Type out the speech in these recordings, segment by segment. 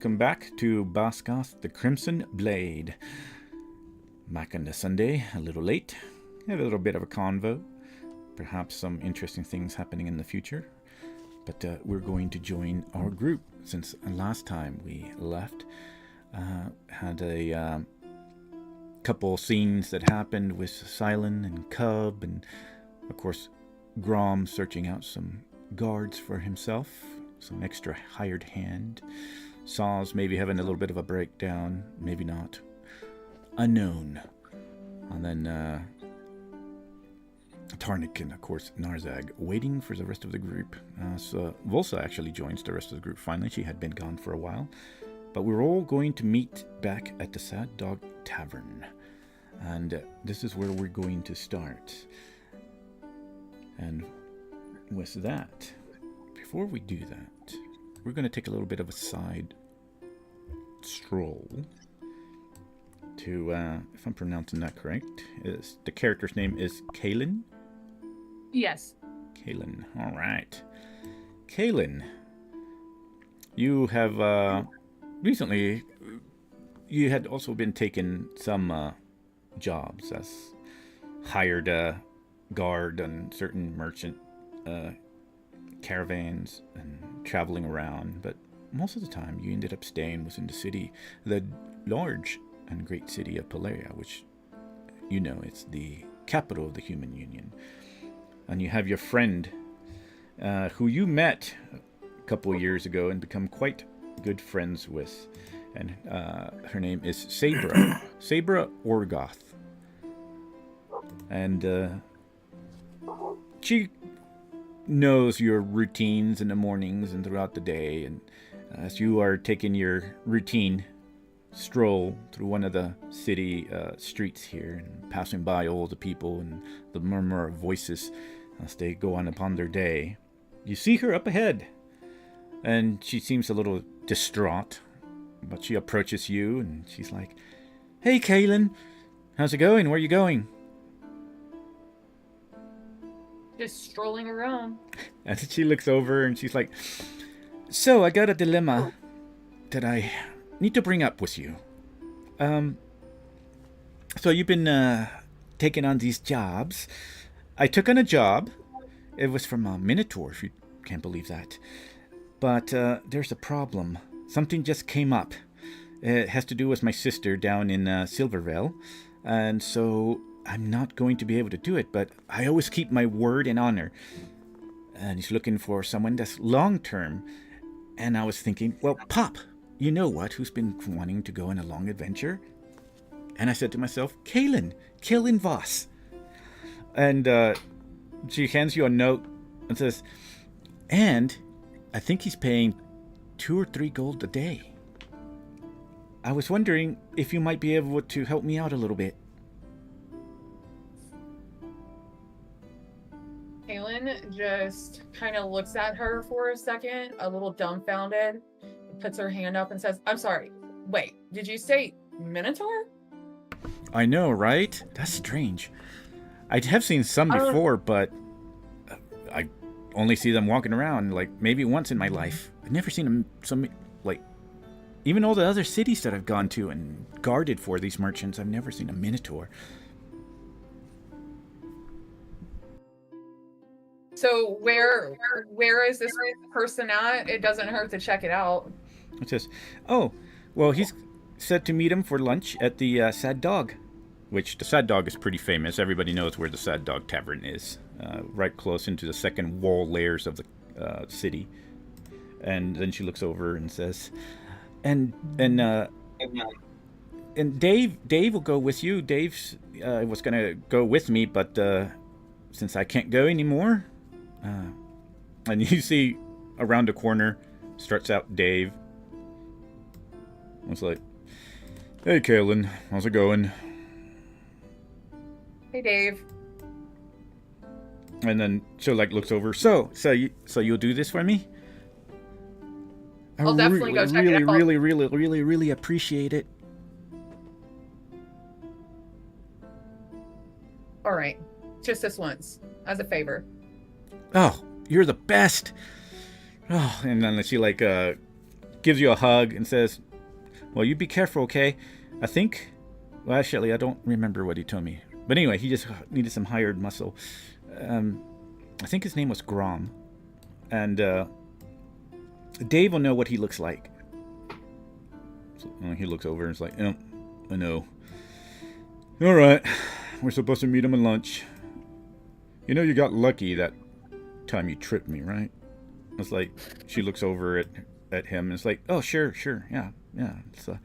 Welcome back to Bazgoth, the Crimson Blade. Back on the Sunday, a little late. Had a little bit of a convo. Perhaps some interesting things happening in the future. But we're going to join our group since last time we left. Had a couple scenes that happened with Silent and Cub, and of course Grom searching out some guards for himself, some extra hired hand. Saw's maybe having a little bit of a breakdown, maybe not. Unknown. And then Tarnik and, of course, Narzag waiting for the rest of the group. So Volsa actually joins the rest of the group finally. She had been gone for a while. But we're all going to meet back at the Sad Dog Tavern. And this is where we're going to start. And with that, before we do that, we're going to take a little bit of a side stroll to, if I'm pronouncing that correct, the character's name is Kaylin? Yes. Kaylin, all right. Kaylin, you have recently, you had also been taking some jobs as hired guard on certain merchant caravans and traveling around, but most of the time you ended up staying within the city, the large and great city of Polaria, which you know it's the capital of the Human Union. And you have your friend who you met a couple of years ago and become quite good friends with, and her name is Sabra. Sabra Orgoth. And she knows your routines in the mornings and throughout the day, and as you are taking your routine stroll through one of the city streets here and passing by all the people and the murmur of voices as they go on upon their day, you see her up ahead, and she seems a little distraught, but she approaches you and she's like, "Hey Kaylin, how's it going? Where are you going?" Just strolling around. And she looks over and she's like, "So I got a dilemma that I need to bring up with you. So you've been taking on these jobs. I took on a job. It was from a Minotaur, if you can't believe that. But there's a problem. Something just came up. It has to do with my sister down in Silvervale. And so I'm not going to be able to do it, but I always keep my word and honor." And he's looking for someone that's long-term. And I was thinking, well, Pop, you know what? Who's been wanting to go on a long adventure? And I said to myself, Kaylin Voss. And she hands you a note and says, "And I think he's paying 2 or 3 gold a day. I was wondering if you might be able to help me out a little bit." Kaylin just kind of looks at her for a second, a little dumbfounded, puts her hand up and says, "I'm sorry, wait, did you say Minotaur?" I know, right? That's strange. I have seen some before, but I only see them walking around like maybe once in my life. I've never seen them like, even all the other cities that I've gone to and guarded for these merchants, I've never seen a Minotaur. So where is this person at? It doesn't hurt to check it out. It says, "Oh, well, he's said to meet him for lunch at the Sad Dog," which the Sad Dog is pretty famous. Everybody knows where the Sad Dog Tavern is, right close into the second wall layers of the city. And then she looks over and says, and Dave will go with you. Dave was going to go with me, but since I can't go anymore, and you see around the corner starts out Dave. It's like, "Hey Kaylin, how's it going?" Hey Dave. And then she looks over. So you'll do this for me? I'll definitely go check it out. Really appreciate it. All right, just this once, as a favor. "Oh, you're the best." Oh, and then she gives you a hug and says, well, you be careful, okay? I think, well, actually, I don't remember what he told me. But anyway, he just needed some hired muscle. I think his name was Grom. And Dave will know what he looks like. So, he looks over and is like, oh, I know. All right, we're supposed to meet him at lunch. You know you got lucky that time you tripped me, right? It's like, she looks over at him and it's like, oh, sure, yeah. So,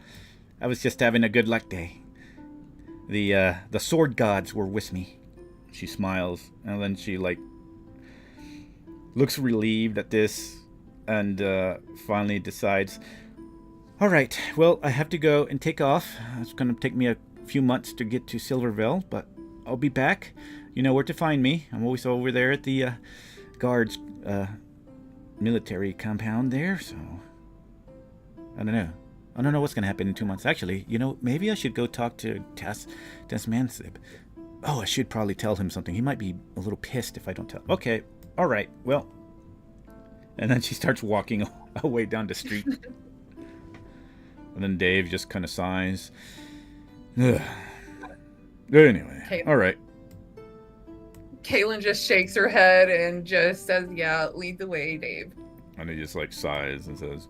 I was just having a good luck day. The sword gods were with me. She smiles, and then she, like, looks relieved at this, and finally decides, all right, well, I have to go and take off. It's going to take me a few months to get to Silverville, but I'll be back. You know where to find me. I'm always over there at the guards military compound there, so I don't know what's going to happen in 2 months. Actually, maybe I should go talk to Tasmansib. Oh, I should probably tell him something. He might be a little pissed if I don't tell. Okay, all right, well. And then she starts walking away down the street. And then Dave just kind of sighs. Ugh. Anyway, all right. Caitlin just shakes her head and just says, yeah, lead the way, Dave. And he just, like, sighs and says,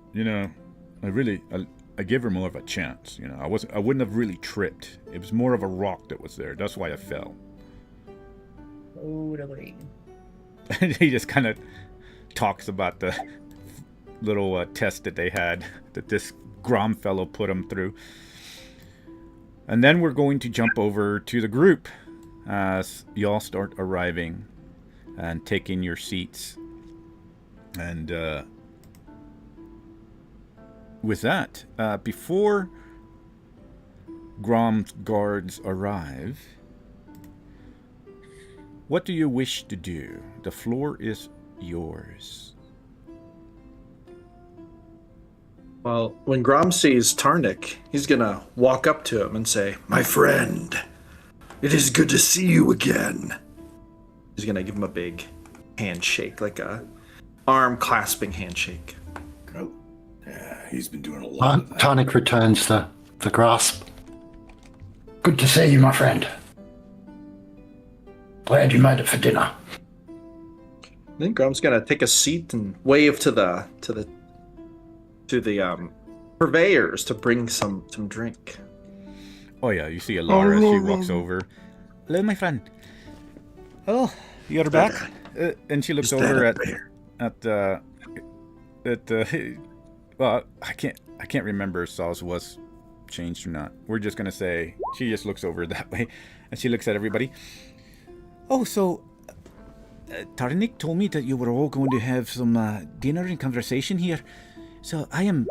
I gave her more of a chance. I wouldn't have really tripped. It was more of a rock that was there. That's why I fell. Totally. And he just kind of talks about the little test that they had, that this Grom fellow put him through. And then we're going to jump over to the group as y'all start arriving and taking your seats. And with that, before Grom's guards arrive, what do you wish to do? The floor is yours. Well, when Grom sees Tarnik, he's gonna walk up to him and say, "My friend, it is good to see you again." He's gonna give him a big handshake, like a arm-clasping handshake. Oh, yeah, he's been doing a lot of that. Tarnik returns the grasp. Good to see you, my friend. Glad you made it for dinner. Then Grom's gonna take a seat and wave to the purveyors to bring some drink. Oh yeah, you see Alara, she walks over. Hello, my friend. Oh, you're back? And she looks over well, I can't remember if Saul's was changed or not. We're just gonna say she just looks over that way, and she looks at everybody. Oh, so Tarnik told me that you were all going to have some dinner and conversation here. So I am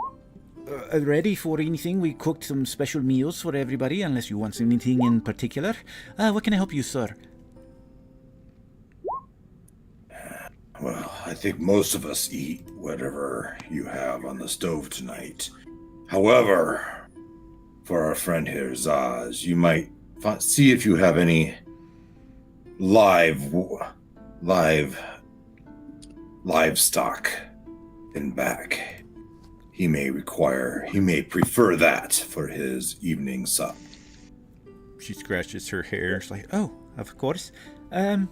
ready for anything. We cooked some special meals for everybody, unless you want anything in particular. What can I help you, sir? Well, I think most of us eat whatever you have on the stove tonight. However, for our friend here, Zaz, you might see if you have any livestock in back. He may prefer that for his evening sup. She scratches her hair. She's like, oh, of course. All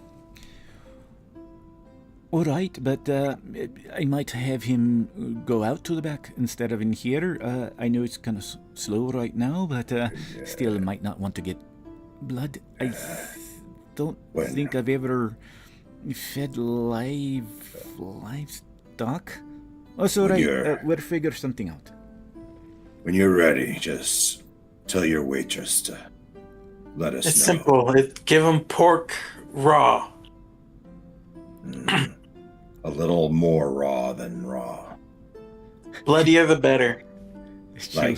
right, but I might have him go out to the back instead of in here. I know it's kind of slow right now, but still, I might not want to get blood. I don't think I've ever fed livestock. Oh, so right, we'll figure something out. When you're ready, just tell your waitress to let us know. It's simple. Give him pork raw. A little more raw than raw. Bloodier the better. Like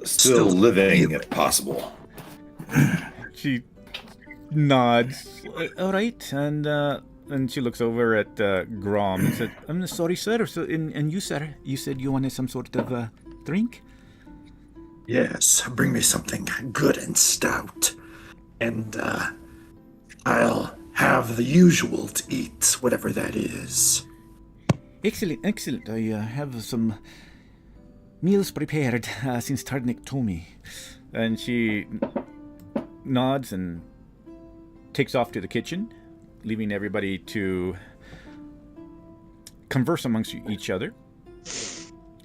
still living if possible. She nods. All right, and she looks over at Grom and said, "I'm sorry, sir. So, and you, sir, you said you wanted some sort of drink?" Yes, bring me something good and stout, and I'll have the usual to eat, whatever that is. Excellent. I have some Meals prepared since Tarnik told me. And she nods and takes off to the kitchen, leaving everybody to converse amongst each other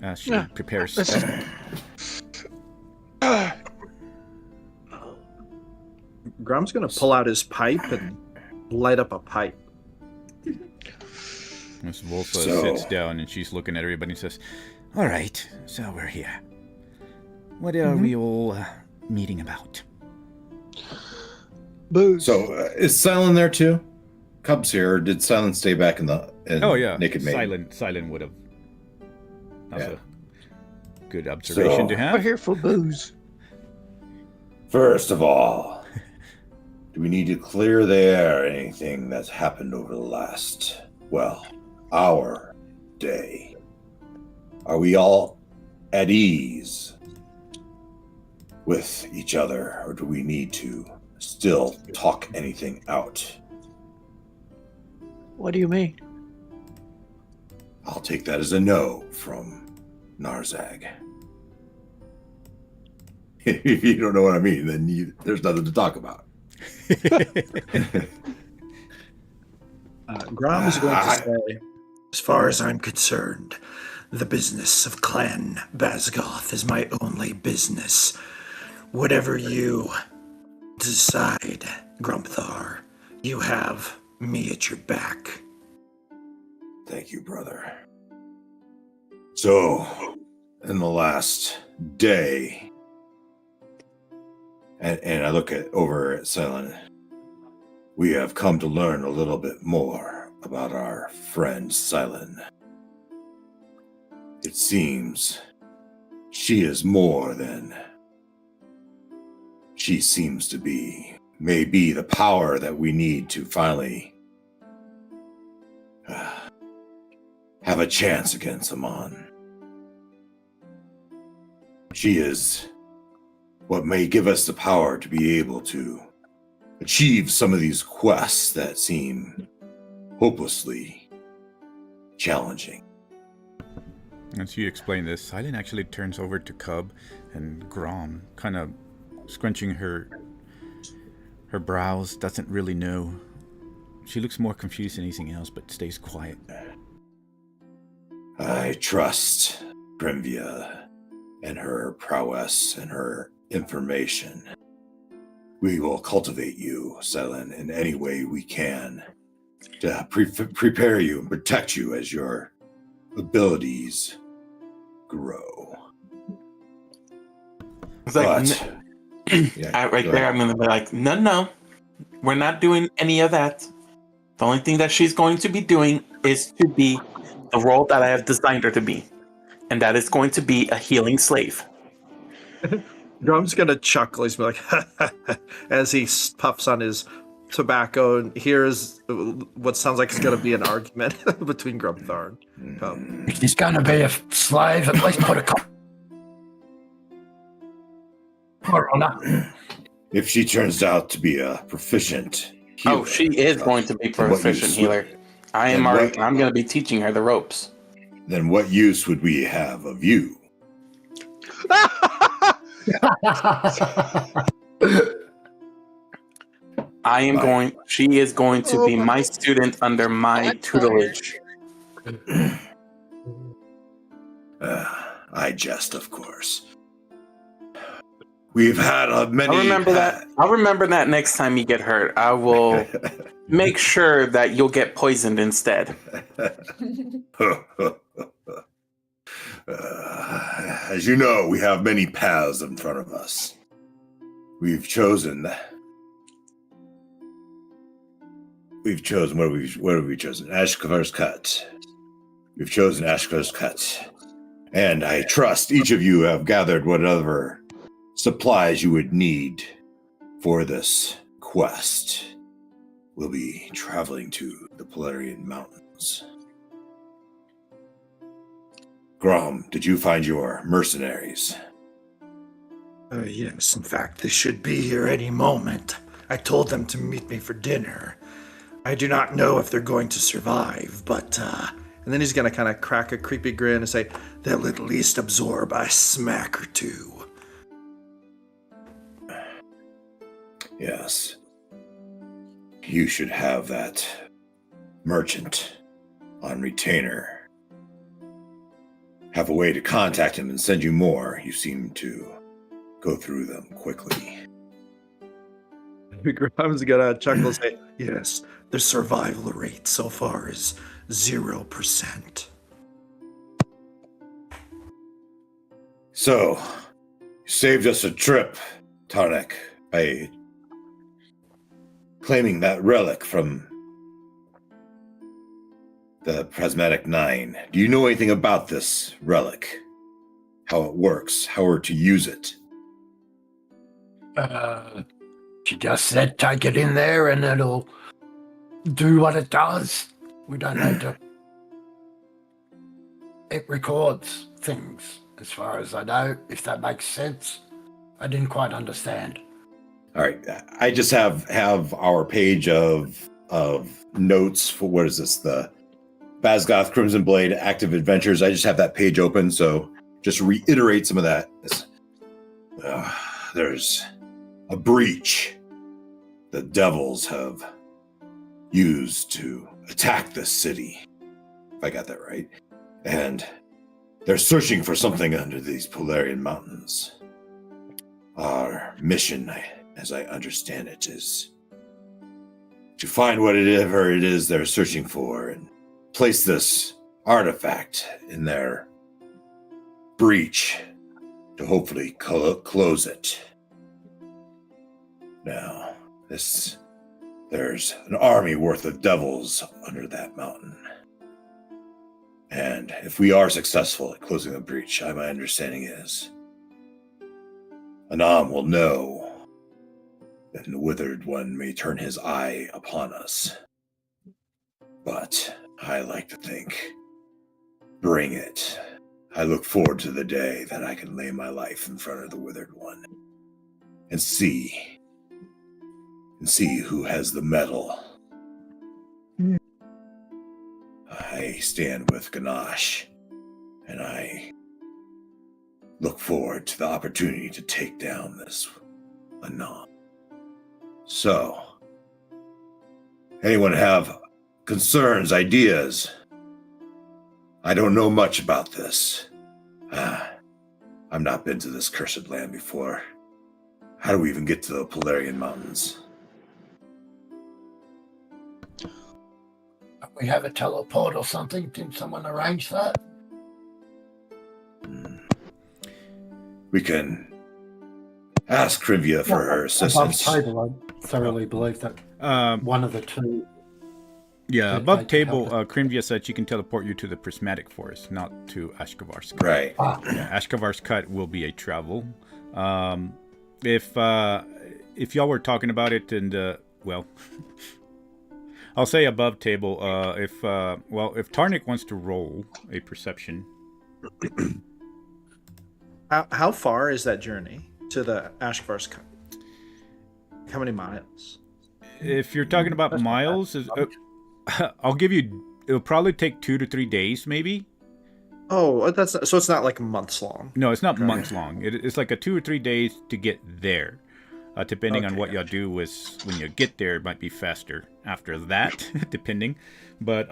as she prepares. Grom's gonna pull out his pipe and light up a pipe. Miss Volsa sits down and she's looking at everybody and says, "All right, so we're here. What are we all meeting about?" Booze. So, is Silent there too? Cub's here, or did Silent stay back in Naked Maiden? Silent would have. That's a good observation to have. We're here for booze. First of all, do we need to clear the air anything that's happened over the last, hour, day? Are we all at ease with each other, or do we need to still talk anything out? What do you mean? I'll take that as a no from Narzag. If you don't know what I mean, then there's nothing to talk about. Grom is going to say, as far as I'm concerned, the business of Clan Bazgoth is my only business. Whatever you decide, Grumthar, you have me at your back. Thank you, brother. So, in the last day, and I look over at Silent, we have come to learn a little bit more about our friend Silent. It seems she is more than she seems to be. Maybe the power that we need to finally have a chance against Amon. She is what may give us the power to be able to achieve some of these quests that seem hopelessly challenging. As you explain this, Silent actually turns over to Cub and Grom, kind of scrunching her brows, doesn't really know. She looks more confused than anything else, but stays quiet. I trust Grimvia and her prowess and her information. We will cultivate you, Silent, in any way we can to prepare you and protect you as your abilities grow. It's like, there, I'm going to be like, no, we're not doing any of that. The only thing that she's going to be doing is to be the role that I have designed her to be. And that is going to be a healing slave. Grom's gonna chuckle. He's like, as he puffs on his tobacco and hears what sounds like it's gonna be an argument between Grumthar and Cub. He's gonna be a slave. At least put a collar on that. If she turns out to be a proficient healer, She is going to be a proficient healer. I'm going to be teaching her the ropes. Then what use would we have of you? She is going to be my student under my tutelage. I jest, of course. We've had many... I'll remember that next time you get hurt. I will make sure that you'll get poisoned instead. As you know, we have many paths in front of us. We've chosen... what have we chosen? Ashkar's Cut. We've chosen Ashkar's Cut. And I trust each of you have gathered whatever supplies you would need for this quest. We'll be traveling to the Polarian Mountains. Grom, did you find your mercenaries? Yes, in fact, they should be here any moment. I told them to meet me for dinner. I do not know if they're going to survive, but And then he's going to kind of crack a creepy grin and say, they'll at least absorb a smack or two. Yes. You should have that merchant on retainer. Have a way to contact him and send you more. You seem to go through them quickly. Grom's going to chuckle and say, yes, the survival rate so far is 0%. So, you saved us a trip, Tarnik, by claiming that relic from the Prismatic Nine. Do you know anything about this relic? How it works? How we're to use it? She just said take it in there and it'll do what it does. We don't need to. It records things, as far as I know, if that makes sense. I didn't quite understand. All right, I just have our page of notes for, what is this, the Bazgoth Crimson Blade Active Adventures. I just have that page open, so just reiterate some of that. There's a breach the devils have used to attack this city, if I got that right. And they're searching for something under these Polarian mountains. Our mission, as I understand it, is to find whatever it is they're searching for and place this artifact in their breach to hopefully close it. Now, there's an army worth of devils under that mountain. And if we are successful at closing the breach, my understanding is Anam will know that the Withered One may turn his eye upon us. But I like to think, bring it. I look forward to the day that I can lay my life in front of the Withered One and see who has the mettle. I stand with Ganache, and I look forward to the opportunity to take down this Anam. So, anyone have concerns, ideas? I don't know much about this. I've not been to this cursed land before. How do we even get to the Polarian Mountains? We have a teleport or something. Did someone arrange that? We can ask Krivia for her assistance. Above table, I thoroughly believe that one of the two. Yeah, Could above I table, have Krimvia said she can teleport you to the Prismatic Forest, not to Ashkavar's Cut. Right. Yeah, Ashkavar's Cut will be a travel. If y'all were talking about it, and well, I'll say above table. If Tarnik wants to roll a perception. How far is that journey to the Ashkavar's Cut? How many miles? If you're talking about miles, I'll give you. It'll probably take 2 to 3 days, maybe. Oh, so it's not like months long. No, it's not months long. It's like a 2 or 3 days to get there. Depending on what y'all do when you get there, it might be faster after that, depending. But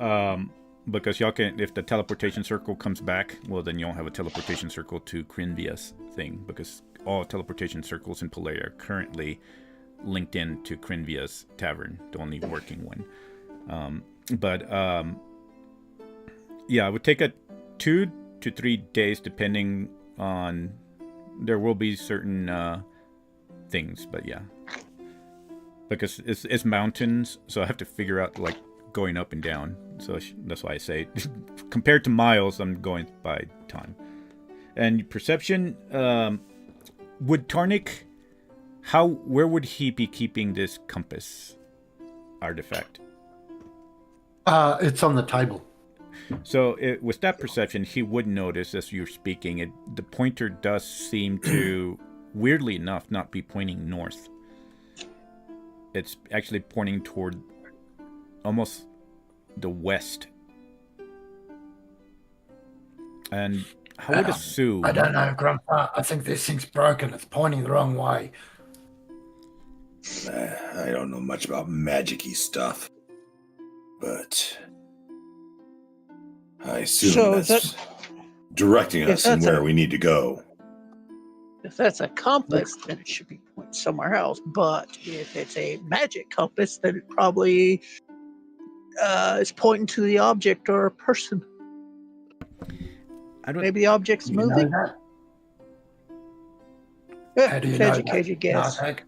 because y'all can, if the teleportation circle comes back, well, then you'll have a teleportation circle to Krinvia's thing, because all teleportation circles in Polaria are currently linked in to Krinvia's tavern, the only working one. Yeah, it would take 2 to 3 days, depending on. There will be certain things, but yeah, because it's mountains, so I have to figure out like going up and down. So that's why I say compared to miles, I'm going by time. And perception, would Tarnik, where would he be keeping this compass artifact? It's on the table. So with that perception, he would notice as you're speaking, the pointer does seem to, weirdly enough, not be pointing north. It's actually pointing toward almost the west. And I would assume... I don't know, Grandpa. I think this thing's broken. It's pointing the wrong way. I don't know much about magic-y stuff, but I assume So that's directing us in where we need to go. If that's a compass, then it should be pointing somewhere else. But if it's a magic compass, then it probably is pointing to the object or a person. Maybe the object's moving. Know Yeah, How do you know that? educated guess. Nartek?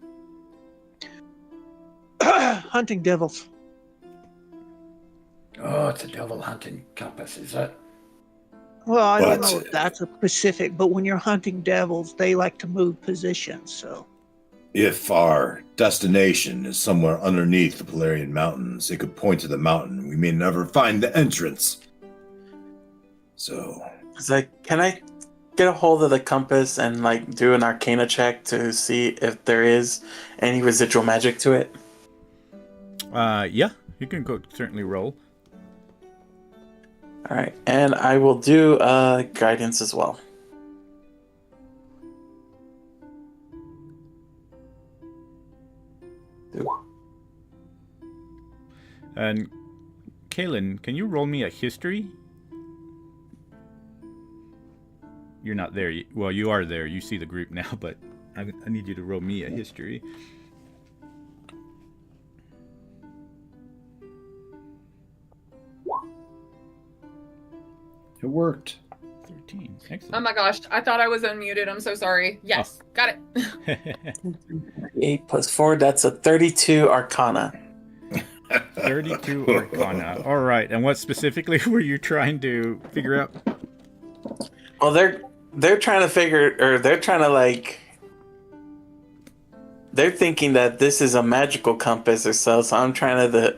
Hunting devils. Oh, it's a devil hunting compass, is it? Well, I don't But- know if that's a specific, but when you're hunting devils, they like to move positions. So If our destination is somewhere underneath the Polarian Mountains, it could point to the mountain. We may never find the entrance. So, It's like, can I get a hold of the compass and like do an Arcana check to see if there is any residual magic to it? Yeah, you can go certainly roll. All right, and I will do guidance as well. And Kaylin, can you roll me a history? You're not there. Well, you are there. You see the group now, but I need you to roll me a history. It worked. 13. Oh Excellent. my gosh, I thought I was unmuted. I'm so sorry. Yes, got it. 8 plus 4, that's a 32 Arcana. 32 Arcana. All right. And what specifically were you trying to figure out? Well, they're trying to figure, or they're trying to like, they're thinking that this is a magical compass or so. So I'm trying to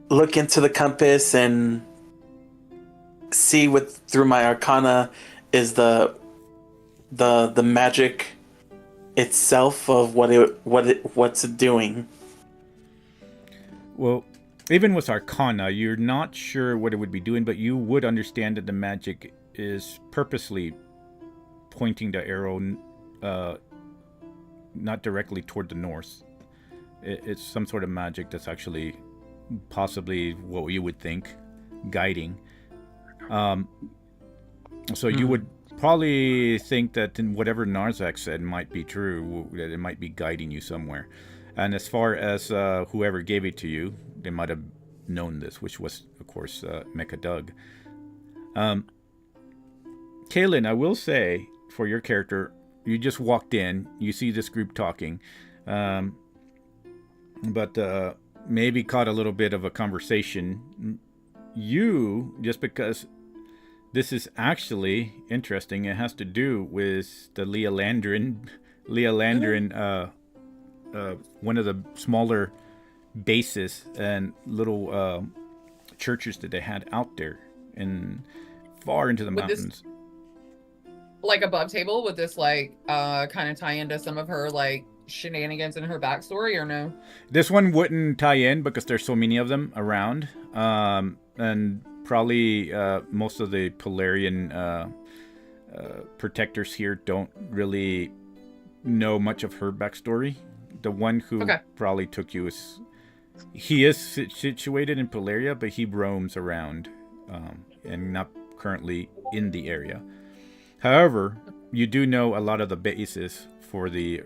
look into the compass and see what through my Arcana is the magic itself of what's it doing. Well, even with Arcana, you're not sure what it would be doing, but you would understand that the magic is purposely pointing the arrow not directly toward the north. It's some sort of magic that's actually possibly what you would think guiding. So you would probably think that in whatever Narzak said might be true, that it might be guiding you somewhere. And as far as whoever gave it to you, they might have known this, which was, of course, Mecha Doug. Kaylin, I will say, for your character, you just walked in, you see this group talking, but maybe caught a little bit of a conversation. You, just because this is actually interesting, it has to do with the Leolandrin, one of the smaller bases and little churches that they had out there and far into the mountains. Like above table, would this like kind of tie into some of her like shenanigans in her backstory, or no? This one wouldn't tie in because there's so many of them around, and probably most of the Polarian protectors here don't really know much of her backstory. The one who probably took you he is situated in Polaria, but he roams around and not currently in the area. However, you do know a lot of the bases for the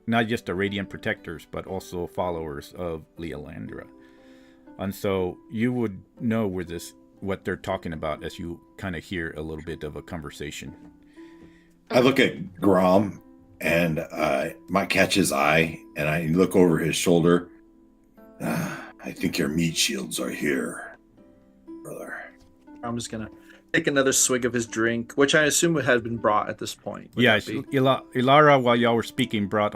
not just the Radiant Protectors, but also followers of Leolandra. And so you would know what they're talking about as you kind of hear a little bit of a conversation. I look at Grom and I might catch his eye, and I look over his shoulder. I think your meat shields are here, brother. I'm just gonna take another swig of his drink, which I assume had been brought at this point. Would Yes, that be- Ilara, while y'all were speaking, brought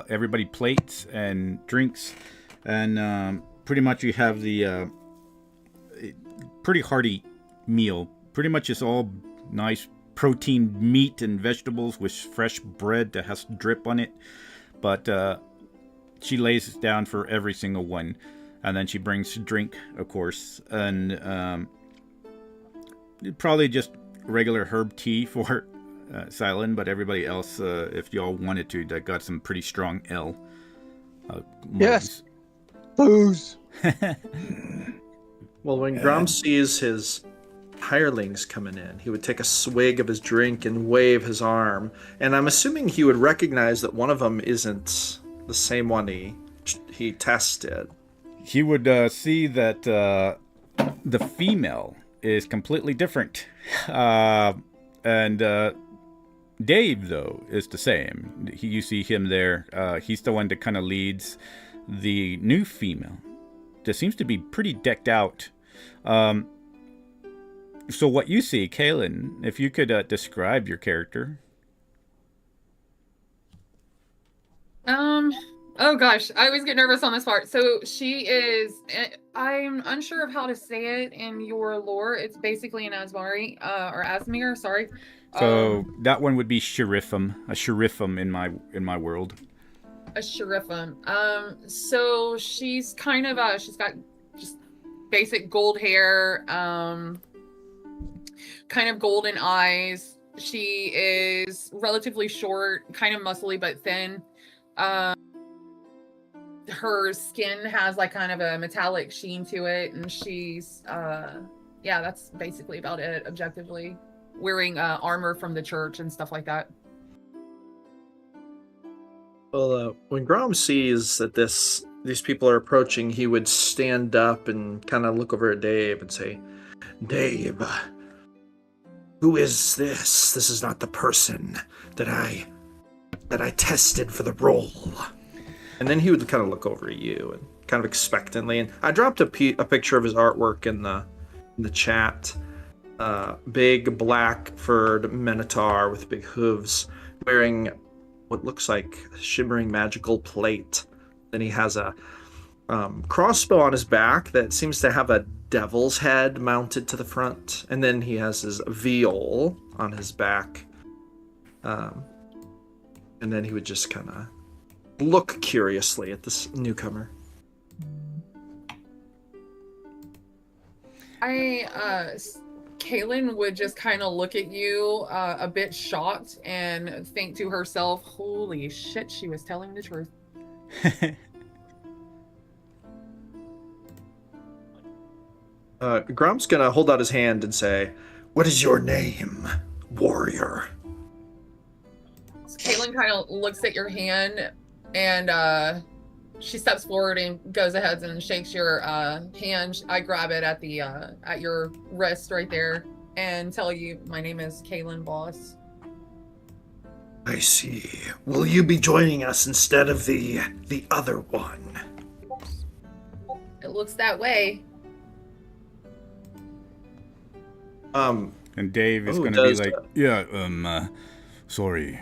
everybody plates and drinks, and pretty much you have the pretty hearty meal. Pretty much it's all nice protein meat and vegetables with fresh bread that has drip on it. But she lays it down for every single one. And then she brings a drink, of course, and probably just regular herb tea for Silent, but everybody else, if y'all wanted to, that got some pretty strong ale. Yes. Booze. Well, when Grom sees his hirelings coming in, he would take a swig of his drink and wave his arm. And I'm assuming he would recognize that one of them isn't the same one he tested. He would see that the female is completely different. And Dave, though, is the same. You see him there. He's the one that kind of leads the new female. That seems to be pretty decked out. So what you see, Kaylin, if you could describe your character. Oh gosh, I always get nervous on this part. So she is, I'm unsure of how to say it in your lore. It's basically an Asmari, or Asmir, sorry. So that one would be Sheriffum, a Sheriffum in my world. A Sheriffum. So she's kind of, she's got just basic gold hair, kind of golden eyes. She is relatively short, kind of muscly, but thin. Her skin has like kind of a metallic sheen to it, and she's yeah, that's basically about it objectively. Wearing armor from the church and stuff like that. Well, when Grom sees that these people are approaching, he would stand up and kind of look over at Dave and say, Dave, who is this? This is not the person that I tested for the role. and then he would kind of look over at you and kind of expectantly. And I dropped a picture of his artwork in the chat. Big black furred minotaur with big hooves, wearing what looks like a shimmering magical plate. Then he has a crossbow on his back that seems to have a devil's head mounted to the front, and then he has his viol on his back. And then he would just kind of look curiously at this newcomer. Kaylin would just kind of look at you a bit shocked and think to herself, holy shit, she was telling the truth. Grom's gonna hold out his hand and say, What is your name, warrior? So Kaylin kind of looks at your hand, and she steps forward and goes ahead and shakes your hand. I grab it at the at your wrist right there and tell you, my name is Kaylin Boss. I see. Will you be joining us instead of the other one? It looks that way. And Dave is going to be like, yeah, sorry.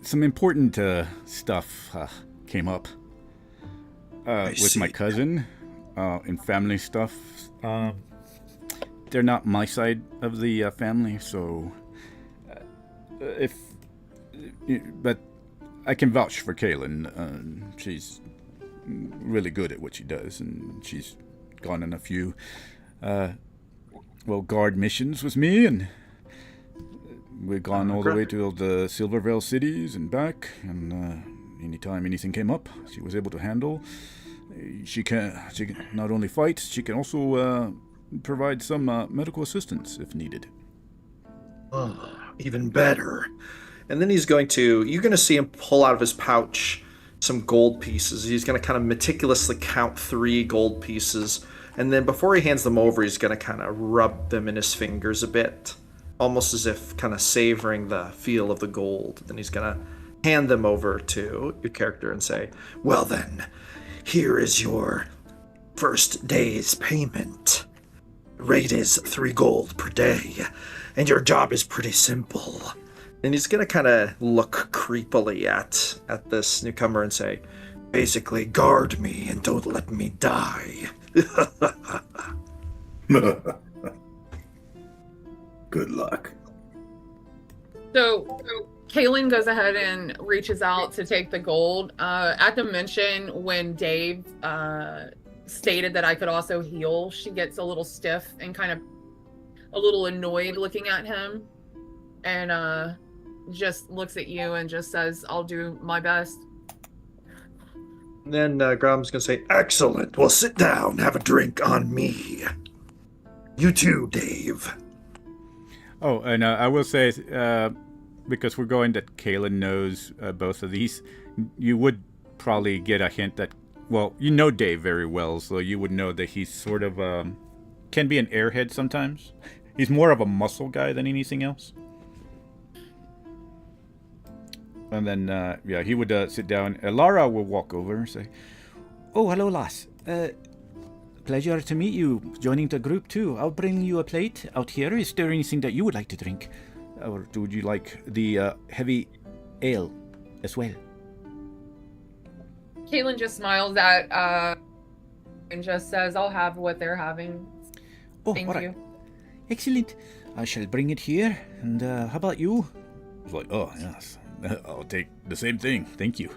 Some important stuff came up with my cousin and family stuff. They're not my side of the family, so but I can vouch for Kaylin. She's really good at what she does, and she's gone on a few guard missions with me, and we've gone all the way to the Silvervale cities and back, and anytime anything came up, she was able to handle. She can not only fight, she can also provide some medical assistance if needed. Oh, even better. And then you're going to see him pull out of his pouch some gold pieces. He's going to kind of meticulously count 3 gold pieces. And then before he hands them over, he's going to kind of rub them in his fingers a bit, almost as if kind of savoring the feel of the gold. Then he's going to hand them over to your character and say, Well then, here is your first day's payment. Rate is 3 gold per day, and your job is pretty simple. And he's going to kind of look creepily at this newcomer and say, Basically, guard me and don't let me die. Good luck. So Kaylin goes ahead and reaches out to take the gold. At the mention when Dave stated that I could also heal, she gets a little stiff and kind of a little annoyed looking at him, and just looks at you and just says, "I'll do my best." And then Grom's gonna say, Excellent. Well, sit down. Have a drink on me. You too, Dave. Oh, and I will say, because we're going that Kalen knows both of these, you would probably get a hint that, well, you know Dave very well, so you would know that he's sort of, can be an airhead sometimes. He's more of a muscle guy than anything else. And then, yeah, he would sit down. Lara will walk over and say, "Oh, hello, lass. Pleasure to meet you. Joining the group, too. I'll bring you a plate out here. Is there anything that you would like to drink? or would you like the heavy ale as well?" Caitlin just smiles at and just says, "I'll have what they're having. Oh, Thank all right. you." Excellent. I shall bring it here. And how about you? It's like, "Oh, yes. I'll take the same thing. Thank you.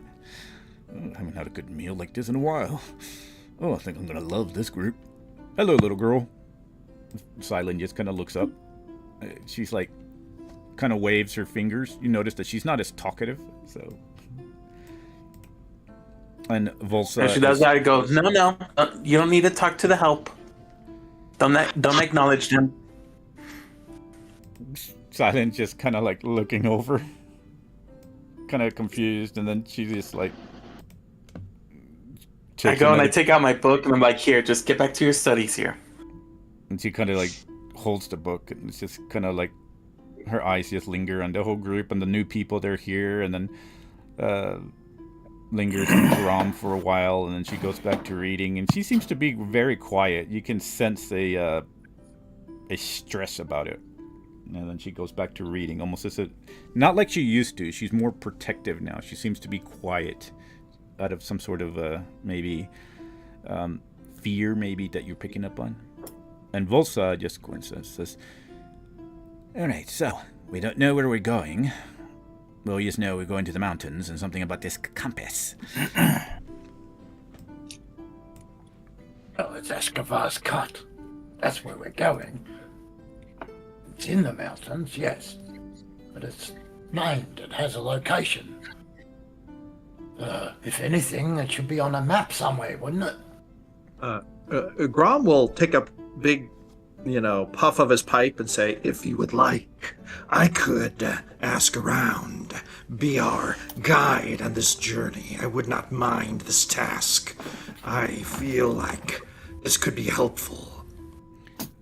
I haven't had a good meal like this in a while. Oh, I think I'm going to love this group. Hello, little girl." Silent just kind of looks up. She's like, kind of waves her fingers. You notice that she's not as talkative, so. And Volsa. And she does that and goes, no, you don't need to talk to the help. Don't acknowledge them. Silent just kind of like looking over, kind of confused, and then she just like. I go and I take out my book and I'm like, "Here, just get back to your studies here." And she kind of like holds the book, and it's just kind of like her eyes just linger on the whole group and the new people that are here, and then lingers on Grom for a while, and then she goes back to reading, and she seems to be very quiet. You can sense a stress about it. And then she goes back to reading, almost as not like she used to. She's more protective now. She seems to be quiet out of some sort of maybe fear, maybe, that you're picking up on. And Volsa just says, "All right, so we don't know where we're going. We'll just know we're going to the mountains and something about this compass." Well, it's Escobar's Cut. That's where we're going. It's in the mountains, yes. But it's named. It has a location. If anything, it should be on a map somewhere, wouldn't it? Grom will take a big, puff of his pipe and say, "If you would like, I could ask around, be our guide on this journey. I would not mind this task. I feel like this could be helpful."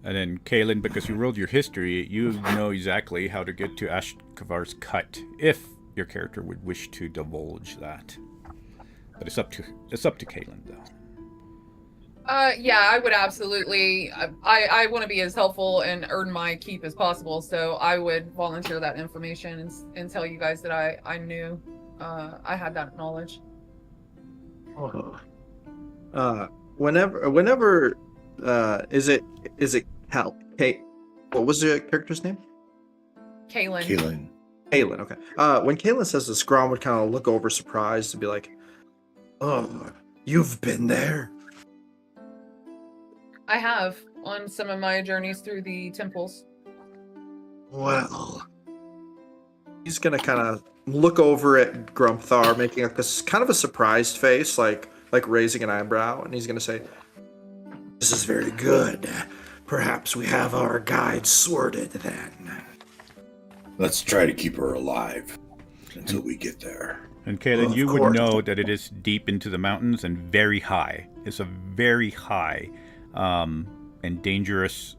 and then Kaelin, because you rolled your history, you know exactly how to get to Ashkavar's Cut, if your character would wish to divulge that. But it's up to Kaelin, though. Yeah, I would absolutely. I want to be as helpful and earn my keep as possible, so I would volunteer that information and tell you guys that I knew I had that knowledge. Whenever is it Cal? Kate? What was the character's name? Kaylin. Kaylin. Okay. When Kaylin says this, Grom would kind of look over surprised and be like, "Oh, you've been there?" I have on some of my journeys through the temples. Well, he's gonna kind of look over at Grumthar, making like this kind of a surprised face, like raising an eyebrow, and he's gonna say, "This is very good. Perhaps we have our guide sorted then." Let's try to keep her alive until we get there. And Kaelin, Of you would course. know that it is deep into the mountains and very high. It's a very high and dangerous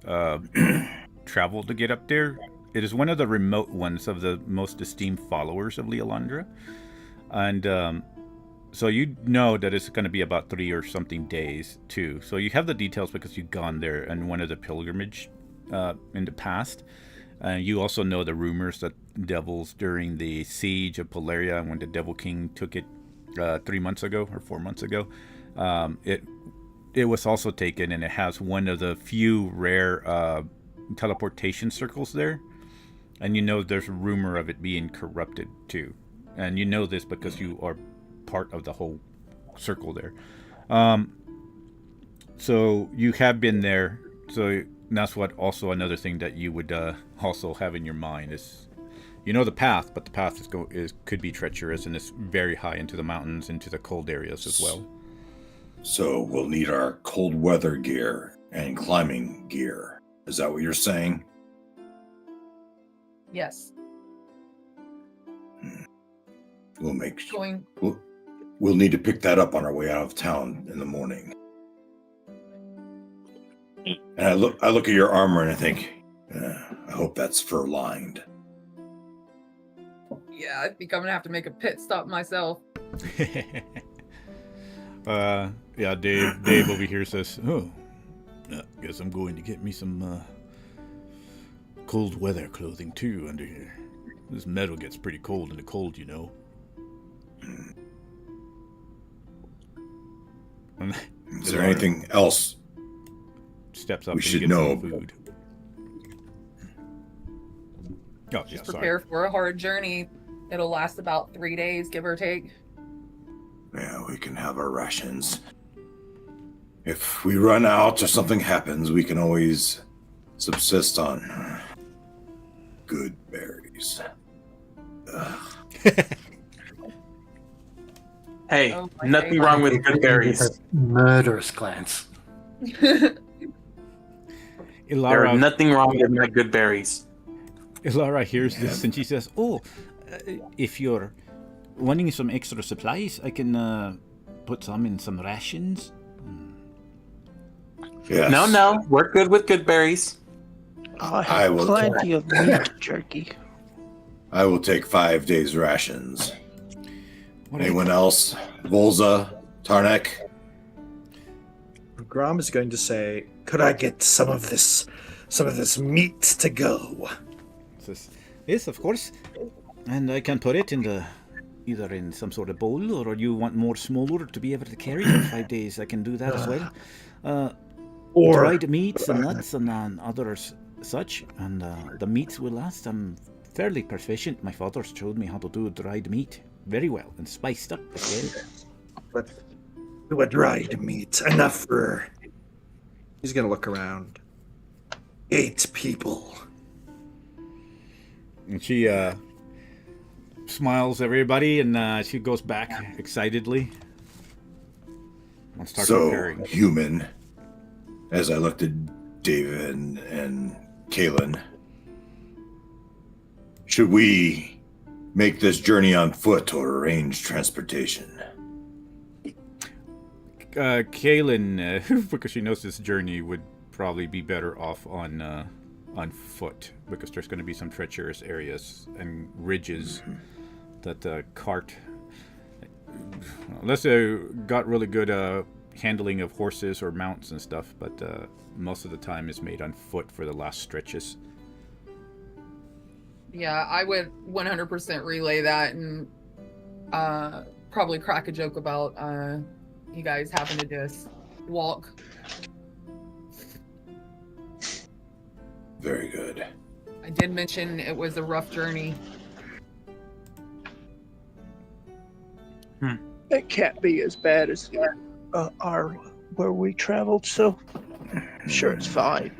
travel to get up there. It is one of the remote ones of the most esteemed followers of Leolandra. And so you know that it's going to be about 3 or something days, too. So you have the details because you've gone there in one of the pilgrimage in the past. You also know the rumors that devils during the siege of Polaria, when the Devil King took it 3 months ago or 4 months ago, it was also taken, and it has one of the few rare teleportation circles there. And you know there's a rumor of it being corrupted too. And you know this because you are part of the whole circle there. So you have been there. So that's what also another thing that you would also have in your mind is, you know, the path, but the path could be treacherous and it's very high into the mountains, into the cold areas as well. So we'll need our cold weather gear and climbing gear. Is that what you're saying? Yes. We'll make Going. We'll need to pick that up on our way out of town in the morning. And I look at your armor and I think, I hope that's fur lined. Yeah, I think I'm gonna have to make a pit stop myself. Yeah, Dave over here says, "Oh, guess I'm going to get me some cold weather clothing too under here. This metal gets pretty cold in the cold, you know." Is there anything else steps up we and should gets know? some food? Oh, Just yeah, prepare sorry. for a hard journey. It'll last about 3 days, give or take. Yeah, we can have our rations. If we run out or something happens, we can always subsist on good berries. Hey, Oh, my nothing favorite. wrong with good berries. Murderous glance. There Ilara, is nothing wrong with my good berries. Ilara hears this and she says, "Oh, if you're wanting some extra supplies, I can put some in some rations." Yes. No, we're good with good berries. I I have will plenty of meat jerky. I will take 5 days rations. What Anyone else? Volza, Tarnek? Grom is going to say, Could I get some of this meat to go? Says, "Yes, of course, and I can put it either in some sort of bowl, or you want more smaller to be able to carry for 5 days. I can do that as well. Or Dried meats and nuts and others such, and the meats will last. I'm fairly proficient. My father showed me how to do dried meat very well and spiced up as well." but do a dried meat enough for he's going to look around. 8 people. And she smiles at everybody, and she goes back excitedly. And starts So, preparing. human, as I looked at David and Kaylin, should we make this journey on foot or arrange transportation? Kaylin, because she knows this journey, would probably be better off on foot, because there's going to be some treacherous areas and ridges that the cart, unless they got really good handling of horses or mounts and stuff, but most of the time is made on foot for the last stretches. Yeah, I would 100% relay that and probably crack a joke about you guys having to just walk. Very good. I did mention it was a rough journey. It can't be as bad as our where we traveled, so sure it's fine.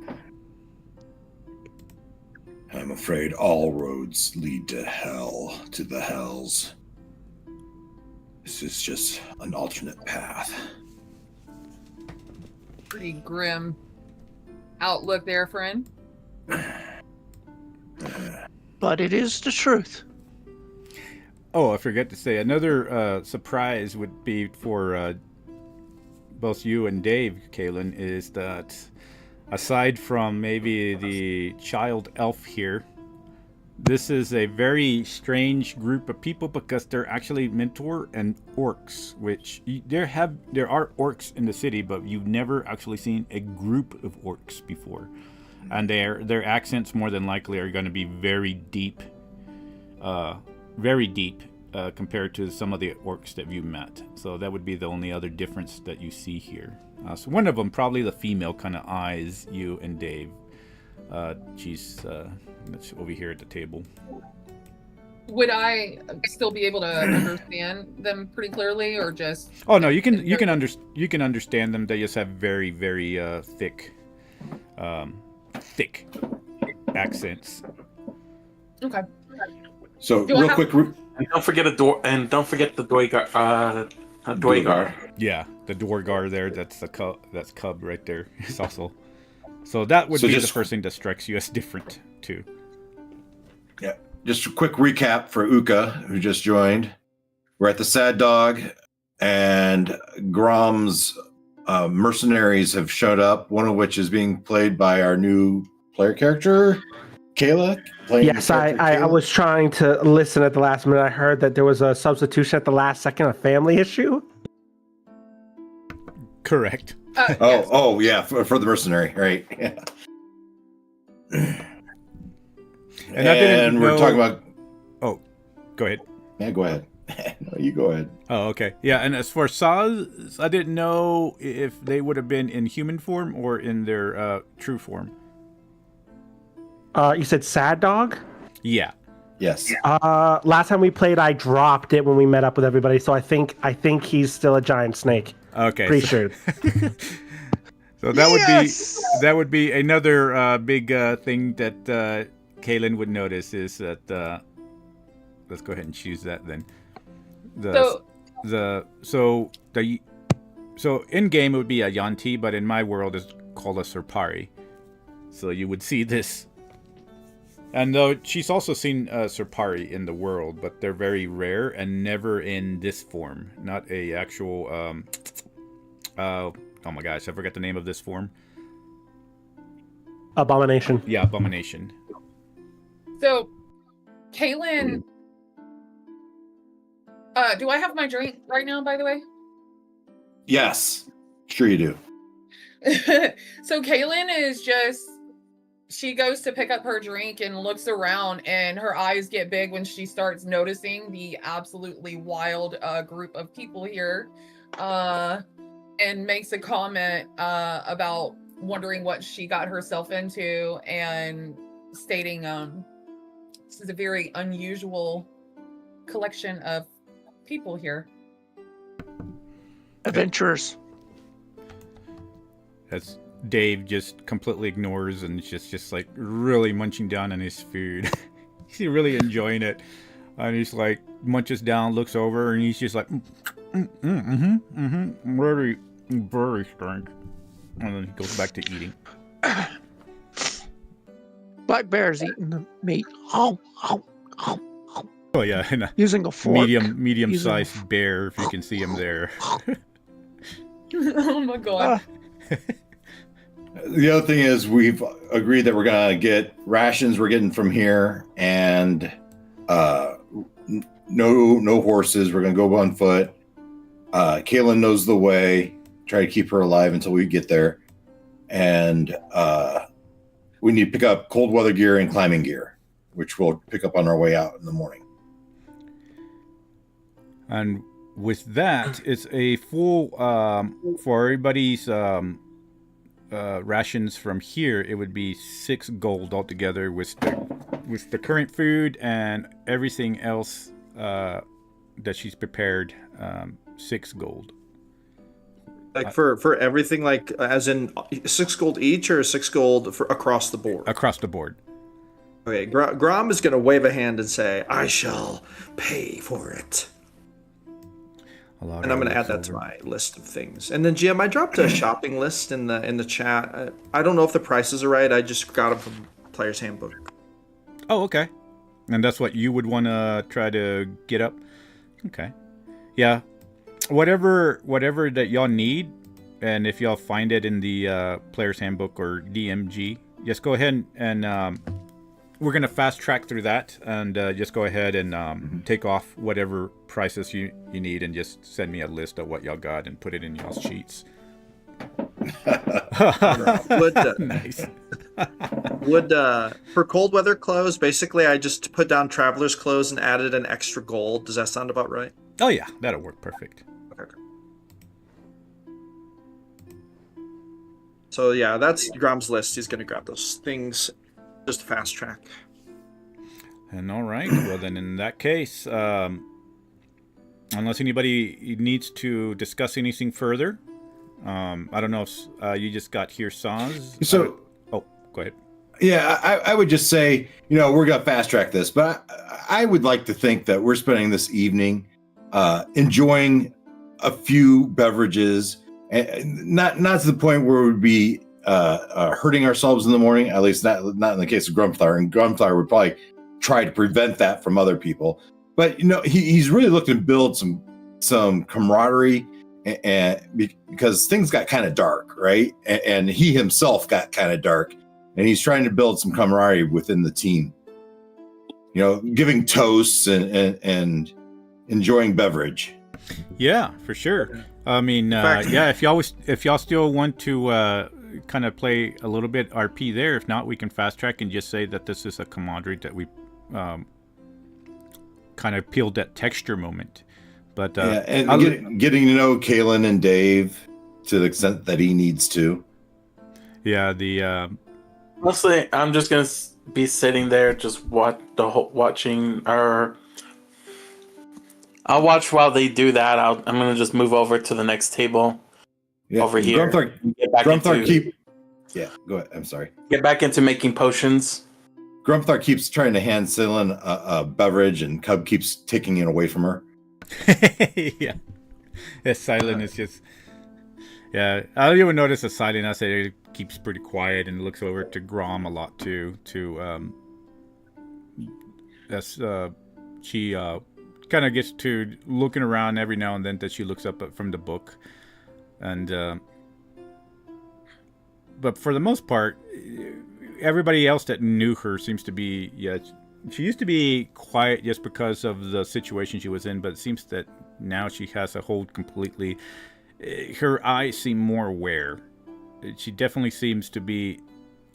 I'm afraid all roads lead to hell, to the hells. This is just an alternate path. Pretty grim outlook there, friend. But it is the truth. Oh, I forgot to say, another surprise would be for both you and Dave, Kaylin, is that aside from maybe the child elf here, this is a very strange group of people because they're actually mentor and orcs, which there are orcs in the city, but you've never actually seen a group of orcs before. And their accents more than likely are going to be very deep compared to some of the orcs that you met. So that would be the only other difference that you see here. So one of them, probably the female, kind of eyes you and Dave. She's over here at the table. Would I still be able to understand them pretty clearly, or just? Oh no, you can understand them. They just have very very thick accents. Okay. So Do I real have- quick, And don't forget the Dwargar. Yeah, the Dwargar there. That's the that's cub right there. It's also. So that would So be just- the first thing that strikes you as different too. yeah, just a quick recap for Uka, who just joined. We're at the Sad Dog, and Grom's mercenaries have showed up, one of which is being played by our new player character, Kayla. Yes, I was trying to listen at the last minute. I heard that there was a substitution at the last second, a family issue. Correct. Yes. Oh, yeah, for the mercenary, right? Yeah. And I didn't we're know- talking about. Oh, go ahead. Yeah, go ahead. No, you go ahead. Oh, okay. Yeah, and as for Saz, I didn't know if they would have been in human form or in their true form. You said Sad Dog? Yeah. Yes. Last time we played, I dropped it when we met up with everybody, so I think he's still a giant snake. Okay. Pretty sure. So that would be another big thing that Kaylin would notice is that let's go ahead and choose that then. So in game it would be a Yanti, but in my world it's called a Serpari. So you would see this. And though she's also seen Serpari in the world, but they're very rare and never in this form. Not a actual oh my gosh, I forgot the name of this form. Abomination. Yeah, Abomination. So, Kaylin, do I have my drink right now, by the way? Yes. Sure you do. So Kaylin is she goes to pick up her drink and looks around, and her eyes get big when she starts noticing the absolutely wild group of people here, and makes a comment about wondering what she got herself into, and stating this is a very unusual collection of people here. Adventurers. That's Dave just completely ignores and just like really munching down on his food. He's really enjoying it. And he's like munches down, looks over, and he's just like very, very strange. And then he goes back to eating. Black bear's eating the meat. Oh. Oh yeah, and a Using a fork. medium-sized bear, if you can see him there. Oh my god. The other thing is we've agreed that we're gonna get rations we're getting from here, and no horses. We're gonna go on foot. Kaylin knows the way. Try to keep her alive until we get there, and we need to pick up cold weather gear and climbing gear, which we'll pick up on our way out in the morning. And with that, it's a full for everybody's rations from here. It would be 6 gold altogether with the current food and everything else that she's prepared. 6 gold. Like for everything, like as in 6 gold each, or 6 gold for across the board? Across the board. Okay, Grom is going to wave a hand and say, "I shall pay for it." And I'm going to add that to my list of things. And then, Jim, I dropped a shopping list in the chat. I don't know if the prices are right. I just got them from Player's Handbook. Oh, okay. And that's what you would want to try to get up? Okay. Yeah. Whatever that y'all need, and if y'all find it in the Player's Handbook or DMG, just go ahead and we're going to fast track through that, and just go ahead and take off whatever prices you need, and just send me a list of what y'all got and put it in y'all's sheets. Nice. For cold weather clothes, basically I just put down traveler's clothes and added an extra gold. Does that sound about right? Oh yeah, that'll work perfect. Okay. So yeah, that's Grom's list. He's going to grab those things. Just fast track. And all right, well then in that case, unless anybody needs to discuss anything further, I don't know if you just got here, Saz. So, oh, go ahead. Yeah, I would just say, we're going to fast track this, but I would like to think that we're spending this evening enjoying a few beverages, and not to the point where we'd be hurting ourselves in the morning, at least not in the case of Grumthar, and Grumthar would probably try to prevent that from other people. But, he's really looking to build some camaraderie, and because things got kind of dark, right? And he himself got kind of dark. And he's trying to build some camaraderie within the team. Giving toasts and enjoying beverage. Yeah, for sure. I mean, yeah, if y'all still want to kind of play a little bit RP there, if not, we can fast track and just say that this is a camaraderie that we kind of peeled that texture moment. But and getting to know Kalen and Dave to the extent that he needs to. Yeah, mostly, I'm just gonna be sitting there, just watching. Or I'll watch while they do that. I'm gonna just move over to the next table over here. Grumthar go ahead. I'm sorry. Get back into making potions. Grumthar keeps trying to hand Ceylon a beverage, and Cub keeps taking it away from her. Yeah, Silent is just. Yeah, I don't even notice a Silent. I say it keeps pretty quiet and looks over to Grom a lot too. She kind of gets to looking around every now and then that she looks up from the book, and but for the most part, everybody else that knew her seems to be she used to be quiet just because of the situation she was in, but it seems that now she has a hold completely. Her eyes seem more aware. She definitely seems to be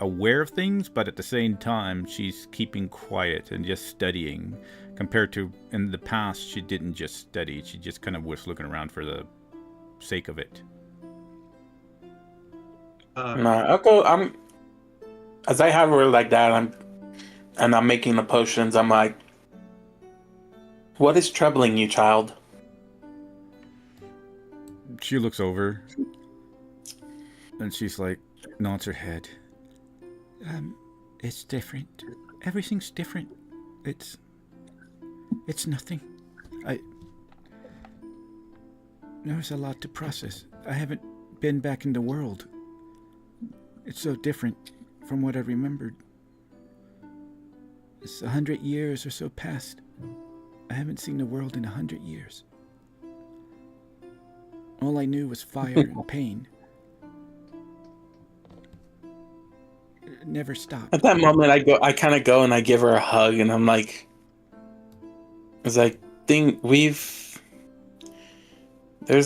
aware of things, but at the same time, she's keeping quiet and just studying. Compared to in the past, she didn't just study. She just kind of was looking around for the sake of it. As I have her like that, I'm making the potions. I'm like, what is troubling you, child? She looks over and she's like, nods her head. It's different. Everything's different. It's nothing. There's a lot to process. I haven't been back in the world. It's so different from what I remembered. It's 100 years or so past. I haven't seen the world in 100 years. All I knew was fire and pain. It never stopped. At that moment, I kind of go and I give her a hug, and I'm like, there's a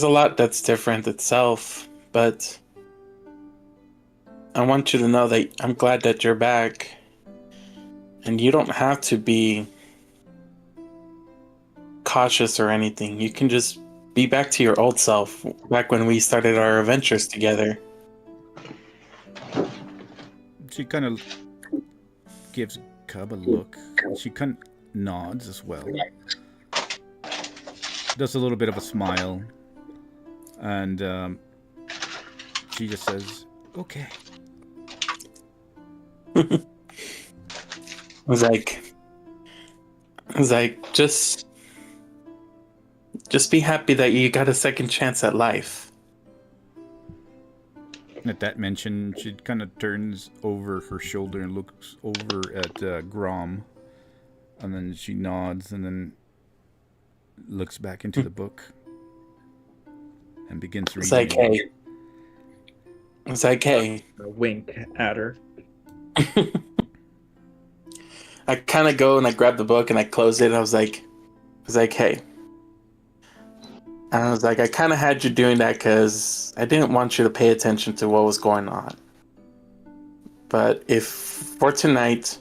lot that's different itself, but I want you to know that I'm glad that you're back, and you don't have to be cautious or anything. You can just be back to your old self, back when we started our adventures together. She kind of gives Cub a look. She kind of nods as well. Does a little bit of a smile. And she just says, okay. I was like, just be happy that you got a second chance at life. At that mention, she kind of turns over her shoulder and looks over at Grom. And then she nods and then looks back into the book and begins reading. It's like, hey. A wink at her. I kind of go and I grab the book and I close it. I was like, hey. And I was like, I kind of had you doing that because I didn't want you to pay attention to what was going on. But if for tonight,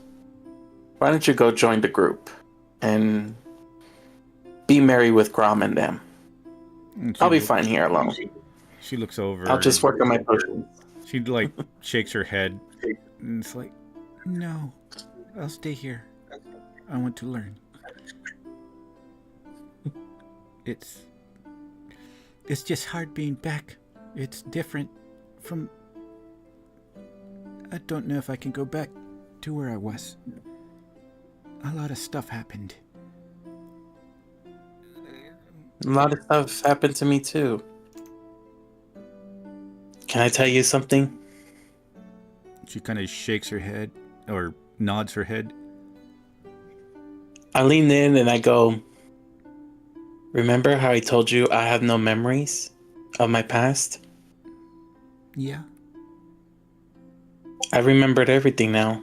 why don't you go join the group and be merry with Grom and them? I'll be fine here alone. She looks over. I'll just work on my potions. She shakes her head and it's like, no, I'll stay here. I want to learn. It's just hard being back. It's different from... I don't know if I can go back to where I was. A lot of stuff happened. A lot of stuff happened to me too. Can I tell you something? She kind of shakes her head, or nods her head. I lean in and I go, remember how I told you I have no memories of my past? Yeah. I remembered everything now.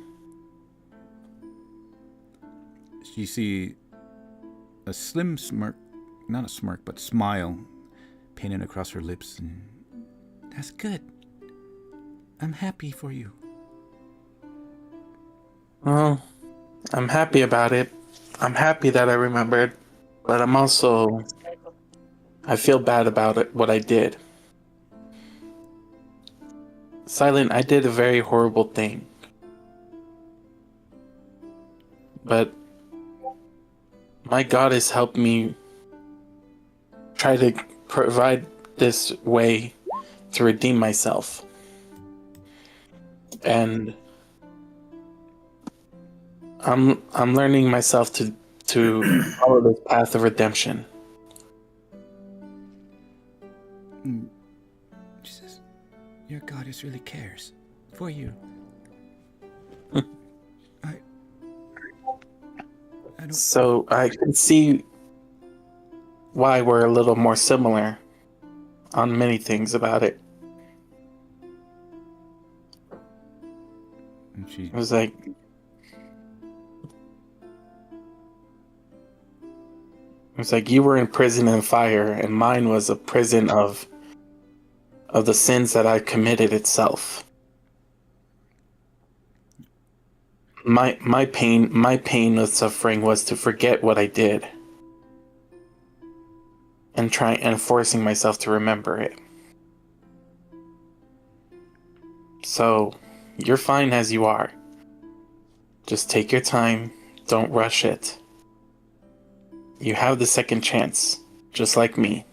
You see a slim smirk, not a smirk, but smile painted across her lips. And That's good. I'm happy for you. Well, I'm happy about it. I'm happy that I remembered, but I feel bad about it, what I did. Silent, I did a very horrible thing. But my goddess helped me try to provide this way to redeem myself. And I'm learning myself to follow this path of redemption. Jesus, your goddess really cares for you. I don't... So I can see why we're a little more similar on many things about it. and she It was like, you were in prison and fire, and mine was a prison of the sins that I committed itself. My pain of suffering was to forget what I did and forcing myself to remember it. So you're fine as you are. Just take your time. Don't rush it. You have the second chance, just like me.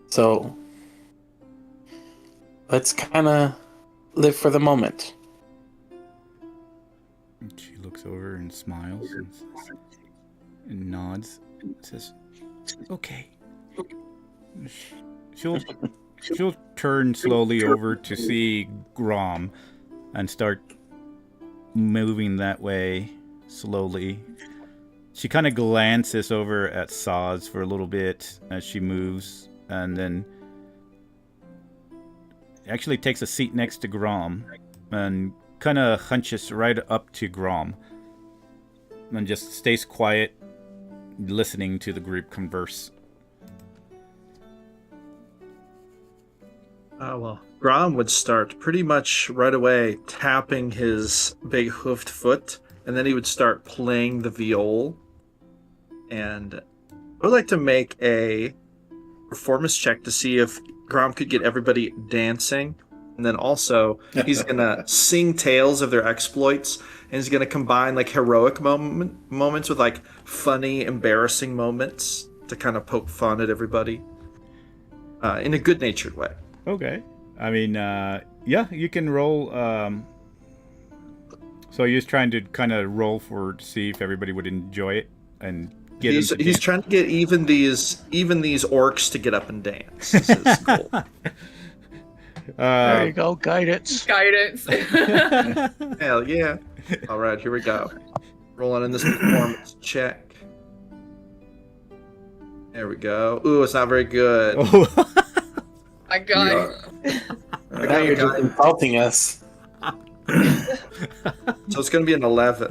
So let's kind of live for the moment. She looks over and smiles and nods. Says, Okay. She'll turn slowly over to see Grom and start moving that way slowly. She kind of glances over at Saz for a little bit as she moves, and then actually takes a seat next to Grom and kind of hunches right up to Grom and just stays quiet, listening to the group converse. Well, Grom would start pretty much right away tapping his big hoofed foot, and then he would start playing the viol. And I would like to make a performance check to see if Grom could get everybody dancing. And then also, he's going to sing tales of their exploits, and he's going to combine like heroic moments with like funny, embarrassing moments to kind of poke fun at everybody in a good-natured way. Okay. I mean, yeah, you can roll. So he was trying to kind of roll to see if everybody would enjoy it and get. He's trying to get even these orcs to get up and dance. This is cool. There you go, guidance. Guidance. Hell yeah! All right, here we go. Rolling in this performance check. There we go. Ooh, it's not very good. Oh. My God. Now you're just insulting us. So it's going to be an 11.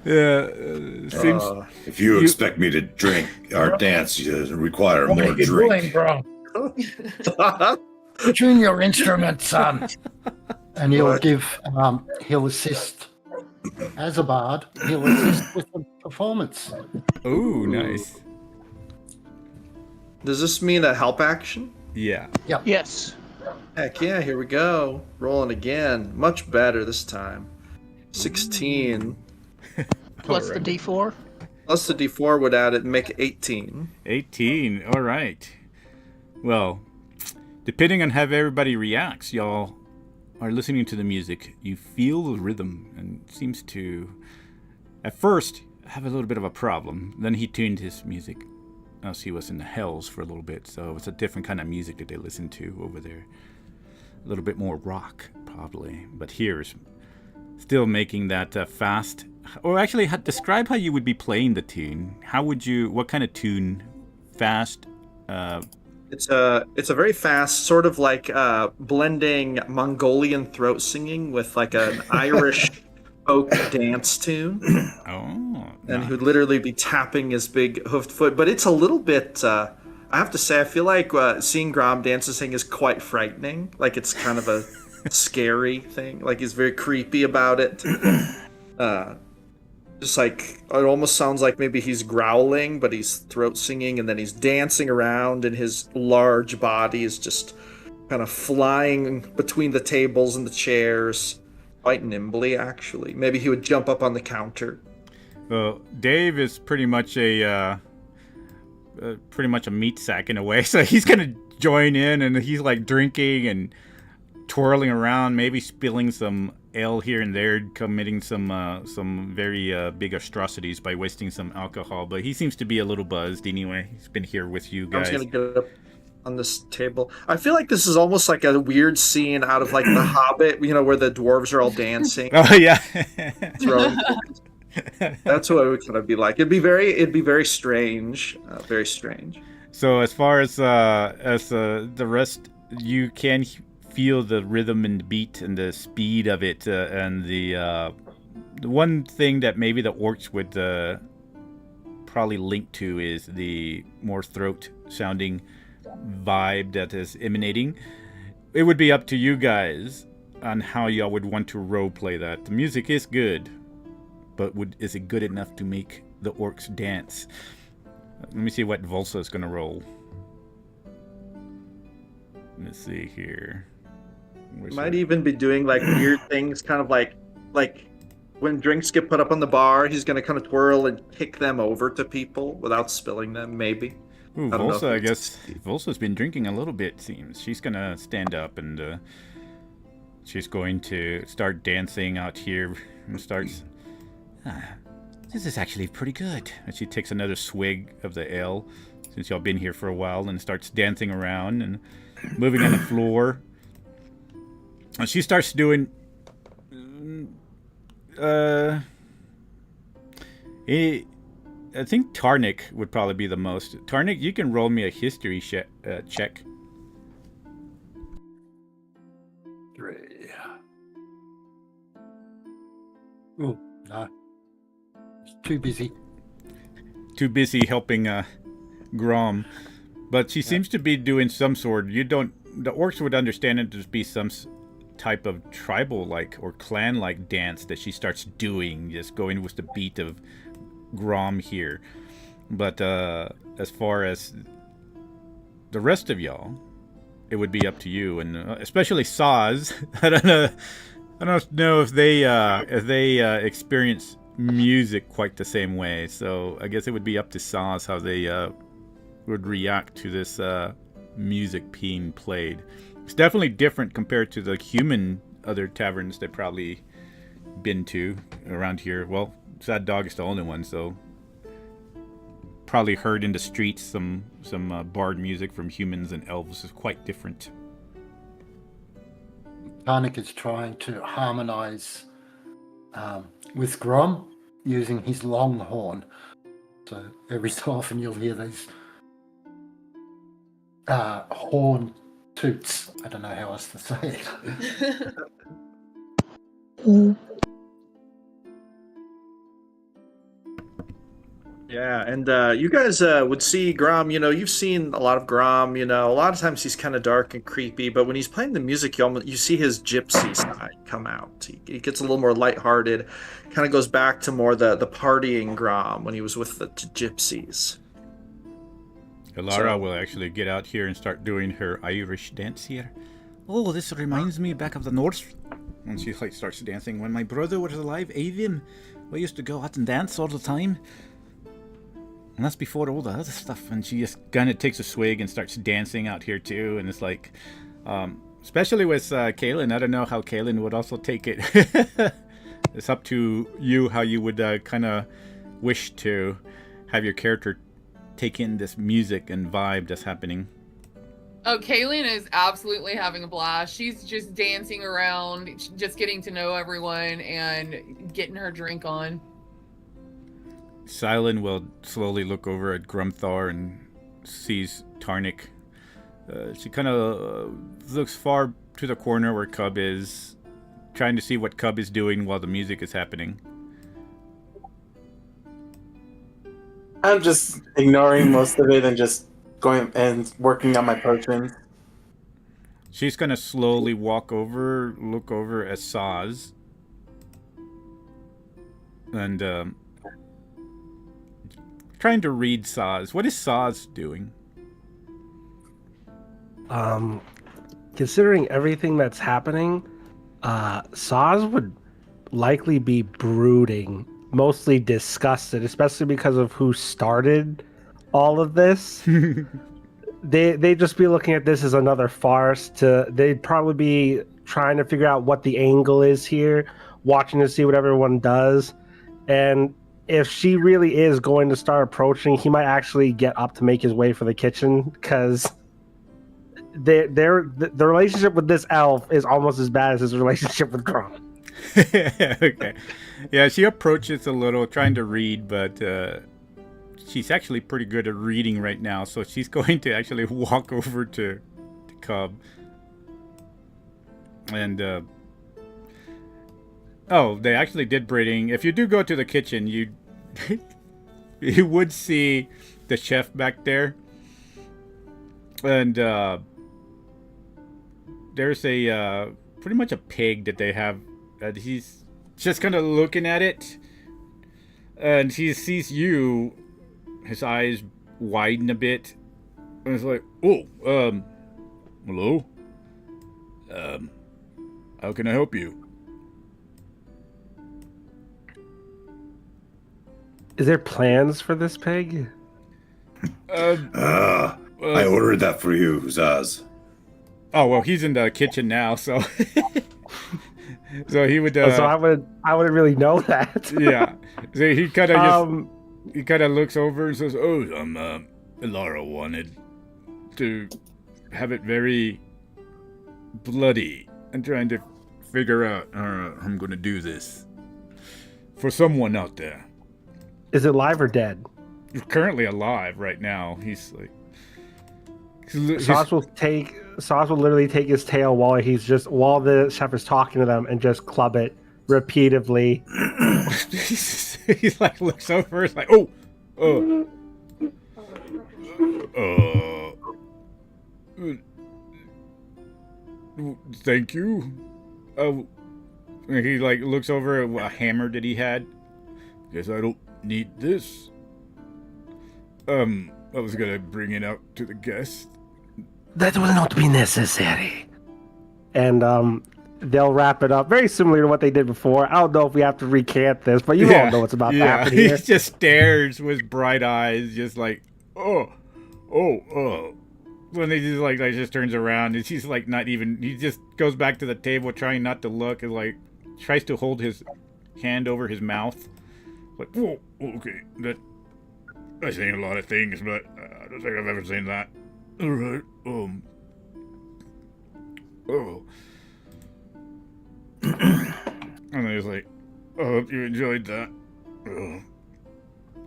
Yeah, seems. If you expect me to drink or dance, you require more Good drink. willing, bro. Tune your instrument, son. And he'll he'll assist. As a bard, he'll assist with the performance. Oh, nice. Does this mean a help action? Yeah. Yes. Heck yeah, here we go. Rolling again. Much better this time. 16. Plus Alright. the D4. Plus the D4 would add it and make it 18. 18. All right. Well, depending on how everybody reacts, y'all are listening to the music. You feel the rhythm and seems to, at first, have a little bit of a problem. Then he tuned his music as he was in the hells for a little bit. So it's a different kind of music that they listen to over there. A little bit more rock, probably. But here's still making that fast. Or actually, describe how you would be playing the tune. How would you? What kind of tune? Fast. It's a very fast, sort of like blending Mongolian throat singing with like an Irish folk dance tune. Oh. And he would literally be tapping his big hoofed foot. But it's a little bit. I have to say, I feel like seeing Grom dancing is quite frightening. Like it's kind of a scary thing. Like he's very creepy about it. Just like it almost sounds like maybe he's growling, but he's throat singing, and then he's dancing around, and his large body is just kind of flying between the tables and the chairs, quite nimbly actually. Maybe he would jump up on the counter. Well, Dave is pretty much a meat sack in a way, so he's gonna join in, and he's like drinking and twirling around, maybe spilling some ale here and there, committing some very big atrocities by wasting some alcohol. But he seems to be a little buzzed anyway. He's been here with you guys. I'm just gonna get up on this table. I feel like this is almost like a weird scene out of like The Hobbit, you know, where the dwarves are all dancing. Oh yeah. Throwing That's what it would kind of be like. It'd be very strange, very strange. So as far as the rest, you can feel the rhythm and the beat and the speed of it, and the one thing that maybe the orcs would probably link to is the more throat sounding vibe that is emanating. It would be up to you guys on how y'all would want to role play that. The music is good, but is it good enough to make the orcs dance? Let me see what Volsa is going to roll. Let's see here. Might even be doing like weird things, kind of like when drinks get put up on the bar, he's gonna kind of twirl and kick them over to people without spilling them, maybe. Ooh, Volsa, I guess Volsa's been drinking a little bit, seems. She's gonna stand up and she's going to start dancing out here and starts... this is actually pretty good. And she takes another swig of the ale, since y'all been here for a while, and starts dancing around and moving on the floor. And she starts doing... I think Tarnik would probably be the most. Tarnik, you can roll me a history check. 3. Oh, no. It's too busy. Too busy helping Grom. But she seems to be doing some sort. The orcs would understand it to be some type of tribal-like or clan-like dance that she starts doing, just going with the beat of Grom here. But as far as the rest of y'all, it would be up to you, and especially Saz. I don't know if they experience music quite the same way. So I guess it would be up to Saz how they would react to this music being played. It's definitely different compared to the human other taverns they've probably been to around here. Well, Sad Dog is the only one, so probably heard in the streets some bard music from humans and elves is quite different. Karnak is trying to harmonize with Grom using his long horn. So every so often you'll hear these horn toots. I don't know how else to say it. Yeah, and you guys would see Grom, you've seen a lot of Grom, a lot of times he's kind of dark and creepy, but when he's playing the music, you see his gypsy side come out. He gets a little more lighthearted, kind of goes back to more the partying Grom when he was with the gypsies. Ilara will actually get out here and start doing her Irish dance here. Oh, this reminds me back of the North. And she like starts dancing. When my brother was alive, Avim, we used to go out and dance all the time. And that's before all the other stuff. And she just kind of takes a swig and starts dancing out here too. And it's like, especially with Kaylin, I don't know how Kaylin would also take it. It's up to you how you would kind of wish to have your character take in this music and vibe that's happening. Oh, Kaylin is absolutely having a blast. She's just dancing around, just getting to know everyone and getting her drink on. Silent will slowly look over at Grumthar and sees Tarnik. She kind of looks far to the corner where Cub is, trying to see what Cub is doing while the music is happening. I'm just ignoring most of it and just going and working on my potions. She's gonna slowly look over at Saz, and trying to read Saz. What is Saz doing? Considering everything that's happening, Saz would likely be brooding, mostly disgusted, especially because of who started all of this. They'd just be looking at this as another farce. They'd probably be trying to figure out what the angle is here, watching to see what everyone does, and if she really is going to start approaching, he might actually get up to make his way for the kitchen, because the relationship with this elf is almost as bad as his relationship with Grom. Okay. Yeah, she approaches a little, trying to read, but she's actually pretty good at reading right now, so she's going to actually walk over to Cub. And oh, they actually did breeding. If you do go to the kitchen, you would see the chef back there. And there's a pretty much a pig that they have. He's just kind of looking at it. And he sees you. His eyes widen a bit. And it's like, oh, hello? How can I help you? Is there plans for this pig? I ordered that for you, Zaz. Oh, well, he's in the kitchen now, so so he would. So I wouldn't really know that. Yeah. So he kind of he kind of looks over and says, "Oh, Ilara wanted to have it very bloody. I'm trying to figure out how I'm going to do this for someone out there." Is it live or dead? He's currently alive right now. He's like, Sauce will literally take his tail while the chef is talking to them and just club it repeatedly. He like looks over. It's like, thank you. He like looks over at a hammer that he had. Guess I don't need this. I was gonna bring it out to the guest. That will not be necessary. And they'll wrap it up very similar to what they did before. I don't know if we have to recant this, but you all know what's about to happen here. He just stares with bright eyes, just like, oh. When he just like just turns around and she's like not even. He just goes back to the table, trying not to look, and like tries to hold his hand over his mouth. Like, whoa, okay, that I've seen a lot of things, but I don't think I've ever seen that. All right, and then he's like, I hope you enjoyed that.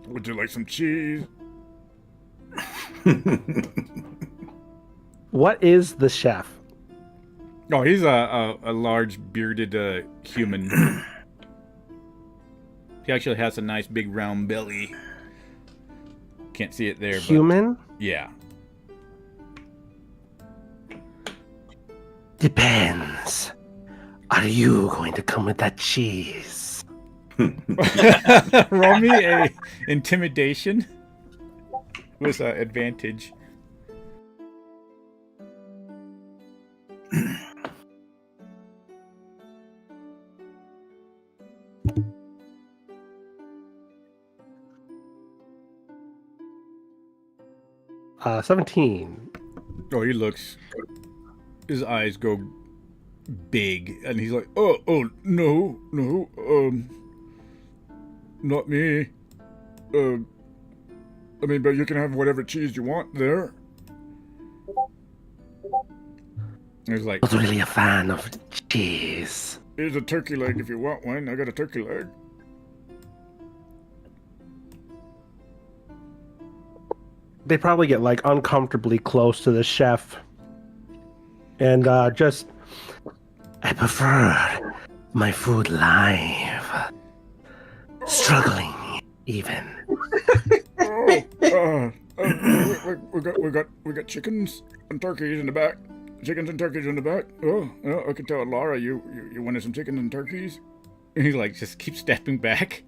Would you like some cheese? What is the chef? Oh, he's a large bearded human. He actually has a nice big round belly. Can't see it there. Human? But yeah. Depends. Are you going to come with that cheese? Roll me a intimidation with advantage. 17. Oh, he looks. His eyes go big, and he's like, "Oh, no, not me. I mean, but you can have whatever cheese you want there." He's like, Not really a fan of cheese. "Here's a turkey leg if you want one. I got a turkey leg." They probably get like uncomfortably close to the chef, and just. I prefer my food live, struggling even. We got chickens and turkeys in the back. Chickens and turkeys in the back. Oh, I can tell Laura you wanted some chickens and turkeys. And he like just keeps stepping back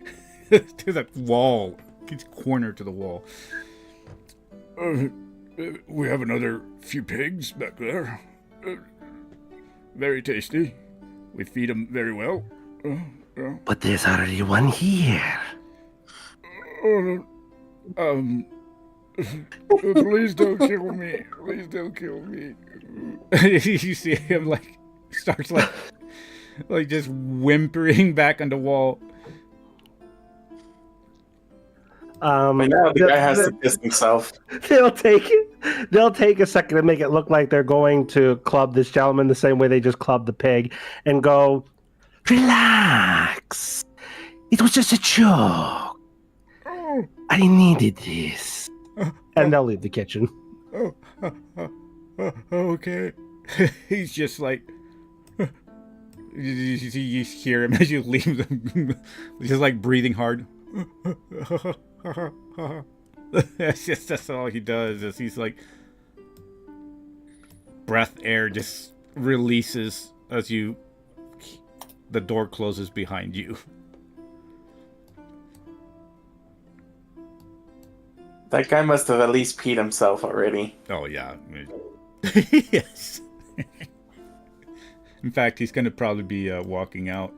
to that wall. He's cornered to the wall. We have another few pigs back there. Very tasty. We feed them very well. But there's already one here. Please don't kill me. Please don't kill me. You see him like starts like just whimpering back on the wall. But now the guy has to piss himself. They'll take a second to make it look like they're going to club this gentleman the same way they just clubbed the pig, and go, "Relax. It was just a joke. I needed this." And they'll leave the kitchen. Okay. He's just like, you hear him as you leave them, just like breathing hard. That's all he does. Is he's like, breath air just releases as the door closes behind you. That guy must have at least peed himself already. Oh yeah. Yes. In fact, he's gonna probably be walking out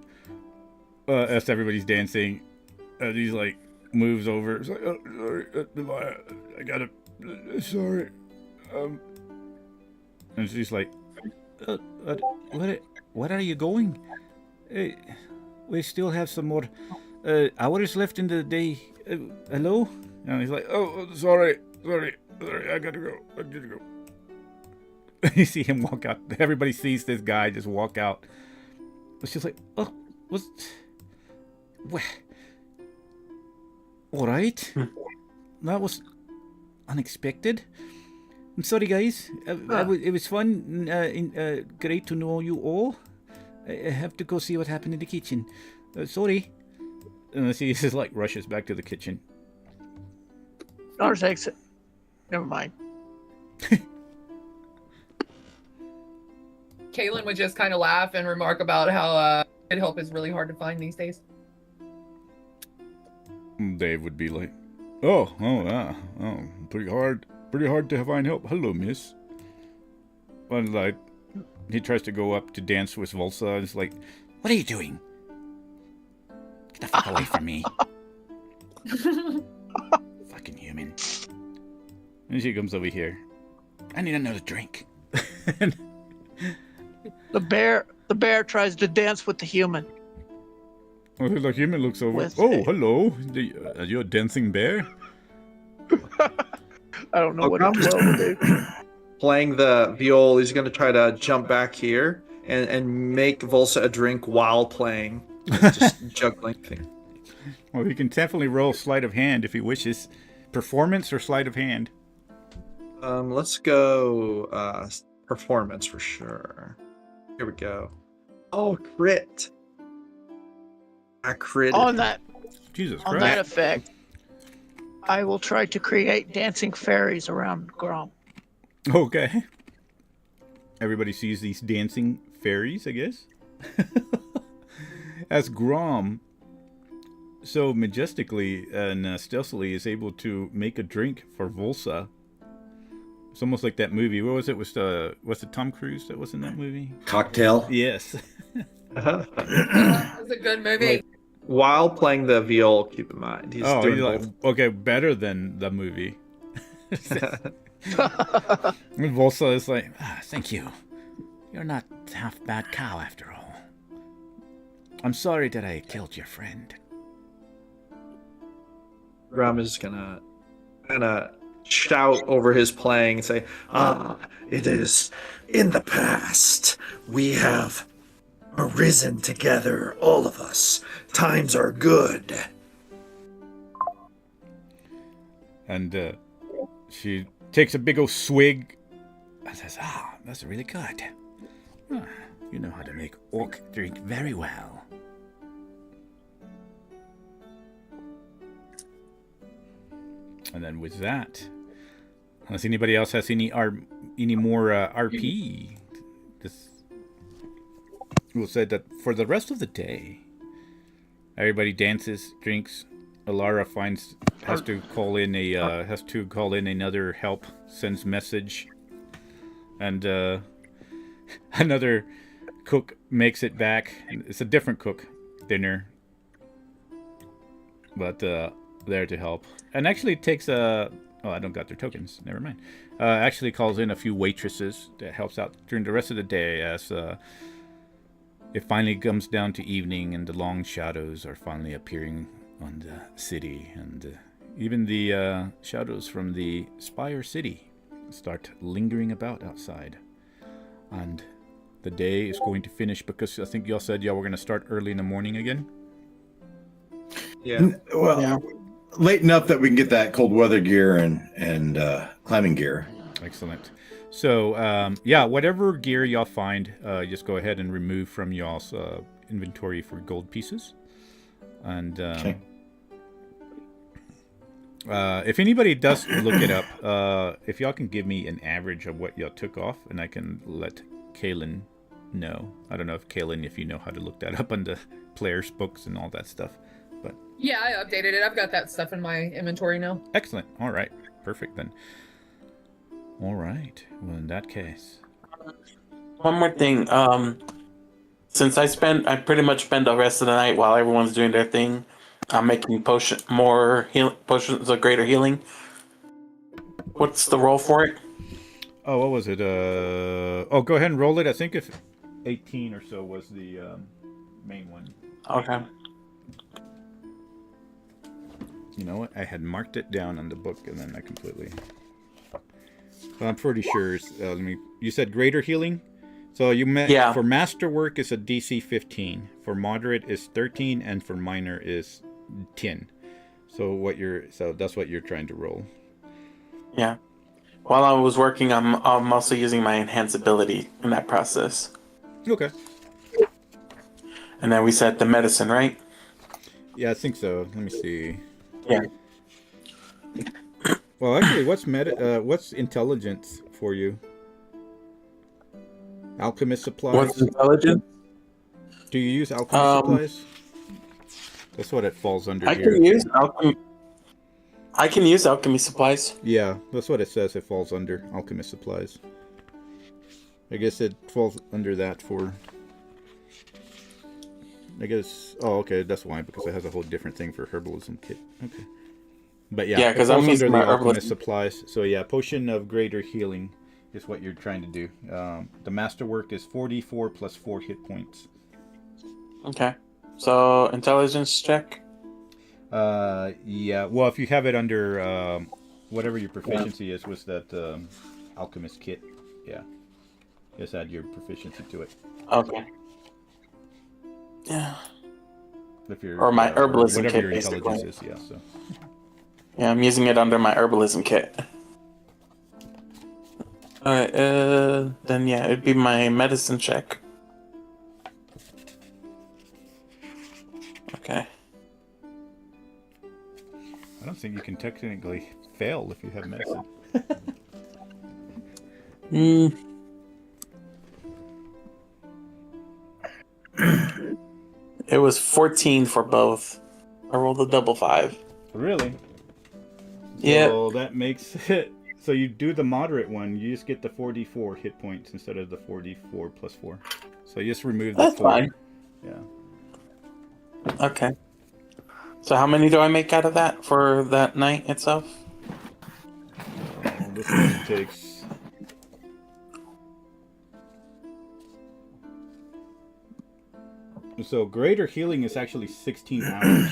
as everybody's dancing. He's like moves over. It's like, "Oh, sorry, I gotta. Sorry." And she's like, "What are you going? We still have some more hours left in the day. Hello?" And he's like, "Oh, sorry, I gotta go." You see him walk out. Everybody sees this guy just walk out. It's just like, "Oh, what? All right, that was unexpected. I'm sorry, guys. It was fun. Great to know you all. I have to go see what happened in the kitchen. Sorry." And he just like rushes back to the kitchen. Daughter's exit. Never mind. Kaylin would just kind of laugh and remark about how good help is really hard to find these days. Dave would be like, oh, pretty hard to find help. Hello, miss." And like, he tries to go up to dance with Volsa, and it's like, "What are you doing? Get the fuck away from me." Fucking human. And she comes over here. "I need another drink." The bear tries to dance with the human. Well, the human looks over. With "Oh, a- hello. Are you a dancing bear?" I don't know what it will do. Playing the viol, he's going to try to jump back here and make Volsa a drink while playing. Just juggling thing. Well, he can definitely roll sleight of hand if he wishes. Performance or sleight of hand? Let's go performance for sure. Here we go. Oh, crit. I crit. On that Jesus on Christ. that effect, I will try to create dancing fairies around Grom. Okay. Everybody sees these dancing fairies, I guess. As Grom so majestically and stealthily is able to make a drink for Volsa. It's almost like that movie. What was it? Was it Tom Cruise that was in that movie? Cocktail? Yes. It's a good movie. While playing the viol, keep in mind. He's doing like, both. okay, better than the movie. And Volsa is like, thank you. You're not half bad cow after all. I'm sorry that I killed your friend. Grom is gonna kind of shout over his playing and say, It is in the past. We have arisen together, all of us. Times are good. And she takes a big old swig and says, that's really good. You know how to make orc drink very well. And then with that, unless anybody else has any more RP, we'll say that for the rest of the day, everybody dances, drinks. Alara has to call in another help, sends message, and another cook makes it back. It's a different cook dinner, but there to help. And actually takes I don't got their tokens. Never mind. Actually calls in a few waitresses that helps out during the rest of the day as it finally comes down to evening and the long shadows are finally appearing on the city, and even the shadows from the Spire City start lingering about outside. And the day is going to finish because I think y'all said we're going to start early in the morning again. yeah. Well, Yeah. late enough that we can get that cold weather gear and climbing gear. Excellent. So, whatever gear y'all find, just go ahead and remove from y'all's inventory for gold pieces. And Okay. if anybody does look it up, if y'all can give me an average of what y'all took off, and I can let Kaylin know. I don't know if you know how to look that up on the players' books and all that stuff. But Yeah, I updated it. I've got that stuff in my inventory now. excellent. All right. Perfect then. All right. Well, in that case. One more thing. Since I pretty much spend the rest of the night while everyone's doing their thing, I'm making potions of greater healing. What's the roll for it? Oh, what was it? Go ahead and roll it. I think if 18 or so was the main one. Okay. You know what? I had marked it down on the book, and then I completely. But I'm pretty sure. You said greater healing, so you meant for masterwork is a DC 15, for moderate is 13, and for minor is 10. So that's what you're trying to roll. Yeah. While I was working, I'm also using my enhance ability in that process. Okay. And then we said the medicine, right? Yeah, I think so. Let me see. Yeah. Well, actually, what's intelligence for you? Alchemist supplies. What's intelligence? Do you use alchemist supplies? That's what it falls under I here. can use alchemy. I can use alchemy supplies. Yeah, that's what it says. It falls under alchemist supplies. I guess it falls under that for. I guess. Oh, okay. That's why, because it has a whole different thing for herbalism kit. Okay. But yeah, because I'm using under my the alchemist herbalism supplies. So yeah, potion of greater healing is what you're trying to do. The masterwork is 44 plus 4 hit points. Okay. So intelligence check. Yeah. Well, if you have it under whatever your proficiency is, was that alchemist kit? Yeah. Just add your proficiency to it. Okay. Yeah. If you're, or my herbalism whatever kit, your intelligence basically. is, yeah. So. Yeah, I'm using it under my herbalism kit. Alright, then yeah, it'd be my medicine check. Okay. I don't think you can technically fail if you have medicine. It was 14 for both. I rolled a double 5. Really? Yeah. So that makes it. So you do the moderate one, you just get the 44 hit points instead of the 44 plus 4. So you just remove the That's 4. fine. Yeah. Okay. So how many do I make out of that for that night itself? This is takes. So greater healing is actually 16 hours.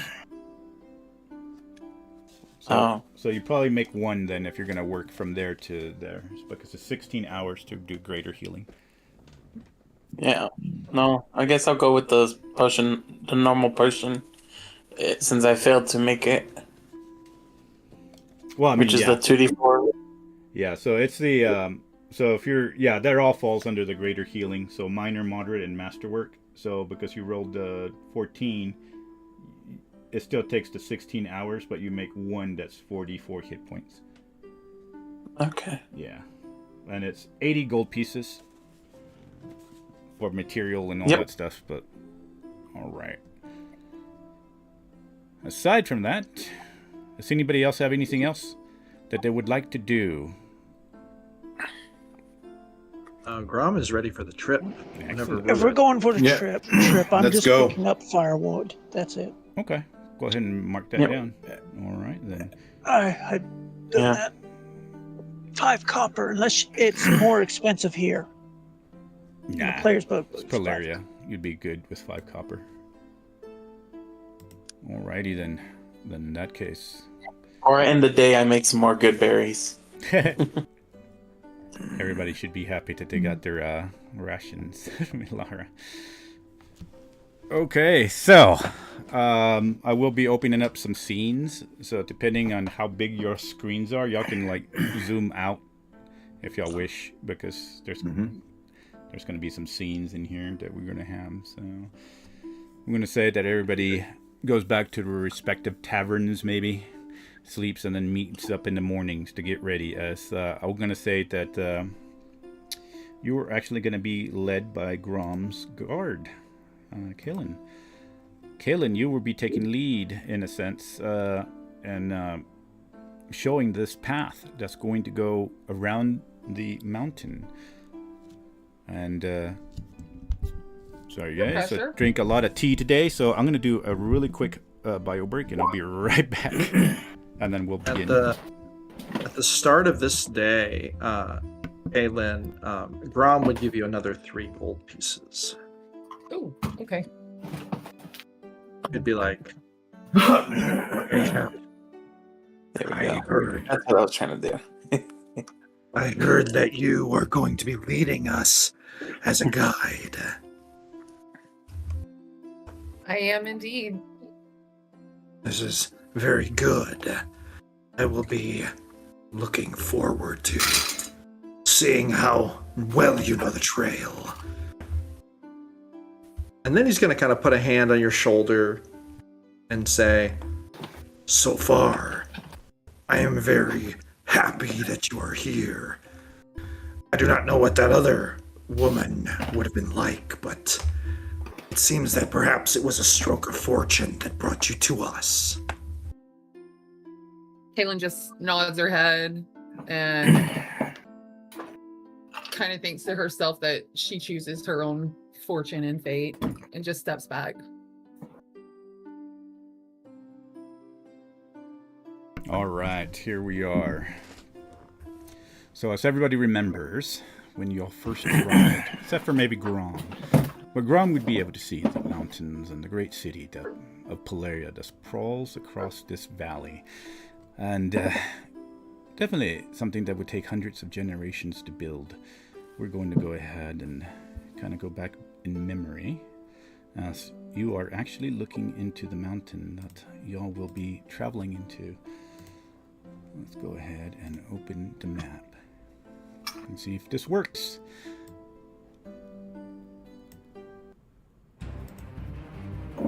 So you probably make one then if you're gonna work from there to there, because it's 16 hours to do greater healing. Yeah. No, I guess I'll go with the potion, the normal potion, since I failed to make it. Well, I mean, which is the 2d4. Yeah, so it's the so if you're that all falls under the greater healing. So minor, moderate, and masterwork. So because you rolled 14, it still takes the 16 hours, but you make one that's 44 hit points. Okay. Yeah, and it's 80 gold pieces for material and all that stuff. But all right. Aside from that, does anybody else have anything else that they would like to do? Grom is ready for the trip. If we're going for the trip, I'm just picking up firewood. That's it. Okay. Go ahead and mark that down. All right, then. I done that. 5 copper, unless it's more expensive here. Nah, the player's boat. It's Polaria. You'd be good with 5 copper. Alrighty then. Then in that case. Or in the day, I make some more good berries. Everybody should be happy that they got their rations, Lara. Okay, so I will be opening up some scenes. So depending on how big your screens are, y'all can like zoom out if y'all wish, because there's going to be some scenes in here that we're going to have. So I'm going to say that everybody goes back to their respective taverns, maybe sleeps, and then meets up in the mornings to get ready. As I'm going to say that you are actually going to be led by Grom's guard, Kaelin. Kaelin, you will be taking lead in a sense, and showing this path that's going to go around the mountain. And sorry guys, I drink a lot of tea today, so I'm going to do a really quick bio break, and I'll be right back. And then we'll begin. At the start of this day, Kaelin, Grom would give you another 3 gold pieces. Oh, okay. It'd be like, There we go. That's what I was trying to do. I heard that you are going to be leading us as a guide. I am indeed. This is very good. I will be looking forward to seeing how well you know the trail. And then he's going to kind of put a hand on your shoulder and say, so far, I am very happy that you are here. I do not know what that other woman would have been like, but it seems that perhaps it was a stroke of fortune that brought you to us. Kaelin just nods her head and kind of thinks to herself that she chooses her own fortune and fate, and just steps back. All right, here we are. So as everybody remembers, when you all first arrived, except for maybe Grom, but Grom would be able to see the mountains and the great city of Polaria that sprawls across this valley. And definitely something that would take hundreds of generations to build. We're going to go ahead and kind of go back in memory as you are actually looking into the mountain that y'all will be traveling into. Let's go ahead and open the map and see if this works.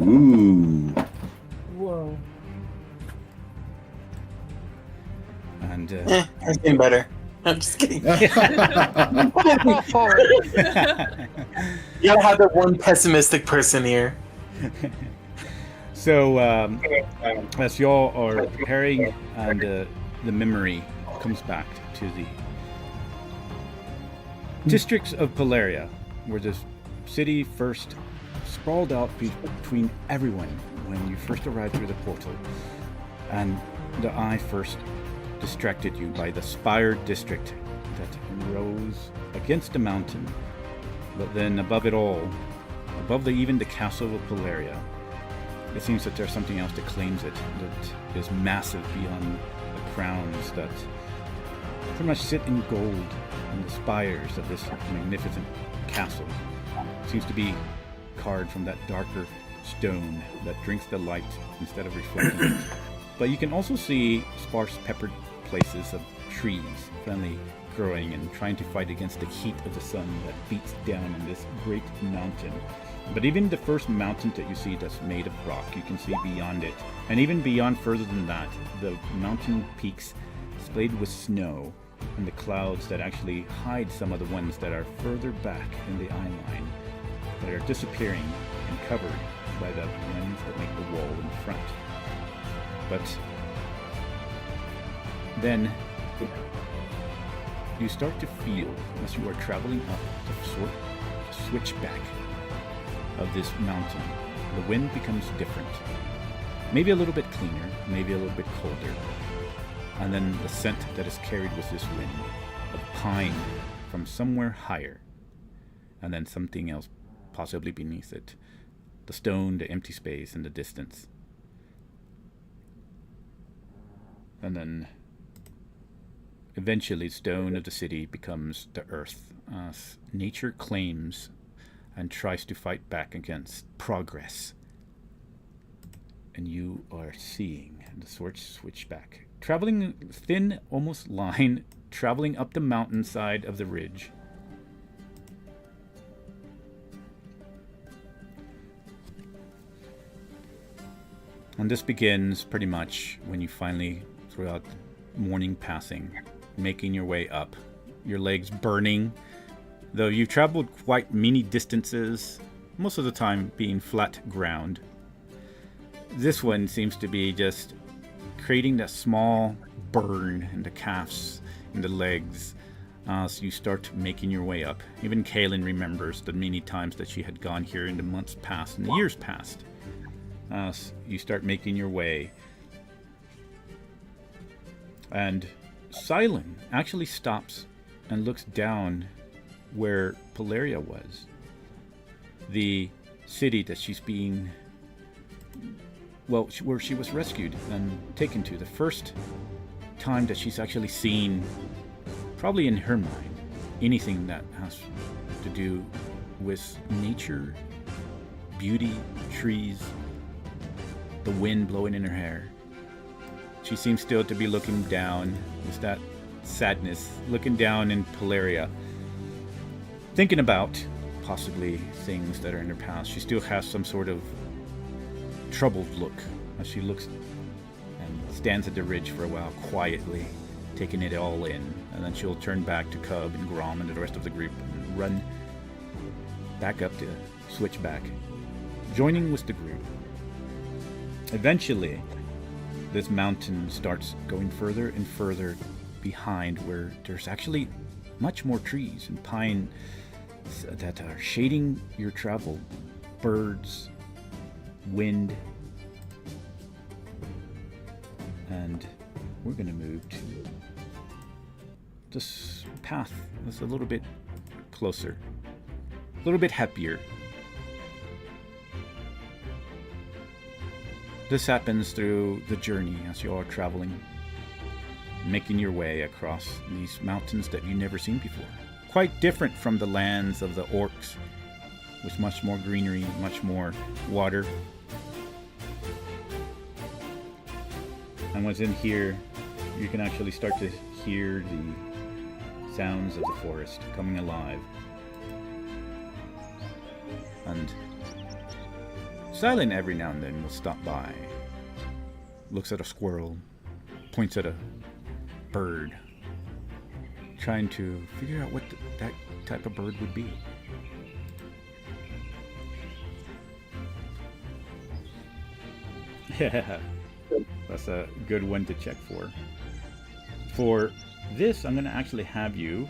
Ooh. Whoa. And I've been better. I'm just kidding. You gotta have that one pessimistic person here. So, as y'all are preparing, and the memory comes back to the districts of Polaria, where this city first sprawled out between everyone when you first arrived through the portal, and the eye first distracted you by the Spire district that rose against the mountain, but then above it all, above even the castle of Polaria, it seems that there's something else that claims it, that is massive beyond the crowns that pretty much sit in gold in the spires of this magnificent castle. It seems to be carved from that darker stone that drinks the light instead of reflecting it. But you can also see sparse peppered places of trees finally growing and trying to fight against the heat of the sun that beats down in this great mountain. But even the first mountain that you see that's made of rock, you can see beyond it. And even beyond further than that, the mountain peaks splayed with snow and the clouds that actually hide some of the ones that are further back in the eye line, that are disappearing and covered by the winds that make the wall in front. But then you start to feel, as you are traveling up the sort of switchback of this mountain, the wind becomes different. Maybe a little bit cleaner, maybe a little bit colder. And then the scent that is carried with this wind of pine from somewhere higher. And then something else possibly beneath it. The stone, the empty space, and the distance. And then eventually stone of the city becomes the earth. Nature claims and tries to fight back against progress. And you are seeing the switchback. Traveling thin, almost line, traveling up the mountainside of the ridge. And this begins pretty much when you finally, throughout morning passing, making your way up. Your legs burning, though you've traveled quite many distances, most of the time being flat ground. This one seems to be just creating that small burn in the calves, in the legs, as you start making your way up. Even Kaylin remembers the many times that she had gone here in the months past and the years past. As you start making your way. And Silent actually stops and looks down where Polaria was. The city that she's being... well, where she was rescued and taken to. The first time that she's actually seen, probably in her mind, anything that has to do with nature, beauty, trees, the wind blowing in her hair. She seems still to be looking down with that sadness, looking down in Polaria, thinking about possibly things that are in her past. She still has some sort of troubled look as she looks and stands at the ridge for a while, quietly taking it all in, and then she'll turn back to Cub and Grom and the rest of the group and run back up to Switchback, joining with the group. Eventually, this mountain starts going further and further behind, where there's actually much more trees and pine that are shading your travel, birds, wind, and we're going to move to this path that's a little bit closer, a little bit happier. This happens through the journey as you are traveling, making your way across these mountains that you've never seen before. Quite different from the lands of the orcs, with much more greenery, much more water. And what's in here, you can actually start to hear the sounds of the forest coming alive. And Silent every now and then will stop by, looks at a squirrel, points at a bird, trying to figure out what that type of bird would be. Yeah, that's a good one to check for. For this, I'm going to actually have you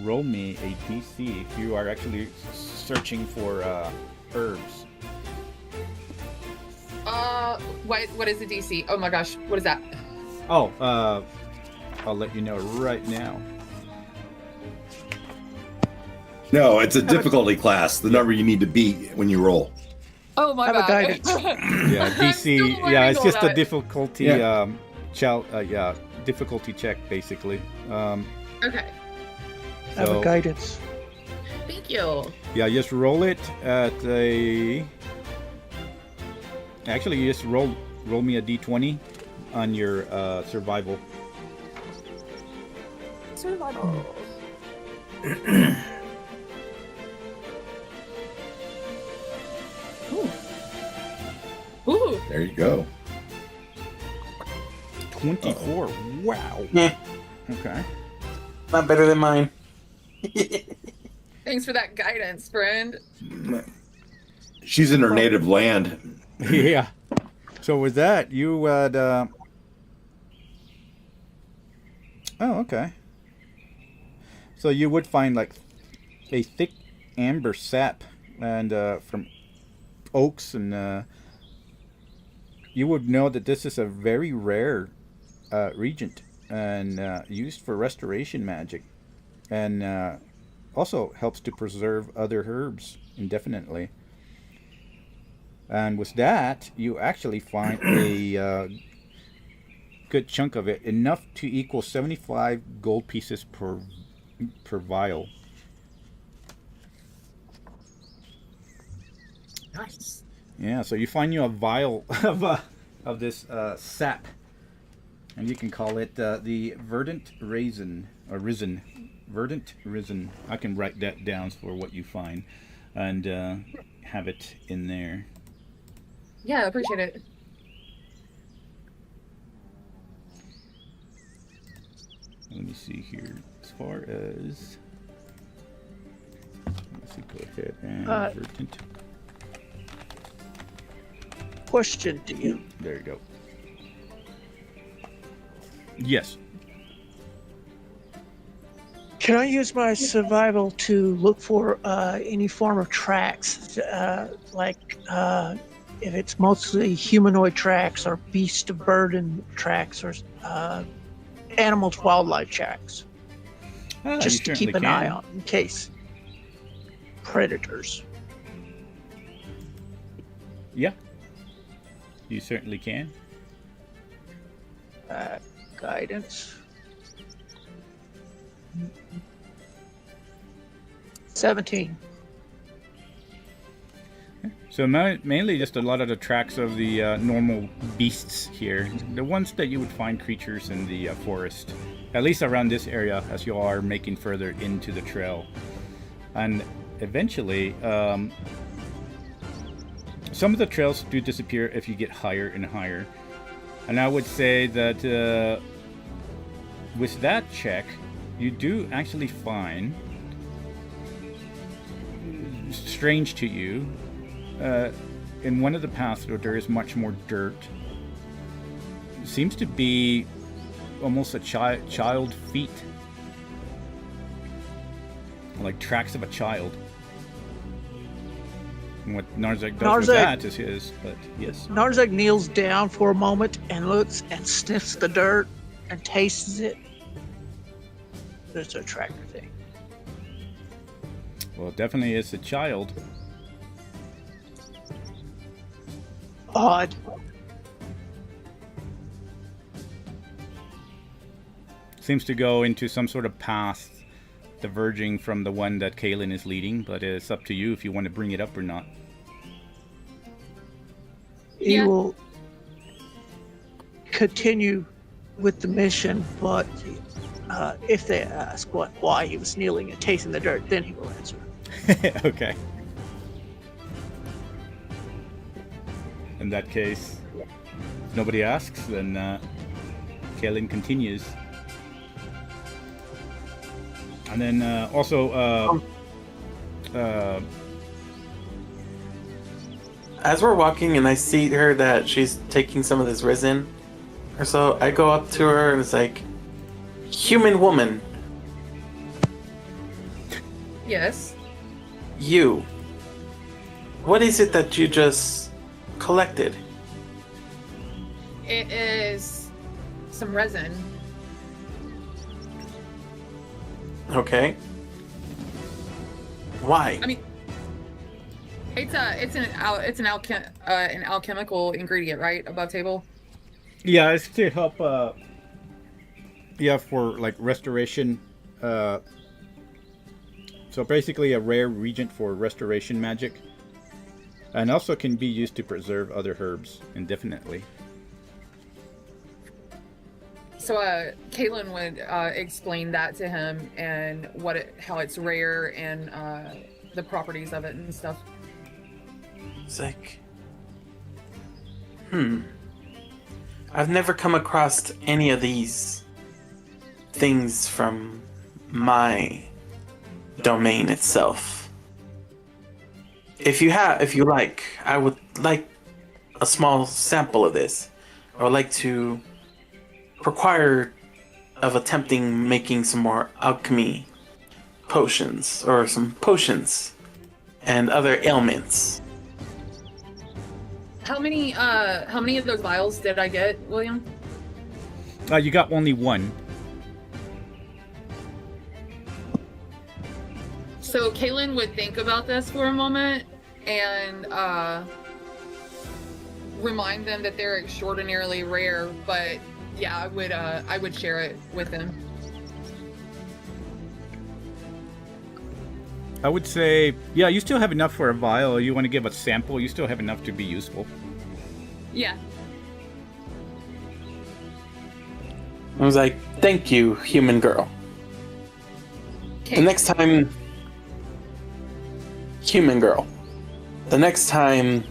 roll me a DC if you are actually searching for herbs. What is the DC? Oh my gosh, what is that? Oh, I'll let you know right now. No, it's a difficulty class. The number you need to beat when you roll. Oh my Have a bad. guidance. Yeah, I'm still DC. Yeah, learning it's all just a that. difficulty. Difficulty check basically. Okay. Have So- a guidance. Thank you. Yeah, just roll it at a. Actually, you just roll me a d20 on your survival. Survival. Ooh. There you go. 24. Wow. Yeah, Okay. not better than mine. Thanks for that guidance, friend. She's in her native land. Yeah. So with that, you had. Oh, okay. So you would find like a thick amber sap, and from oaks, and you would know that this is a very rare regent and used for restoration magic, and also helps to preserve other herbs indefinitely. And with that, you actually find a good chunk of it, enough to equal 75 gold pieces per vial. Nice. Yeah, so you find you a vial of this sap, and you can call it the verdant raisin or risen, verdant risen. I can write that down for what you find, and have it in there. Yeah, I appreciate it. Let me see here. As far as let's see, go ahead and verdant. Question to you. There you go. Yes. Can I use my survival to look for any form of tracks, if it's mostly humanoid tracks or beast of burden tracks or animals, wildlife tracks, just to keep an eye on in case predators. Yeah. You certainly can. Guidance. 17. So mainly just a lot of the tracks of the normal beasts here. The ones that you would find creatures in the forest. At least around this area as you are making further into the trail. And eventually, some of the trails do disappear if you get higher and higher. And I would say that with that check, you do actually find, strange to you, in one of the paths where there is much more dirt, seems to be almost a child feet, like tracks of a child. And what Narzek does with that is his, but yes. Narzek kneels down for a moment and looks and sniffs the dirt and tastes it. It's a tractor thing. Well, it definitely is a child. Odd. Seems to go into some sort of path diverging from the one that Kaelin is leading, but it's up to you if you want to bring it up or not. He Yeah. will continue with the mission, but if they ask why he was kneeling and tasting the dirt, then he will answer. Okay. In that case, if nobody asks, then Kaelin continues. And then As we're walking and I see her that she's taking some of this resin or so, I go up to her and it's like, human woman, Yes. you, what is it that you just collected? It is some resin. Okay. Why? I mean, it's an alchemical ingredient, right? Above table. Yeah, it's to help. For like restoration. So basically, a rare regent for restoration magic, and also can be used to preserve other herbs indefinitely. So, Caitlin would explain that to him and how it's rare and the properties of it and stuff. It's like, I've never come across any of these things from my domain itself. If you like, I would like a small sample of this. I would like to require of attempting making some more alchemy potions or some potions and other ailments. How many of those vials did I get, William? You got only one. So Caitlin would think about this for a moment and remind them that they're extraordinarily rare, but yeah, I would share it with them. I would say, yeah, you still have enough for a vial. You want to give a sample, you still have enough to be useful. Yeah. I was like, thank you, human girl. Okay. The next time, human girl, the next time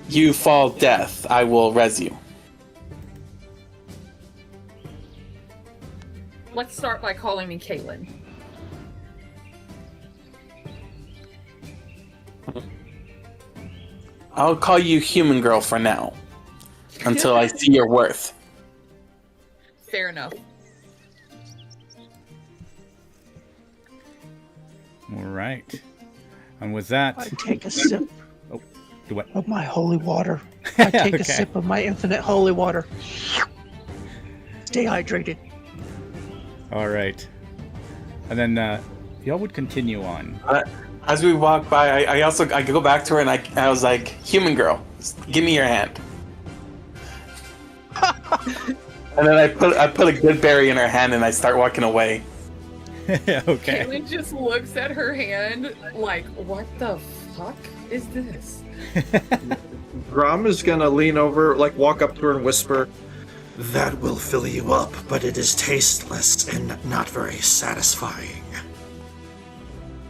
you fall death, I will res you. Let's start by calling me Caitlin. I'll call you human girl for now, until I see your worth. Fair enough. All right. And with that, I take a sip do what? of my holy water. I take Okay. a sip of my infinite holy water. Stay hydrated. All right. And then y'all would continue on. As we walk by, I go back to her and I was like, human girl, give me your hand. And then I put a good berry in her hand and I start walking away. Okay. Caitlin just looks at her hand like, what the fuck is this? Grom is gonna lean over, like walk up to her and whisper, That will fill you up, but it is tasteless and not very satisfying.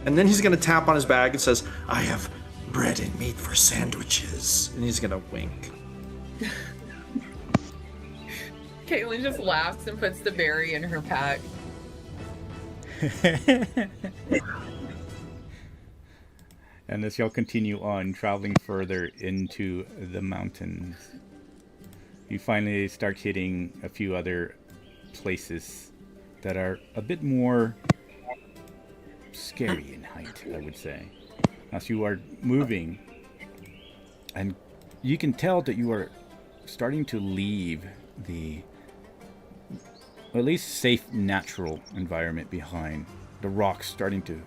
and then he's gonna tap on his bag and says, I have bread and meat for sandwiches. and he's gonna wink. Caitlin just laughs and puts the berry in her pack. And as y'all continue on, traveling further into the mountains, you finally start hitting a few other places that are a bit more scary in height, I would say. As you are moving, and you can tell that you are starting to leave the at least safe natural environment behind. The rocks starting to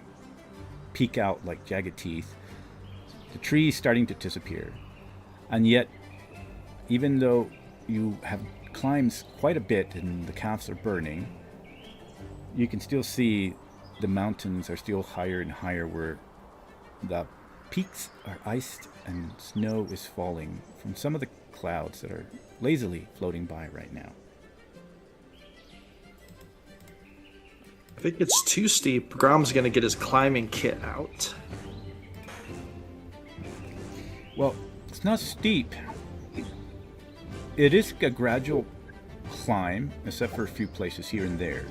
peek out like jagged teeth. The trees starting to disappear. And yet, even though you have climbed quite a bit and the calves are burning, you can still see the mountains are still higher and higher, where the peaks are iced and snow is falling from some of the clouds that are lazily floating by right now. I think it's too steep. Grom's gonna get his climbing kit out. Well, it's not steep. It is a gradual climb, except for a few places here and there.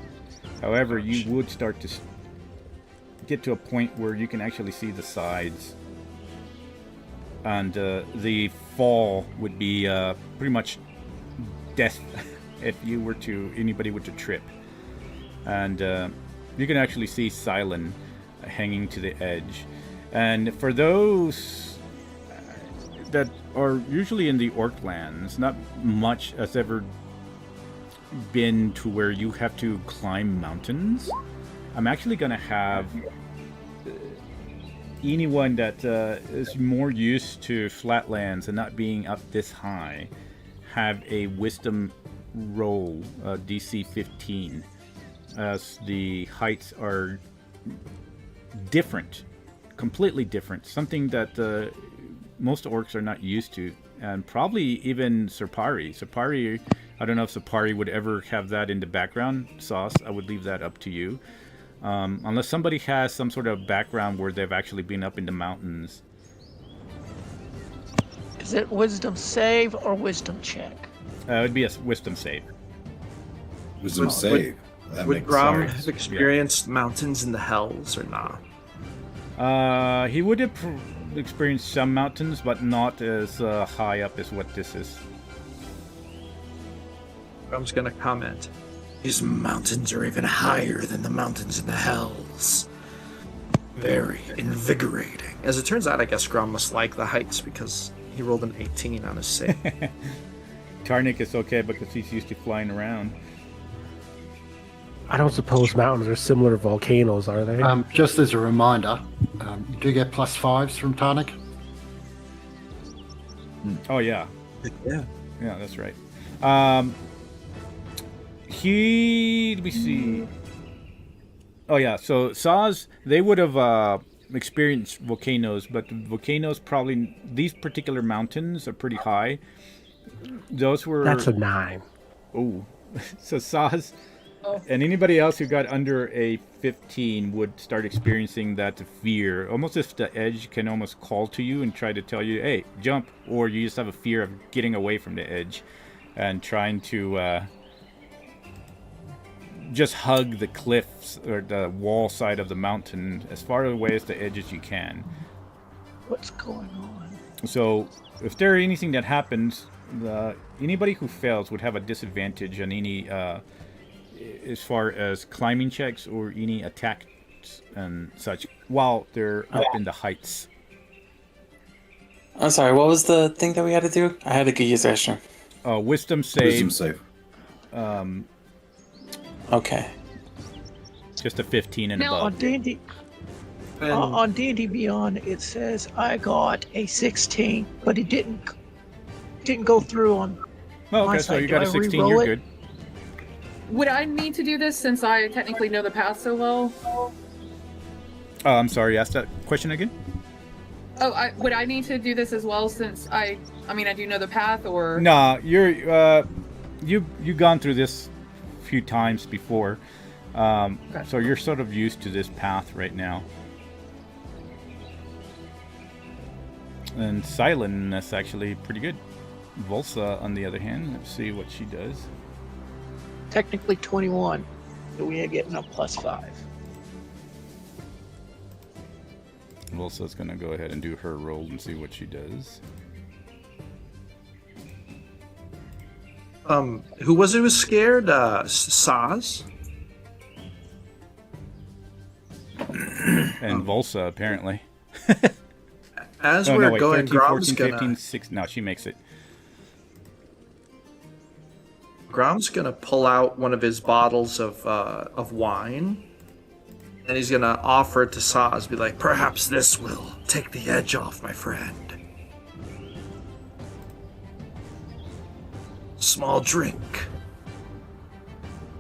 However, you would start to get to a point where you can actually see the sides. And the fall would be pretty much death if anybody were to trip. And you can actually see Silon hanging to the edge. And for those that are usually in the Orklands, not much has ever been to where you have to climb mountains. I'm actually going to have anyone that is more used to flatlands and not being up this high have a wisdom roll, DC 15, as the heights are different, completely different, something that most orcs are not used to, and probably even Sarpari, I don't know if Sarpari would ever have that in the background. Sauce, I would leave that up to you, unless somebody has some sort of background where they've actually been up in the mountains. Is it wisdom save or wisdom check? It would be a wisdom save. Wisdom save. That Would makes Grom sense. have experienced mountains in the hells or not? He would have experienced some mountains, but not as high up as what this is. Grom's gonna comment. These mountains are even higher than the mountains in the hells. Very invigorating. As it turns out, I guess Grom must like the heights because he rolled an 18 on his save. Tarnik is okay because he's used to flying around. I don't suppose mountains are similar to volcanoes, are they? Just as a reminder, you do get +5s from Tarnik. Oh yeah, Yeah. yeah, that's right. Let me see. Oh yeah, so Saz, they would have experienced volcanoes, but the volcanoes probably, these particular mountains are pretty high. Those were... That's a 9. Oh, so Saz and anybody else who got under a 15 would start experiencing that fear, almost if the edge can almost call to you and try to tell you, hey, jump, or you just have a fear of getting away from the edge and trying to just hug the cliffs or the wall side of the mountain as far away as the edge as you can. What's going on? So if there anything that happens, anybody who fails would have a disadvantage on any as far as climbing checks or any attacks and such while they're up in the heights. I'm sorry, what was the thing that we had to do? I had a good use extra. Wisdom save. Wisdom save. Okay. Just a 15 and Now, above. On D&D, on D&D Beyond, it says I got a 16, but it didn't go through on. Oh, my okay, so side. you Do got I a 16, re-roll you're it? good. Would I need to do this since I technically know the path so well? Oh, I'm sorry, ask that question again? Oh, would I need to do this as well since I do know the path, or... Nah, you've gone through this a few times before, so you're sort of used to this path right now. And Silent, that's actually pretty good. Volsa, on the other hand, let's see what she does. Technically 21, so we are getting a +5. Volsa's gonna go ahead and do her roll and see what she does. Who was scared? Saz? And Volsa, apparently. As Oh, we're no, wait, going, 13, Grom's 14, gonna 15, 16. No, she makes it. Grom's gonna pull out one of his bottles of wine, and he's gonna offer it to Saz. Be like, Perhaps this will take the edge off, my friend. Small drink.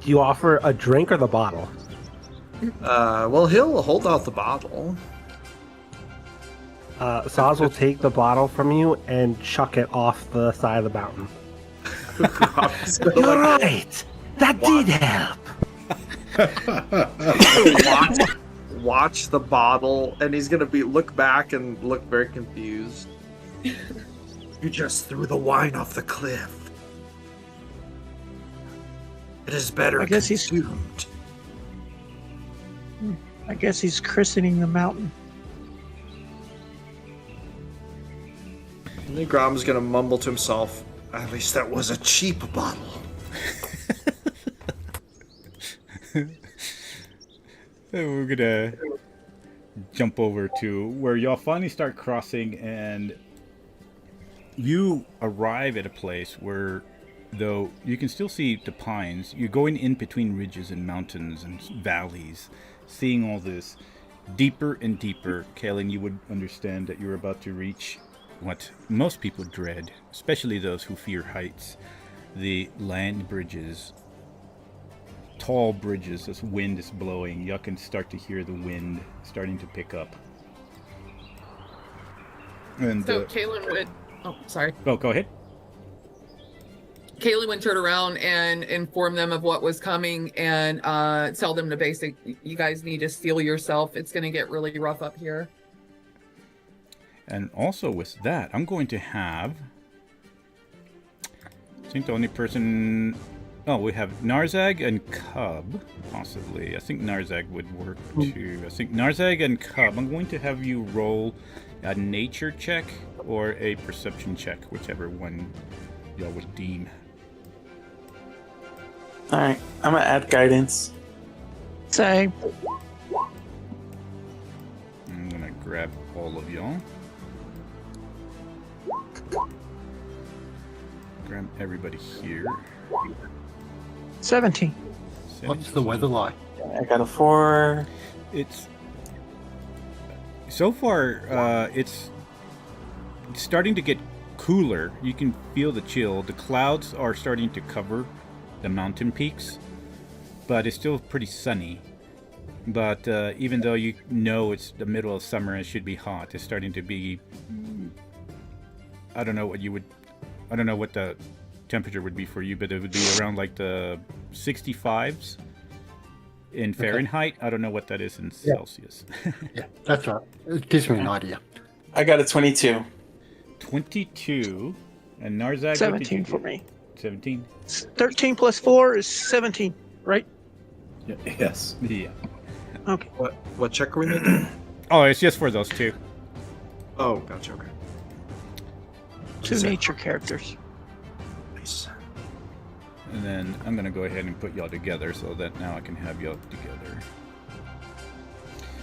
You offer a drink or the bottle? well, he'll hold out the bottle. Saz will take the bottle from you and chuck it off the side of the mountain. Grom's gonna, You're right! That did help! watch the bottle, and he's gonna look back and look very confused. You just threw the wine off the cliff. It is better I guess he's- consumed. I guess he's christening the mountain. And then Grom's gonna mumble to himself, At least that was a cheap bottle. We're gonna jump over to where y'all finally start crossing, and you arrive at a place where, though you can still see the pines, you're going in between ridges and mountains and valleys, seeing all this, deeper and deeper, Kalen, you would understand that you're about to reach what most people dread, especially those who fear heights. The land bridges, tall bridges, as wind is blowing. You can start to hear the wind starting to pick up. And So Kaylin would. Oh, sorry. Oh, go ahead. Kaylin would turn around and inform them of what was coming and tell them to you guys need to steel yourself. It's going to get really rough up here. And also with that, I'm going to have... I think the only person... Oh, we have Narzag and Cub, possibly. I think Narzag would work too. I think Narzag and Cub, I'm going to have you roll a nature check or a perception check, whichever one y'all would deem. Alright, I'm gonna add guidance. Same. I'm gonna grab all of y'all. Grab everybody here. 17. What's the weather like? I got a 4. It's so far. It's starting to get cooler. You can feel the chill. The clouds are starting to cover the mountain peaks, but it's still pretty sunny. But even though you know it's the middle of summer, it should be hot. It's starting to be. I don't know what the temperature would be for you, but it would be around like the 65s in Fahrenheit. I don't know what that is in Celsius. Yeah, that's right. It gives me an idea. I got a 22. 22. And Narzag, 17 for me. 17. 13 plus 4 is 17, right? Yes. Yeah. Okay. What check are we making? Oh, it's just for those two. Oh, gotcha. Okay. Two nature characters. Nice. And then I'm going to go ahead and put y'all together so that now I can have y'all together.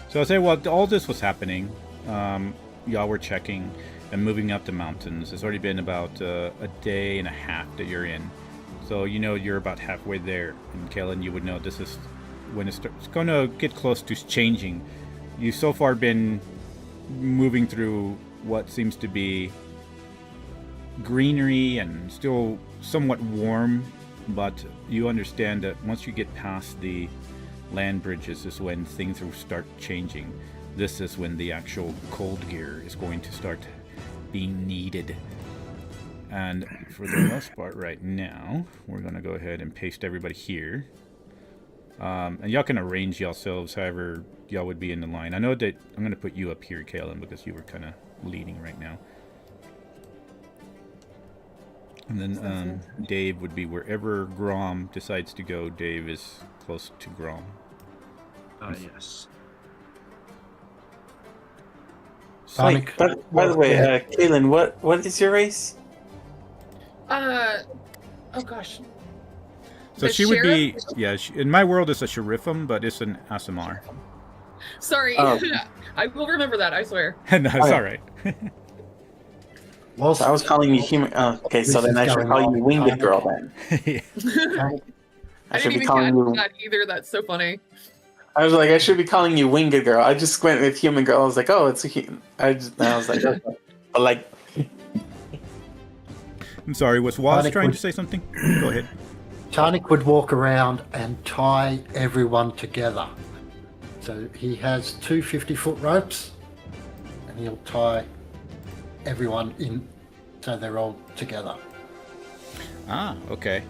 So I'll say, while all this was happening, y'all were checking and moving up the mountains. It's already been about a day and a half that you're in. So you know you're about halfway there. And Kellen, you would know this is when it's going to get close to changing. You've so far been moving through what seems to be greenery and still somewhat warm, but you understand that once you get past the land bridges is when things will start changing. This is when the actual cold gear is going to start being needed. And for the most part right now, we're going to go ahead and paste everybody here. And y'all can arrange yourselves however y'all would be in the line. I know that I'm going to put you up here, Kaylin, because you were kind of leading right now. And then Dave would be wherever Grom decides to go. Dave is close to Grom. Yes. Sonic. By the way, Kaylin, what is your race? Oh gosh. So The she would be, sheriff? yeah, in my world it's a sheriffum, but it's an Asimar. Sorry. Oh. I will remember that, I swear. No, it's all right. Well, So I was calling you human. Okay, so then I should call you Winged Girl then. I I should didn't be even calling catch you. that either. That's so funny. I was like, I should be calling you Winged Girl. I just went with Human Girl. I was like, oh, it's a human. I was like, okay. But like, I'm sorry, was Waz Sonic trying would- to say something? Go ahead. Tarnik would walk around and tie everyone together. So he has two 50-foot ropes, and he'll tie everyone in so they're all together. Ah, okay.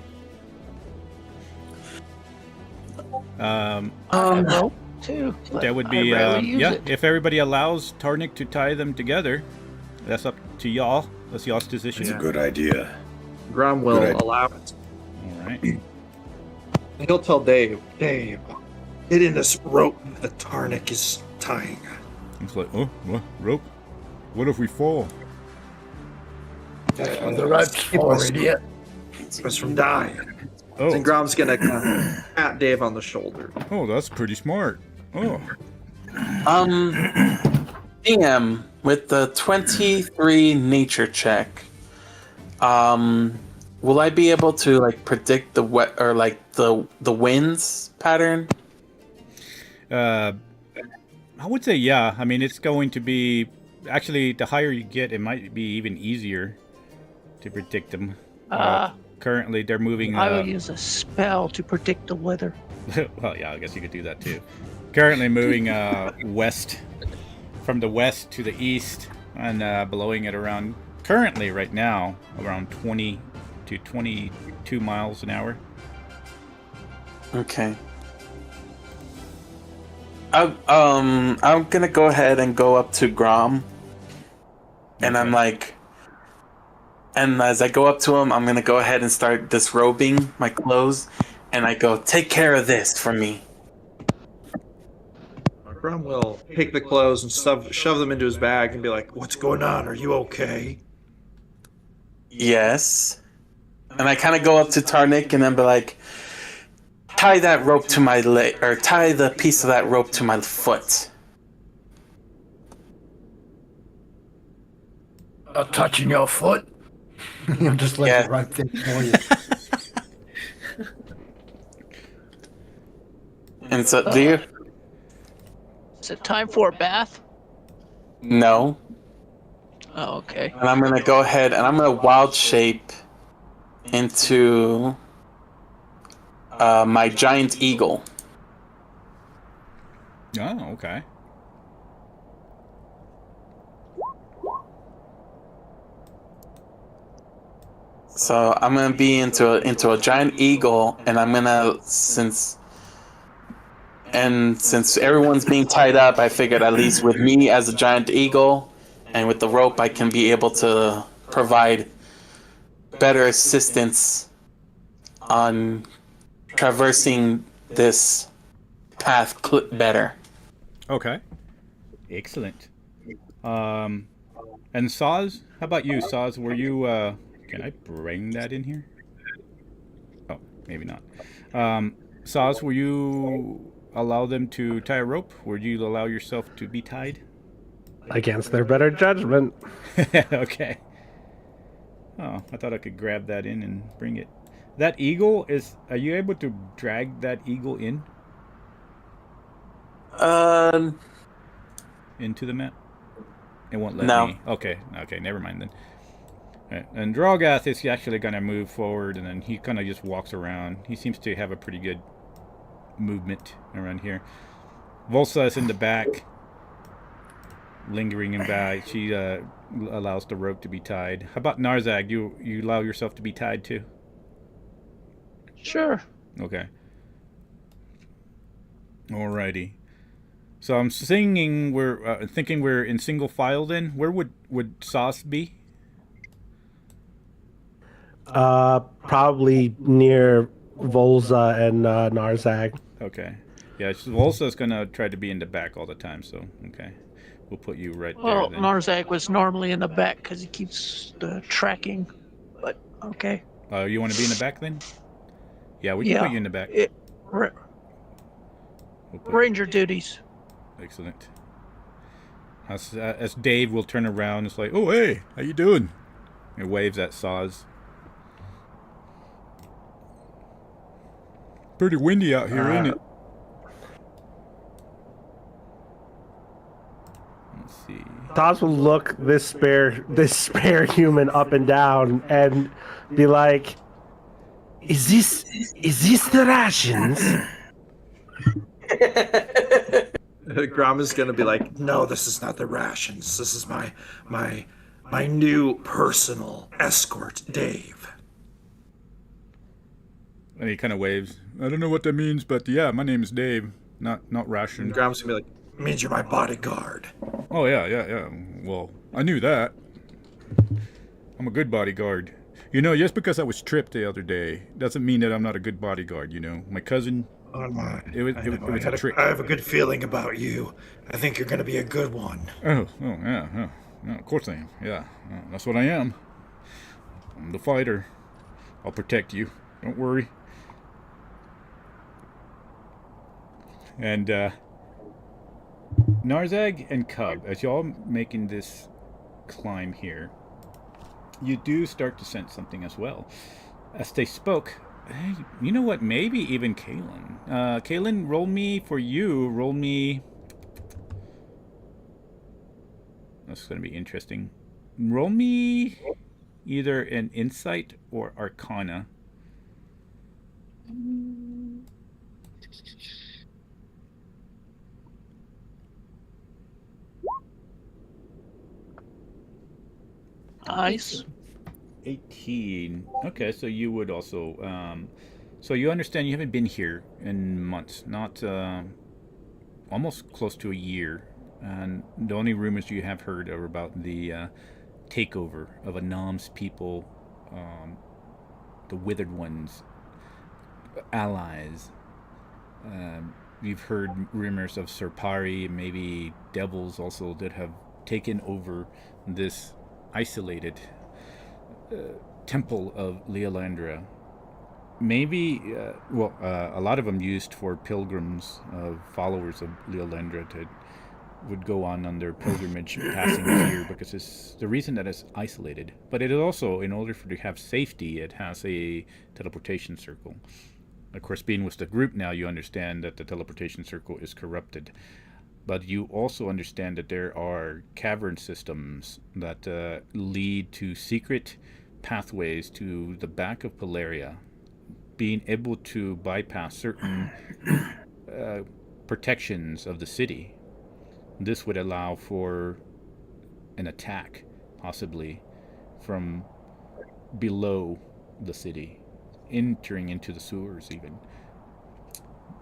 Rope too. but That would I be, rarely use yeah, it. if everybody allows Tarnik to tie them together, that's up to y'all. That's y'all's decision. It's a good idea. Grom will Good idea. allow it. All right. He'll tell Dave. Dave, get in this rope that Tarnik is tying. It's like, oh, what? Rope? What if we fall? That's what the rope's for, idiot. Keep us from dying. Oh, And Grom's gonna pat Dave on the shoulder. oh, that's pretty smart. Oh, DM with the 23 nature check. Will I be able to like predict the wet or like the winds pattern? I would say yeah. I mean, it's going to be... Actually, the higher you get, it might be even easier to predict them. Currently, they're moving... I will use a spell to predict the weather. Well, yeah, I guess you could do that too. Currently moving west, from the west to the east, and blowing it around, currently right now, around 20 to 22 miles an hour. Okay. I'm gonna go ahead and go up to Grom, and I'm like, and as I go up to him, I'm gonna go ahead and start disrobing my clothes, and I go, take care of this for me. Grom will take the clothes and shove them into his bag and be like, What's going on? Are you okay? Yes. And I kind of go up to Tarnik and then be like, tie that rope to my leg, or tie the piece of that rope to my foot. Touching your foot? I'm just letting it right there for you. And so, do you? Is it time for a bath? No. Oh, okay. And I'm gonna go ahead and I'm gonna wild shape into my giant eagle. Oh, okay. So I'm gonna be into a giant eagle, and I'm gonna since everyone's being tied up, I figured at least with me as a giant eagle and with the rope, I can be able to provide better assistance on traversing this path better. Okay. Excellent. And Saz, how about you, Saz? Were you, can I bring that in here? Oh, maybe not. Saz, will you allow them to tie a rope? Would you allow yourself to be tied? Against their better judgment. Okay. Oh, I thought I could grab that in and bring it. That eagle is... Are you able to drag that eagle in? Into the map? It won't let me. Okay, never mind then. Right. And Drogath is actually going to move forward, and then he kind of just walks around. He seems to have a pretty good movement around here. Volsa is in the back, lingering in back. She allows the rope to be tied. How about Narzag? You allow yourself to be tied too? Sure. Okay. Alrighty. So I'm thinking we're in single file then. Where would Sauce be? Probably near Volza and Narzag. Okay. Yeah, Volsa's gonna try to be in the back all the time, so okay. We'll put you right there Well, then. Narzag was normally in the back because he keeps tracking, but okay. You want to be in the back then? Yeah, we can put you in the back. Ranger duties. Excellent. As Dave will turn around, it's like, oh, hey, how you doing? He waves at Saz. Pretty windy out here, ain't it? Let's see. Taz will look this spare human up and down and be like, Is this the rations? Grom is gonna be like, No, this is not the rations. This is my new personal escort, Dave. And he kind of waves. I don't know what that means, but yeah, my name is Dave, not Ration. Grom's gonna be like, It means you're my bodyguard. Oh, yeah. Well, I knew that. I'm a good bodyguard. You know, just because I was tripped the other day doesn't mean that I'm not a good bodyguard, you know. My cousin, it was a trick. I have a good feeling about you. I think you're going to be a good one. Oh, yeah. Of course I am. Yeah, that's what I am. I'm the fighter. I'll protect you. Don't worry. And, Narzag and Cub, as y'all making this climb here, you do start to sense something as well. As they spoke, hey, you know what, maybe even Kalen. Kalen, roll me That's going to be interesting. Roll me either an insight or arcana. Nice. 18. Okay, so you would also. So you understand you haven't been here in months, not almost close to a year. And the only rumors you have heard are about the takeover of Anam's people, the Withered Ones, allies. You've heard rumors of Serpari, maybe devils also that have taken over this isolated temple of Leolandra. Maybe, a lot of them used for pilgrims, followers of Leolandra would go on their pilgrimage passing here, because it's the reason that it's isolated. But it is also, in order for it to have safety, it has a teleportation circle. Of course, being with the group now, you understand that the teleportation circle is corrupted. But you also understand that there are cavern systems that lead to secret pathways to the back of Polaria, being able to bypass certain protections of the city. This would allow for an attack, possibly, from below the city, entering into the sewers even.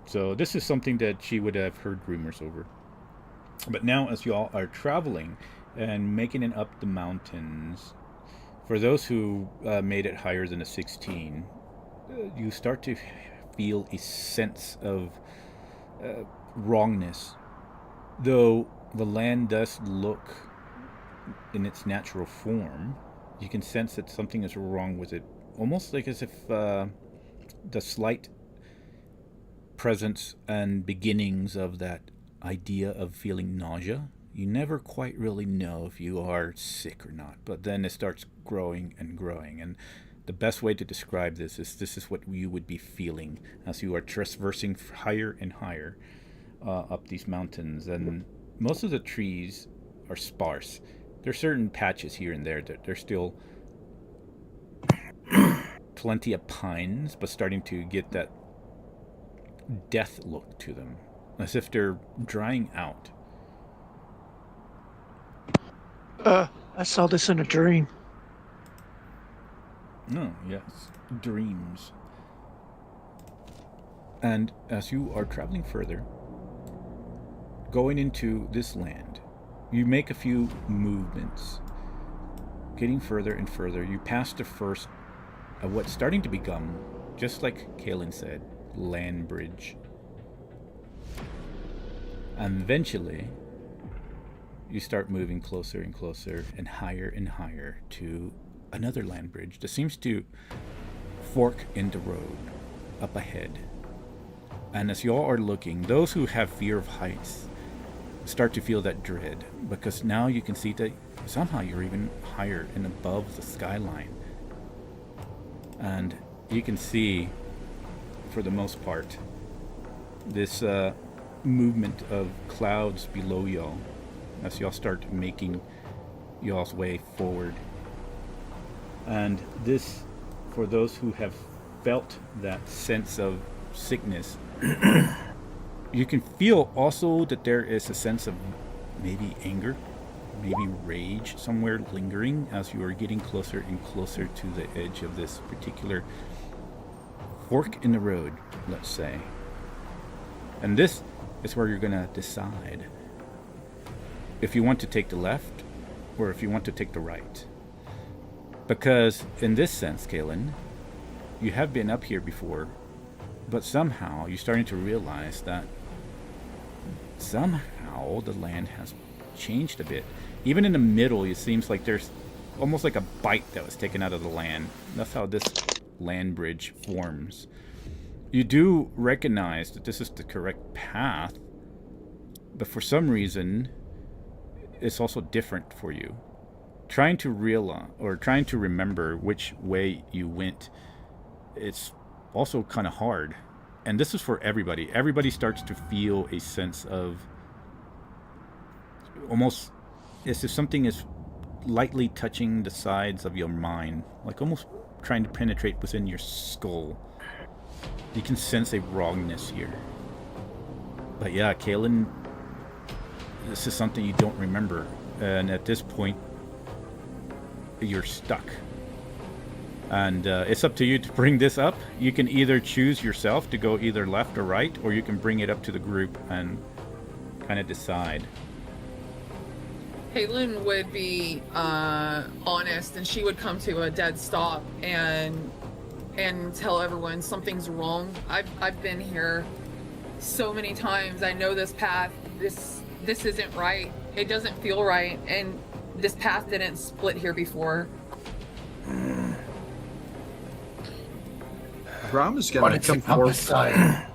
So this is something that she would have heard rumors over. But now, as you all are traveling and making it up the mountains, for those who made it higher than a 16, you start to feel a sense of wrongness. Though the land does look in its natural form, you can sense that something is wrong with it. Almost like as if the slight presence and beginnings of that idea of feeling nausea. You never quite really know if you are sick or not, but then it starts growing and growing. And the best way to describe this is what you would be feeling as you are traversing higher and higher up these mountains. And most of the trees are sparse. There are certain patches here and there that there's still plenty of pines, but starting to get that death look to them, as if they're drying out. I saw this in a dream. Oh, yes. Dreams. And as you are traveling further, going into this land, you make a few movements. Getting further and further, you pass the first of what's starting to become, just like Kalen said, land bridge. And eventually, you start moving closer and closer and higher to another land bridge that seems to fork in the road up ahead. And as you all are looking, those who have fear of heights start to feel that dread, because now you can see that somehow you're even higher and above the skyline. And you can see, for the most part, this movement of clouds below y'all as y'all start making y'all's way forward. And this, for those who have felt that sense of sickness, you can feel also that there is a sense of maybe anger, maybe rage somewhere lingering as you are getting closer and closer to the edge of this particular fork in the road, let's say. And this is where you're going to decide if you want to take the left or if you want to take the right. Because in this sense, Kalen, you have been up here before, but somehow you're starting to realize that somehow the land has changed a bit. Even in the middle, it seems like there's almost like a bite that was taken out of the land. That's how this land bridge forms. You do recognize that this is the correct path, but for some reason, it's also different for you. Trying to realize or trying to remember which way you went, it's also kind of hard. And this is for everybody. Everybody starts to feel a sense of almost as if something is lightly touching the sides of your mind, like almost trying to penetrate within your skull. You can sense a wrongness here. But yeah, Kaelin, this is something you don't remember. And at this point, you're stuck. And it's up to you to bring this up. You can either choose yourself to go either left or right, or you can bring it up to the group and kind of decide. Caitlin would be honest, and she would come to a dead stop and tell everyone something's wrong. I've been here so many times. I know this path. This isn't right. It doesn't feel right, and this path didn't split here before. Grom is What gonna did the come compass forward.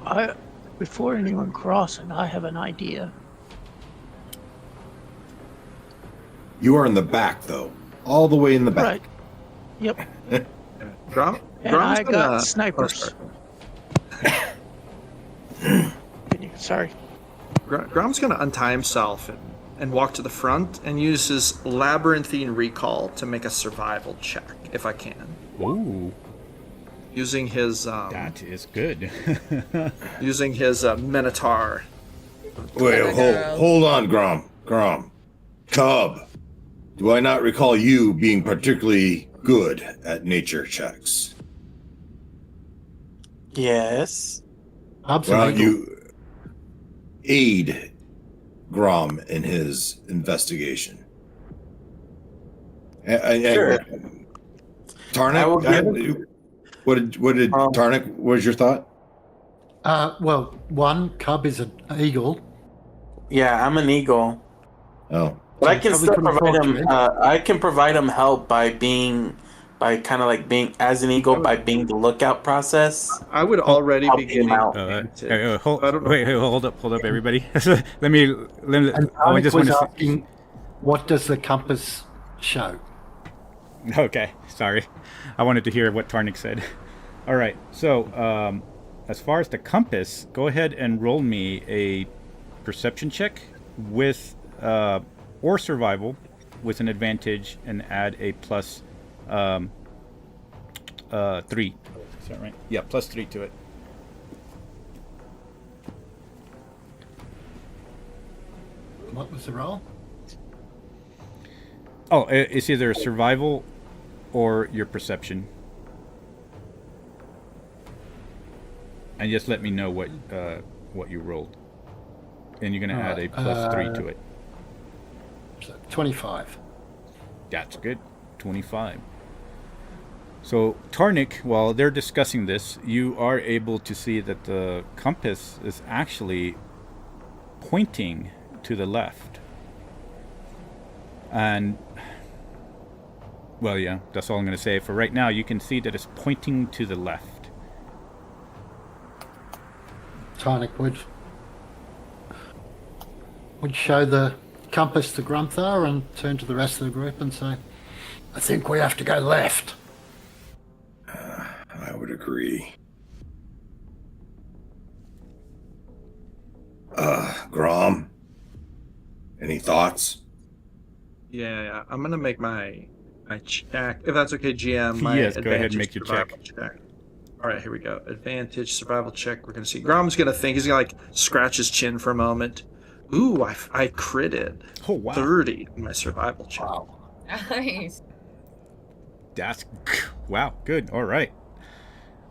say? Before anyone crossing, I have an idea. You are in the back, though. All the way in the back. Right. Yep. Grom, And Grom's I gonna, got snipers. Sorry. Grom's gonna untie himself and walk to the front and use his labyrinthine recall to make a survival check, if I can. Ooh, Using his that is good. Minotaur. Wait, hold on, Grom. Cub, do I not recall you being particularly good at nature checks? Yes. Why don't you aid Grom in his investigation? Sure. Tarnik, what did Tarnik? What was your thought? Well, one, Cub is an eagle. Yeah, I'm an eagle. Oh, But I can Probably still couldn't provide talk to him. him. I can provide him help by being as an eagle, by being the lookout process. I would already Help be him getting out. Hold I don't know. wait, hold up, everybody. let me. And I Tarnik just was want to. asking, what does the compass show? Okay, sorry. I wanted to hear what Tarnik said. All right, so as far as the compass, go ahead and roll me a perception check with or survival with an advantage, and add a plus 3. Is that right? Yeah, plus 3 to it. What was the roll? Oh, it's either survival or your perception. And just let me know what you rolled. And you're going to add a plus 3 to it. So 25. That's good. 25. So, Tarnik, while they're discussing this, you are able to see that the compass is actually pointing to the left. And, well, yeah, that's all I'm going to say. For right now, you can see that it's pointing to the left. Tarnik would show the compass to Grumthar and turn to the rest of the group and say, I think we have to go left. I would agree. Grom, any thoughts? Yeah. I'm gonna make my check, if that's okay, GM. My Yes, go ahead and make your survival check. All right, here we go. Advantage survival check. We're gonna see. Grom's gonna think. He's gonna like scratch his chin for a moment. Ooh, I critted. Oh, wow. 30 in my survival check. Wow. Nice. That's, wow, good. All right.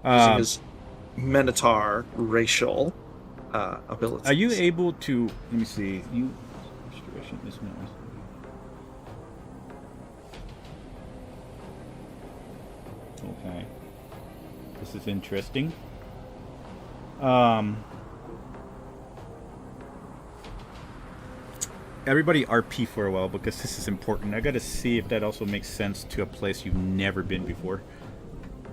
Using his Minotaur racial abilities. Are you able to, let me see, you, restoration is not. Okay. This is interesting. Everybody RP for a while because this is important. I gotta see if that also makes sense to a place you've never been before.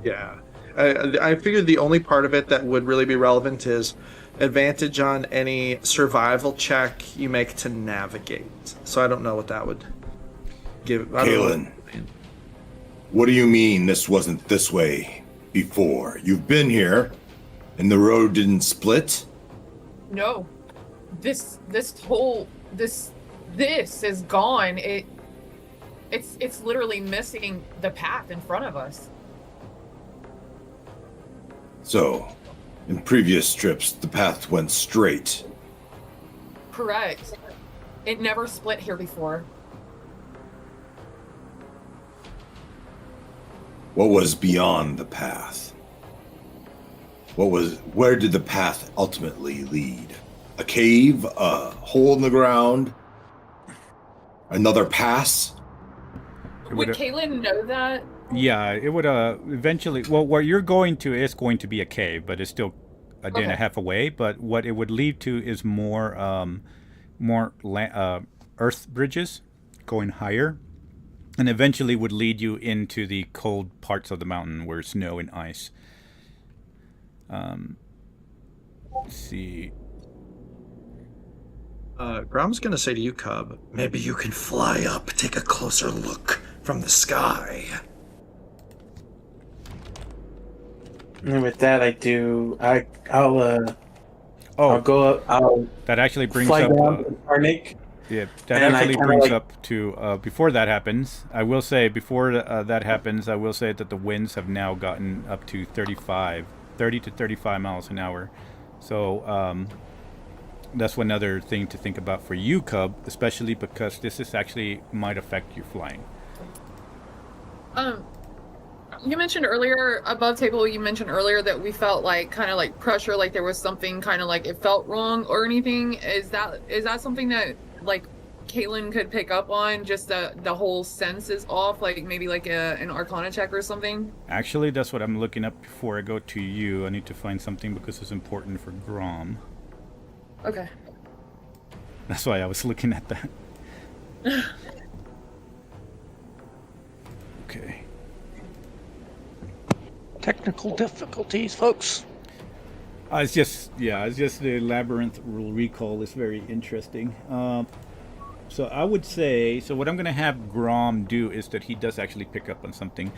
Yeah. I figured the only part of it that would really be relevant is advantage on any survival check you make to navigate. So I don't know what that would give. Kaelin, what do you mean this wasn't this way before? You've been here and the road didn't split? No. This this is gone. It's literally missing the path in front of us. So, in previous trips, the path went straight. Correct. It never split here before. What was beyond the path? Where did the path ultimately lead? A cave? A hole in the ground? Another pass? Would Kaylin know that? Yeah, it would eventually. Well, where you're going to is going to be a cave, but it's still a day and a half away. But what it would lead to is more earth bridges going higher, and eventually would lead you into the cold parts of the mountain where snow and ice. Let's see. Grom's gonna say to you, Cub, Maybe you can fly up, take a closer look from the sky. And with that, I'll go up. I'll That actually brings fly up. down to Tarnik. Yeah, that And I actually kinda brings like- up to before that happens. I will say before that happens, I will say that the winds have now gotten up to 30 to 35 miles an hour. So that's one other thing to think about for you, Cub, especially because this is actually might affect your flying. You mentioned earlier above table. You mentioned earlier that we felt like kind of like pressure, like there was something kind of like it felt wrong or anything. Is that something that like Caitlin could pick up on? Just the whole sense is off, like maybe like an Arcana check or something. Actually, that's what I'm looking up before I go to you. I need to find something because it's important for Grom. Okay. That's why I was looking at that. Okay. Technical difficulties, folks. It's just the labyrinth recall is very interesting. So I would say, so what I'm going to have Grom do is that he does actually pick up on something.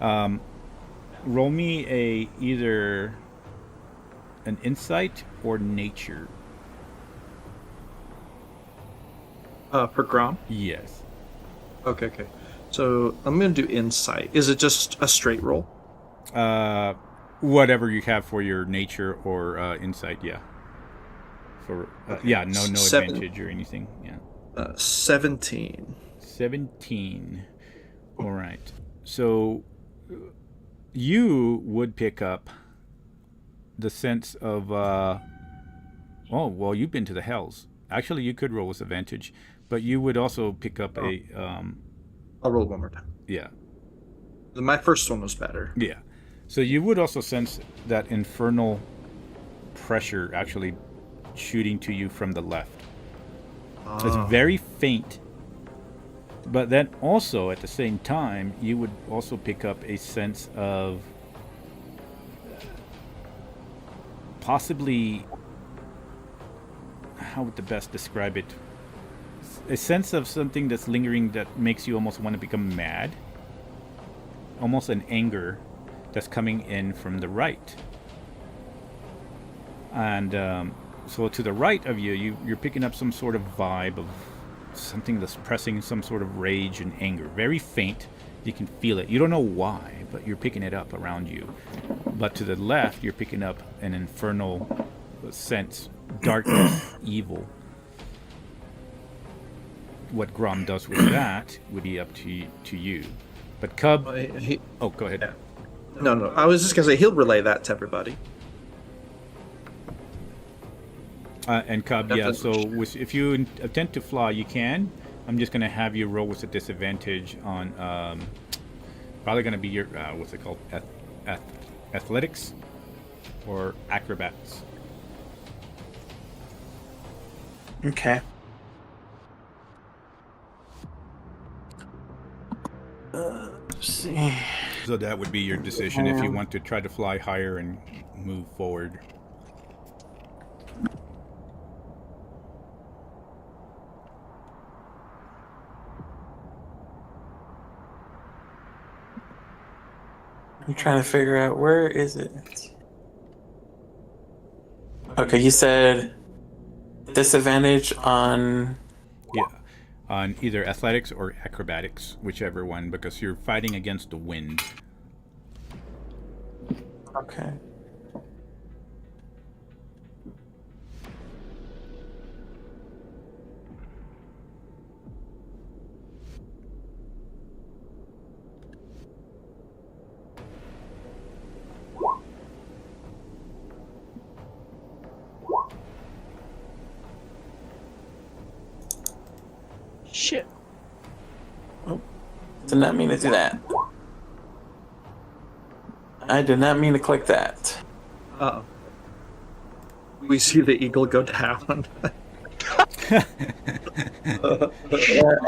Roll me either an insight or nature. for Grom? Yes. Okay. So I'm gonna do insight. Is it just a straight roll? Whatever you have for your nature or insight, yeah. For Okay. yeah, no Seven. advantage or anything. Yeah. 17. 17. All right. So you would pick up the sense of oh, well, you've been to the hells. Actually, you could roll with advantage, but you would also pick up I'll roll one more time. yeah. My first one was better. Yeah. So you would also sense that infernal pressure actually shooting to you from the left. It's very faint. But then also at the same time, you would also pick up a sense of possibly, how would the best describe it? A sense of something that's lingering that makes you almost want to become mad. Almost an anger that's coming in from the right. And so to the right of you're picking up some sort of vibe of something that's pressing some sort of rage and anger. Very faint. You can feel it. You don't know why, but you're picking it up around you. But to the left, you're picking up an infernal sense. Darkness, evil. What Grom does with that would be up to you. But Cub... oh, go ahead. Yeah. No. I was just going to say, he'll relay that to everybody. And Cub, yeah, so if you attempt to fly, you can. I'm just going to have you roll with a disadvantage on... probably going to be your... what's it called? Athletics? Or acrobats. Okay. Let's see. So that would be your decision if you want to try to fly higher and move forward. I'm trying to figure out where is it. Okay, you said disadvantage on... Yeah. on either athletics or acrobatics, whichever one, because you're fighting against the wind. Okay. Shit. Did not mean to do that. I did not mean to click that. Uh-oh. We see the eagle go down.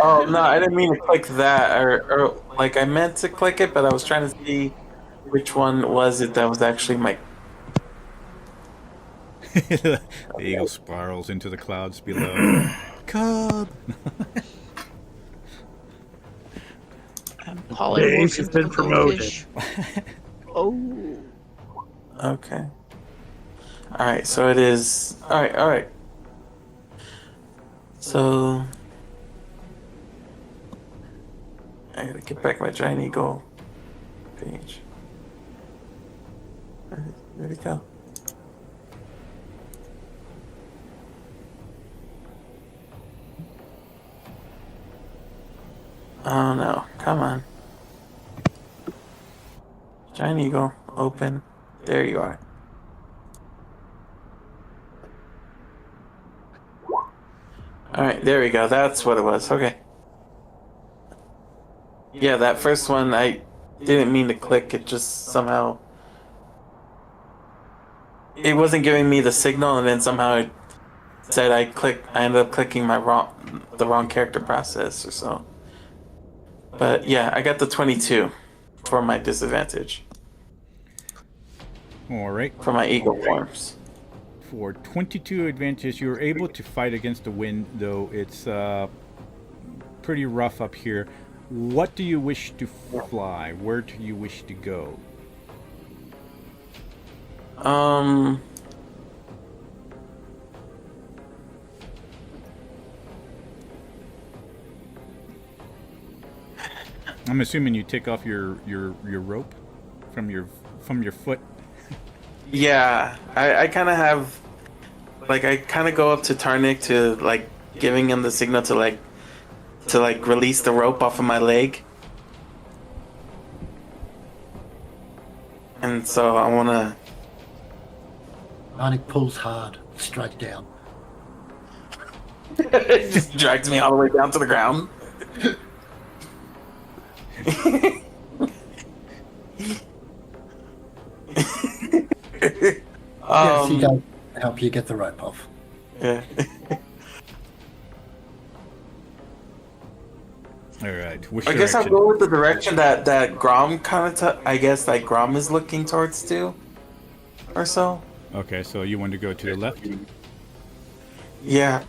Oh no, I didn't mean to click that, or like I meant to click it, but I was trying to see which one was it that was actually my. The eagle spirals into the clouds below. Cub! And Dave has been promoted. Oh. Okay. All right, so it is. All right. So I gotta get back my giant eagle page. Where'd it go? Oh no, come on. Giant eagle, open. There you are. Alright, there we go. That's what it was. Okay. Yeah, that first one, I didn't mean to click. It just somehow... It wasn't giving me the signal, and then somehow it said I ended up clicking the wrong character process or so. But yeah, I got the 22 for my disadvantage. Alright. For my eagle forms. For 22 advantage, you're able to fight against the wind, though it's pretty rough up here. What do you wish to fly? Where do you wish to go? I'm assuming you take off your rope from your foot. Yeah, I kind of have, like, I kind of go up to Tarnik to, like, giving him the signal to release the rope off of my leg. And so I want to... Arnik pulls hard, straight down. It just drags me all the way down to the ground. Yes, he does help you get the rope off. Yeah. All right. I guess I'll go with the direction that Grom kind of, I guess, like Grom is looking towards too, or so. Okay, so you want to go to the left? Yeah.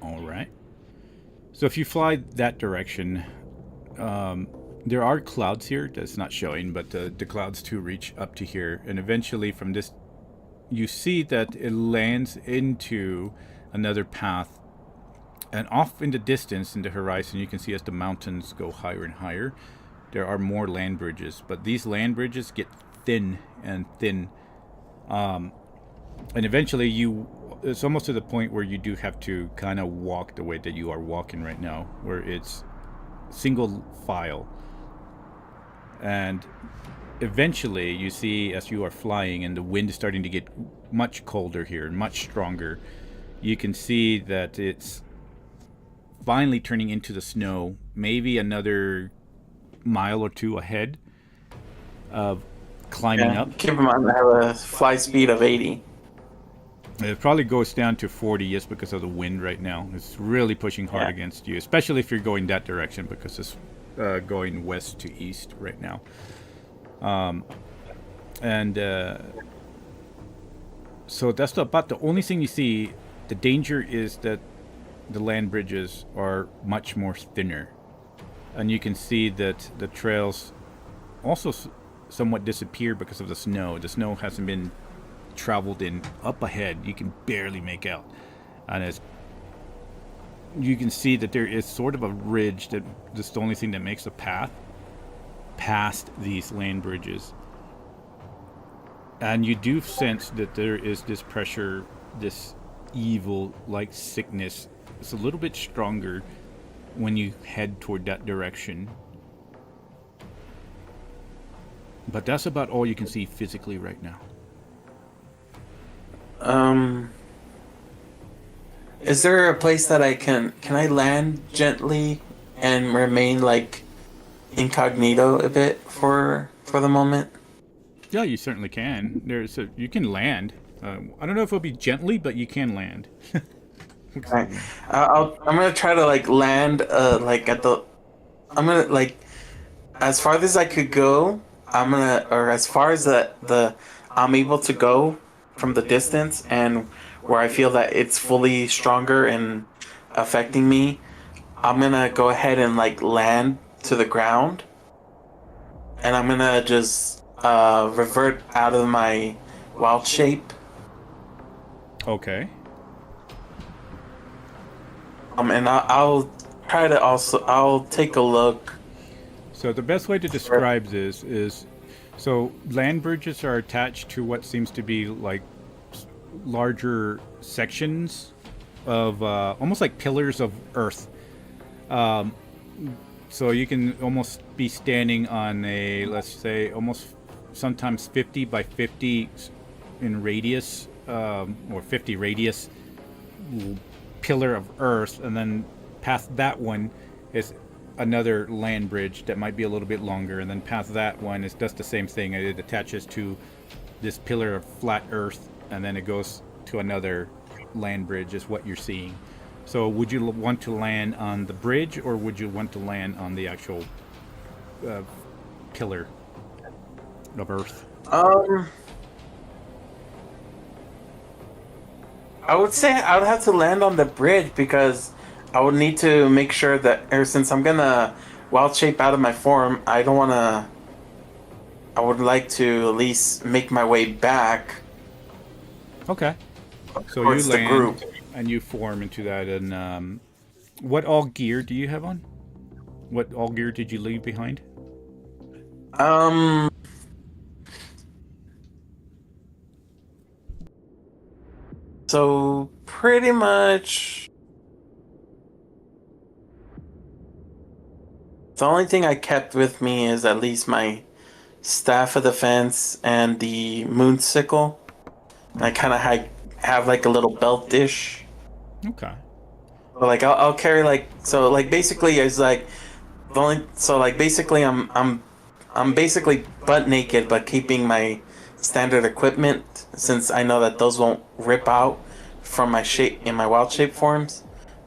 All right. So if you fly that direction, there are clouds here. That's not showing, but the clouds too reach up to here, and eventually from this, you see that it lands into another path. And off in the distance, in the horizon, you can see as the mountains go higher and higher, there are more land bridges. But these land bridges get thin and thin. And eventually it's almost to the point where you do have to kind of walk the way that you are walking right now, where it's single file. And eventually you see, as you are flying and the wind is starting to get much colder here and much stronger, you can see that it's finally turning into the snow, maybe another mile or two ahead of climbing up. Keep in mind I have a fly speed of 80. It probably goes down to 40 just because of the wind right now. It's really pushing hard against you, especially if you're going that direction, because it's going west to east right now. So that's about the only thing you see. The danger is that the land bridges are much more thinner, and you can see that the trails also somewhat disappear because of the snow. The snow hasn't been traveled in up ahead. You can barely make out, and you can see that there is sort of a ridge that just the only thing that makes a path past these land bridges. And you do sense that there is this pressure, this evil like sickness. It's a little bit stronger when you head toward that direction. But that's about all you can see physically right now. Is there a place that can I land gently and remain like incognito a bit for the moment? Yeah, you certainly can. You can land. I don't know if it'll be gently, but you can land. Okay. I'm gonna try to like land like at the. I'm gonna like as far as I could go. As far as the I'm able to go from the distance and where I feel that it's fully stronger and affecting me. I'm gonna go ahead and like land to the ground, and I'm gonna just revert out of my wild shape. Okay. And I'll try to I'll take a look. So the best way to describe this is, so land bridges are attached to what seems to be like larger sections of almost like pillars of earth. So you can almost be standing on a, let's say, almost sometimes 50 by 50 in radius, or 50 radius pillar of earth, and then past that one is another land bridge that might be a little bit longer, and then past that one is just the same thing. It attaches to this pillar of flat earth, and then it goes to another land bridge is what you're seeing. So would you want to land on the bridge, or would you want to land on the actual pillar of earth? I would say I would have to land on the bridge because I would need to make sure that, or since I'm gonna wild shape out of my form, I don't want to. I would like to at least make my way back. Okay. So towards you the land group. and you form into that. And what all gear do you have on? What all gear did you leave behind? So pretty much the only thing I kept with me is at least my staff of defense and the moon sickle. And I kind of have like a little belt dish. Okay. But like I'll carry like, so like basically it's like the only, so like basically I'm basically butt naked but keeping my standard equipment, since I know that those won't rip out from my shape in my wild shape forms,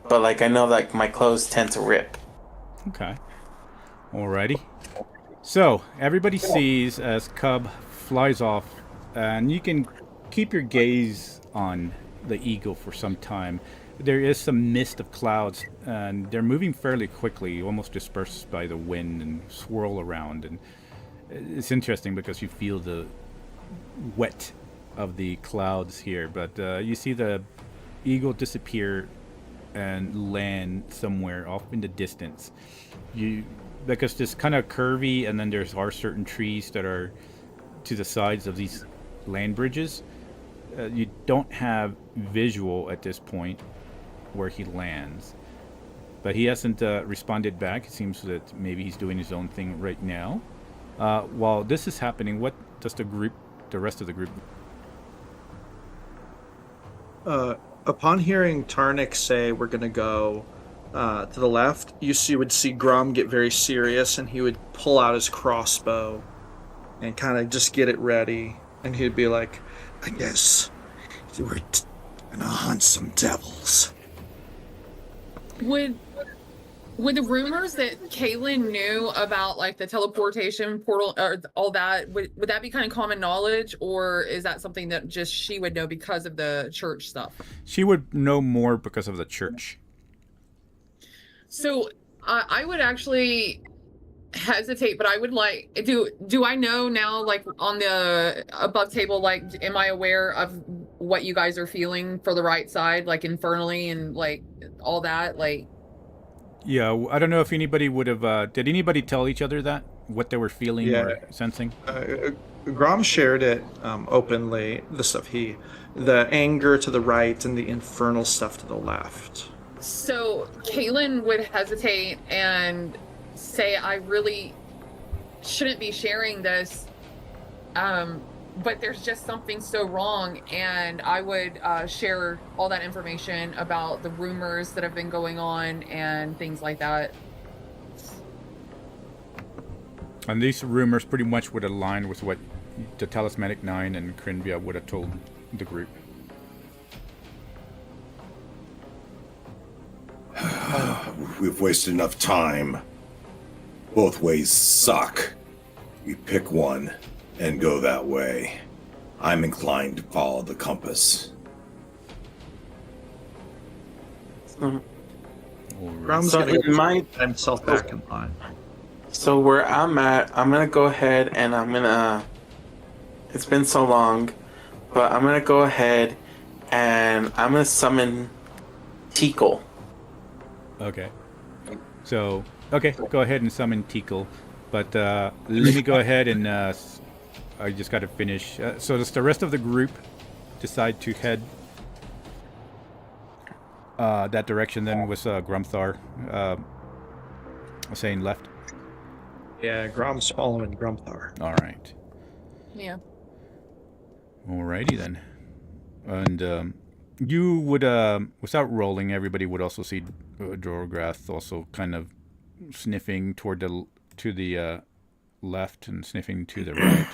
but like I know like my clothes tend to rip. Okay. Alrighty. So everybody sees as Cub flies off, and you can keep your gaze on the eagle for some time. There is some mist of clouds, and they're moving fairly quickly, almost dispersed by the wind and swirl around. And it's interesting because you feel the wet of the clouds here, but you see the eagle disappear and land somewhere off in the distance. Because it's kind of curvy, and then are certain trees that are to the sides of these land bridges. You don't have visual at this point where he lands, but he hasn't responded back. It seems that maybe he's doing his own thing right now. While this is happening, what does the rest of the group? Upon hearing Tarnik say we're gonna go to the left, you would see Grom get very serious, and he would pull out his crossbow and kind of just get it ready, and he'd be like, I guess we're gonna hunt some devils. Would the rumors that Kaylin knew about like the teleportation portal or all that, would that be kind of common knowledge, or is that something that just she would know because of the church stuff? She would know more because of the church. So I would actually hesitate, but I would like, do I know now, like on the above table, like am I aware of what you guys are feeling for the right side, like infernally and like all that, like. Yeah, I don't know if anybody would have. Did anybody tell each other that what they were feeling or sensing? Grom shared it openly. The anger to the right and the infernal stuff to the left. So Kaylin would hesitate and say, I really shouldn't be sharing this, but there's just something so wrong, and I would share all that information about the rumors that have been going on and things like that. And these rumors pretty much would align with what the Talismanic Nine and Crinvia would have told the group. We've wasted enough time. Both ways suck. We pick one and go that way. I'm inclined to follow the compass. Grom's So gonna in my get himself back in line. So where I'm at, I'm gonna go ahead and it's been so long, but I'm gonna go ahead and I'm gonna summon Tikal. Okay. So, go ahead and summon Tikal. But let me go ahead and I just got to finish. So does the rest of the group decide to head that direction then with Grumthar saying left? Yeah, Grom's following Grumthar. All right. Yeah. Alrighty then. And you would, without rolling, everybody would also see Drograth also kind of sniffing to the left and sniffing to the right.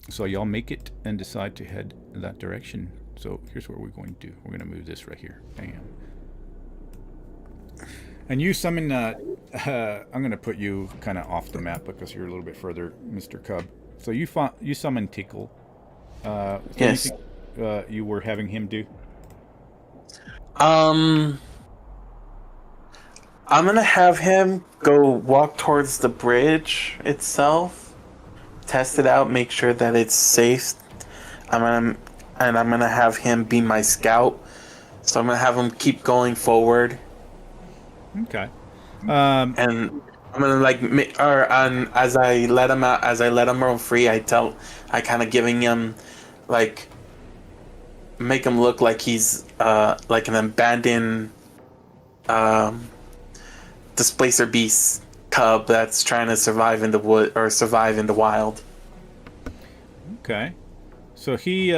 So y'all make it and decide to head in that direction. So here's what we're going to do. We're going to move this right here. Bam. And you summon, I'm going to put you kind of off the map because you're a little bit further, Mr. Cub. So you summon Tikal. Yes. You were having him do? I'm gonna have him go walk towards the bridge itself, test it out, make sure that it's safe. I'm gonna have him be my scout. So I'm gonna have him keep going forward. Okay. And I'm gonna as I let him out, as I let him roam free, I kind of giving him like. Make him look like he's like an abandoned displacer beast cub that's trying to survive in the wood or survive in the wild. Okay. So he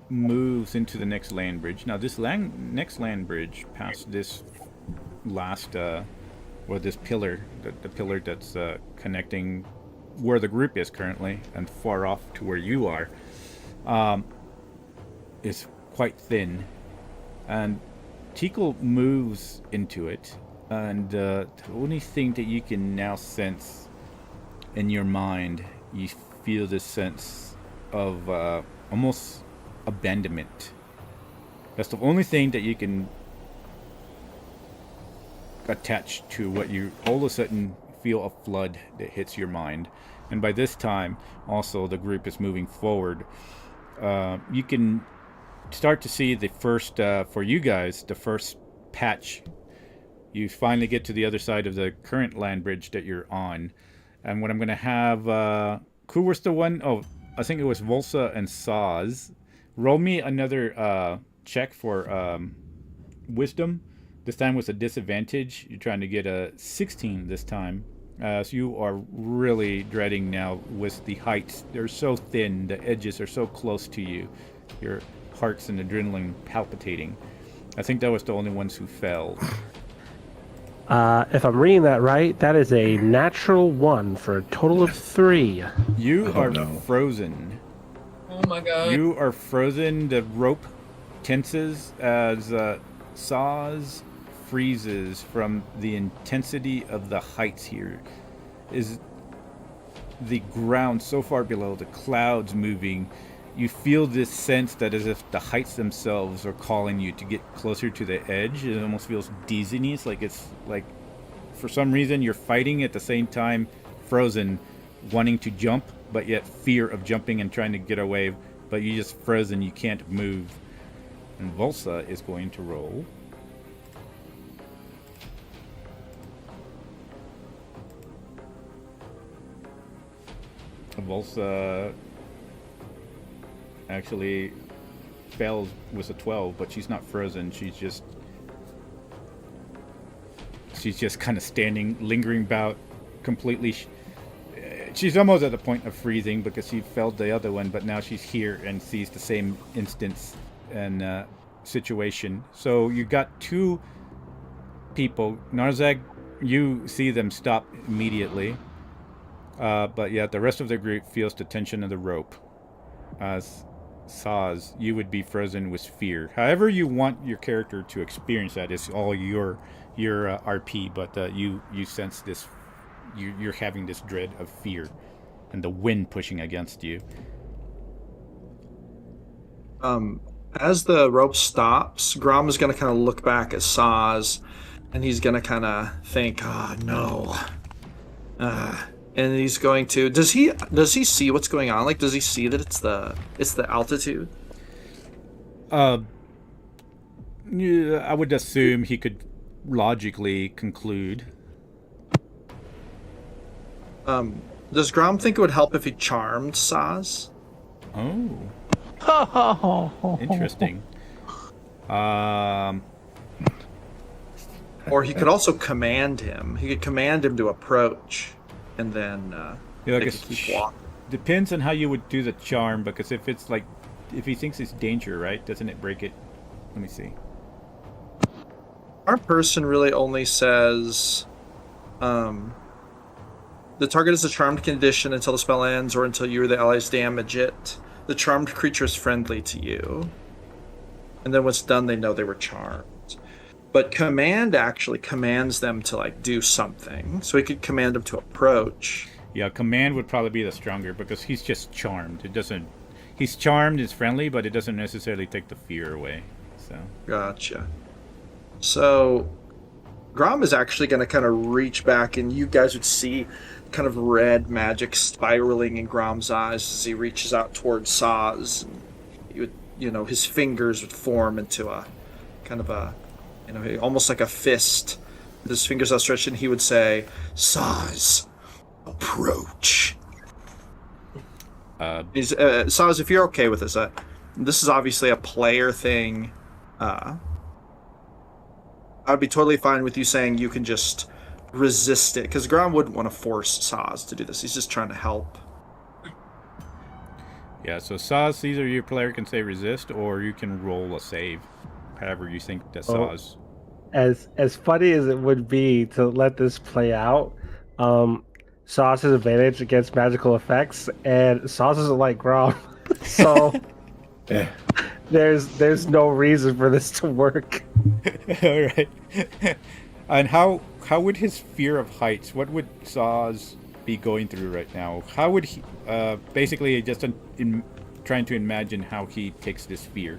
moves into the next land bridge. Now this next land bridge past this last this pillar, the pillar that's connecting where the group is currently and far off to where you are. Is quite thin, and Tikal moves into it, and the only thing that you can now sense in your mind, you feel this sense of almost abandonment. That's the only thing that you can attach to what you all of a sudden feel a flood that hits your mind. And by this time, also the group is moving forward. You can start to see the first, for you guys, the first patch. You finally get to the other side of the current land bridge that you're on. And what I'm going to have, who was the one? Oh, I think it was Volsa and Saz. Roll me another check for wisdom. This time with a disadvantage. You're trying to get a 16 this time. So you are really dreading now with the heights. They're so thin. The edges are so close to you. Your heart's and adrenaline palpitating. I think that was the only ones who fell. If I'm reading that right, that is a natural 1 for a total of 3. You are frozen. Oh my god. You are frozen. The rope tenses as Saz freezes from the intensity of the heights here. Is the ground so far below, the clouds moving. You feel this sense that as if the heights themselves are calling you to get closer to the edge. It almost feels dizziness, like it's like for some reason you're fighting at the same time, frozen, wanting to jump, but yet fear of jumping and trying to get away but you just frozen. You can't move. And Volsa is going to roll. Volsa actually fails with a 12, but she's not frozen. She's just kind of standing, lingering about, completely. She's almost at the point of freezing because she felt the other one, but now she's here and sees the same instance and situation. So you got two people. Narzag, you see them stop immediately. But yeah, the rest of the group feels the tension of the rope. As Saz, you would be frozen with fear. However you want your character to experience that is all your RP, but you sense this. You're having this dread of fear, and the wind pushing against you. As the rope stops, Grom is going to kind of look back at Saz, and he's going to kind of think, "Oh no." And he's going to. Does he see what's going on? Like, does he see that it's the altitude? Yeah, I would assume he could logically conclude. Does Grom think it would help if he charmed Saz? Oh. Interesting. Or he could also command him. He could command him to approach, and then Yeah, I they guess could keep walking. depends on how you would do the charm, because if it's like, if he thinks it's danger, right? Doesn't it break it? Let me see. Our person really only says, the target is a charmed condition until the spell ends or until you or the allies damage it. The charmed creature is friendly to you. And then when it's done, they know they were charmed. But command actually commands them to like do something. So he could command them to approach. Yeah, command would probably be the stronger because he's just charmed. It doesn't. He's charmed, it's friendly, but it doesn't necessarily take the fear away. So. Gotcha. So Grom is actually going to kind of reach back, and you guys would see kind of red magic spiraling in Grom's eyes as he reaches out towards Saz. And he would, his fingers would form into a kind of a, almost like a fist. With his fingers outstretched, and he would say, "Saz, approach." Saz, if you're okay with this, this is obviously a player thing. I'd be totally fine with you saying you can just resist it, because Grom wouldn't want to force Saz to do this. He's just trying to help. Yeah, so Saz, either your player can say resist, or you can roll a save. However you think that Saz. As funny as it would be to let this play out, Saz has advantage against magical effects, and Saz isn't like Grom. So Yeah. there's no reason for this to work. All right. And how would his fear of heights? What would Saz be going through right now? How would he? Basically, just in trying to imagine how he takes this fear.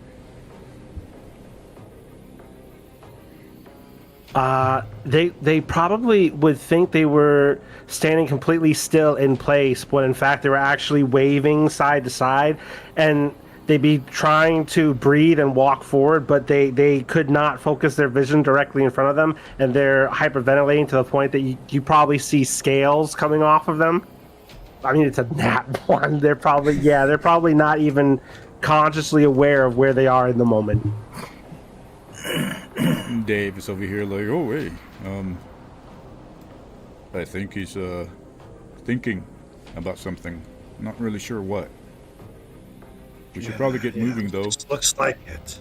They probably would think they were standing completely still in place when in fact they were actually waving side to side, and they'd be trying to breathe and walk forward, but they could not focus their vision directly in front of them, and they're hyperventilating to the point that you probably see scales coming off of them. I mean, it's a nat one. They're probably not even consciously aware of where they are in the moment. Dave is over here like, oh hey, I think he's thinking about something. Not really sure what. We should probably get moving though. Looks like it.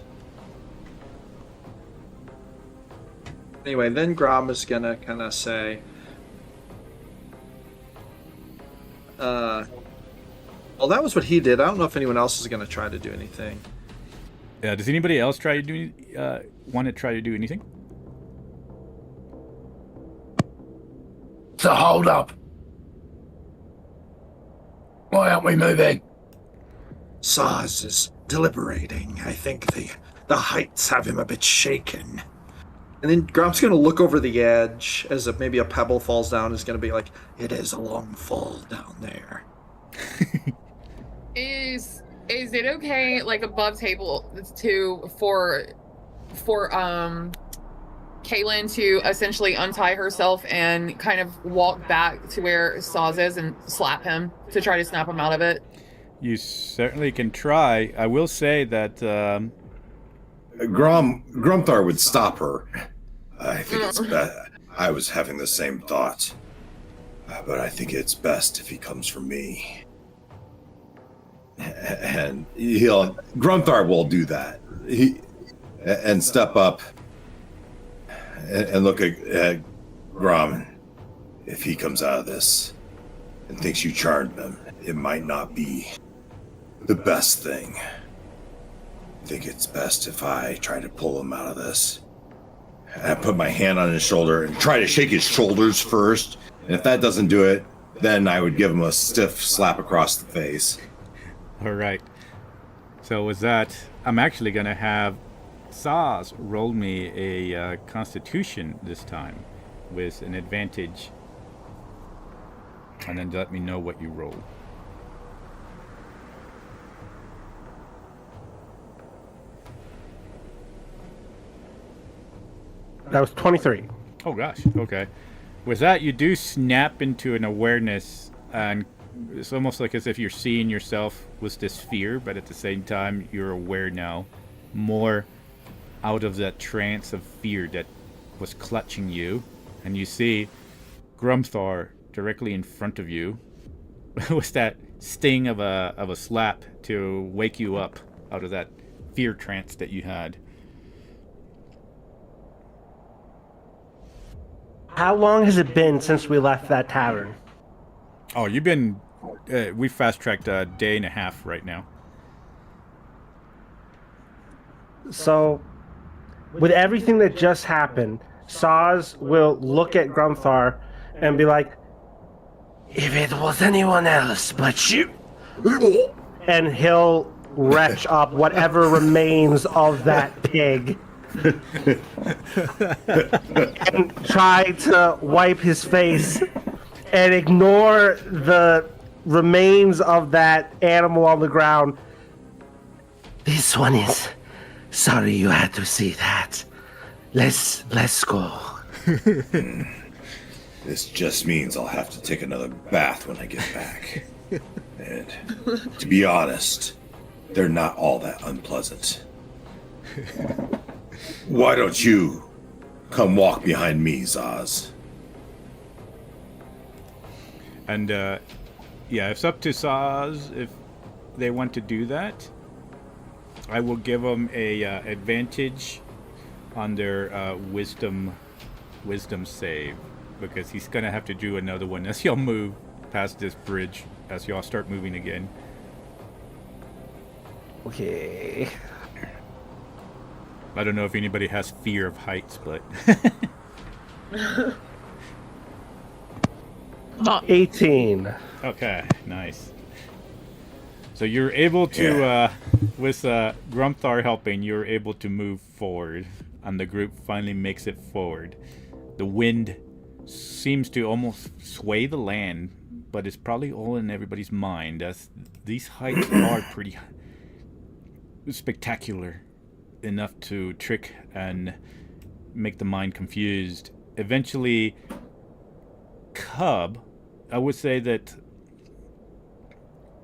Anyway, then Grom is gonna kind of say, well, that was what he did. I don't know if anyone else is gonna try to do anything. Yeah. Does anybody else try to do? Want to try to do anything? So hold up. Why aren't we moving? Saz is deliberating. I think the heights have him a bit shaken. And then Grom's gonna look over the edge as if maybe a pebble falls down. Is gonna be like, It is a long fall down there. Is Is it okay, like above table, for Kaylin to essentially untie herself and kind of walk back to where Saz is and slap him to try to snap him out of it? You certainly can try. I will say that Grumthar would stop her. I think it's best. I was having the same thought. But I think it's best if he comes for me. And Grumthar will do that. And step up and look at Grom. If he comes out of this and thinks you charmed him, it might not be the best thing. I think it's best if I try to pull him out of this. And I put my hand on his shoulder and try to shake his shoulders first. And if that doesn't do it, then I would give him a stiff slap across the face. all right. So with that, I'm actually going to have Saz roll me a Constitution this time with an advantage. And then let me know what you roll. That was 23. Oh gosh, okay. With that, you do snap into an awareness, and it's almost like as if you're seeing yourself with this fear, but at the same time, you're aware now, more out of that trance of fear that was clutching you, and you see Grumthar directly in front of you, with that sting of a slap to wake you up out of that fear trance that you had. How long has it been since we left that tavern? Oh, you've been... we fast-tracked a day and a half right now. So, with everything that just happened, Saz will look at Grumthar and be like, if it was anyone else but you, and he'll retch up whatever remains of that pig and try to wipe his face and ignore the remains of that animal on the ground. This one is sorry you had to see that. Let's go. This just means I'll have to take another bath when I get back. And to be honest, they're not all that unpleasant. Why don't you come walk behind me, Zaz? And, yeah, it's up to Saz if they want to do that. I will give them a advantage on their wisdom save, because he's gonna have to do another one as y'all move past this bridge, as y'all start moving again. Okay. I don't know if anybody has fear of heights, but 18. okay, nice. So you're able to, with Grumthar helping, you're able to move forward, and the group finally makes it forward. The wind seems to almost sway the land, but it's probably all in everybody's mind, as these heights are pretty spectacular enough to trick and make the mind confused. Eventually, Cub, I would say that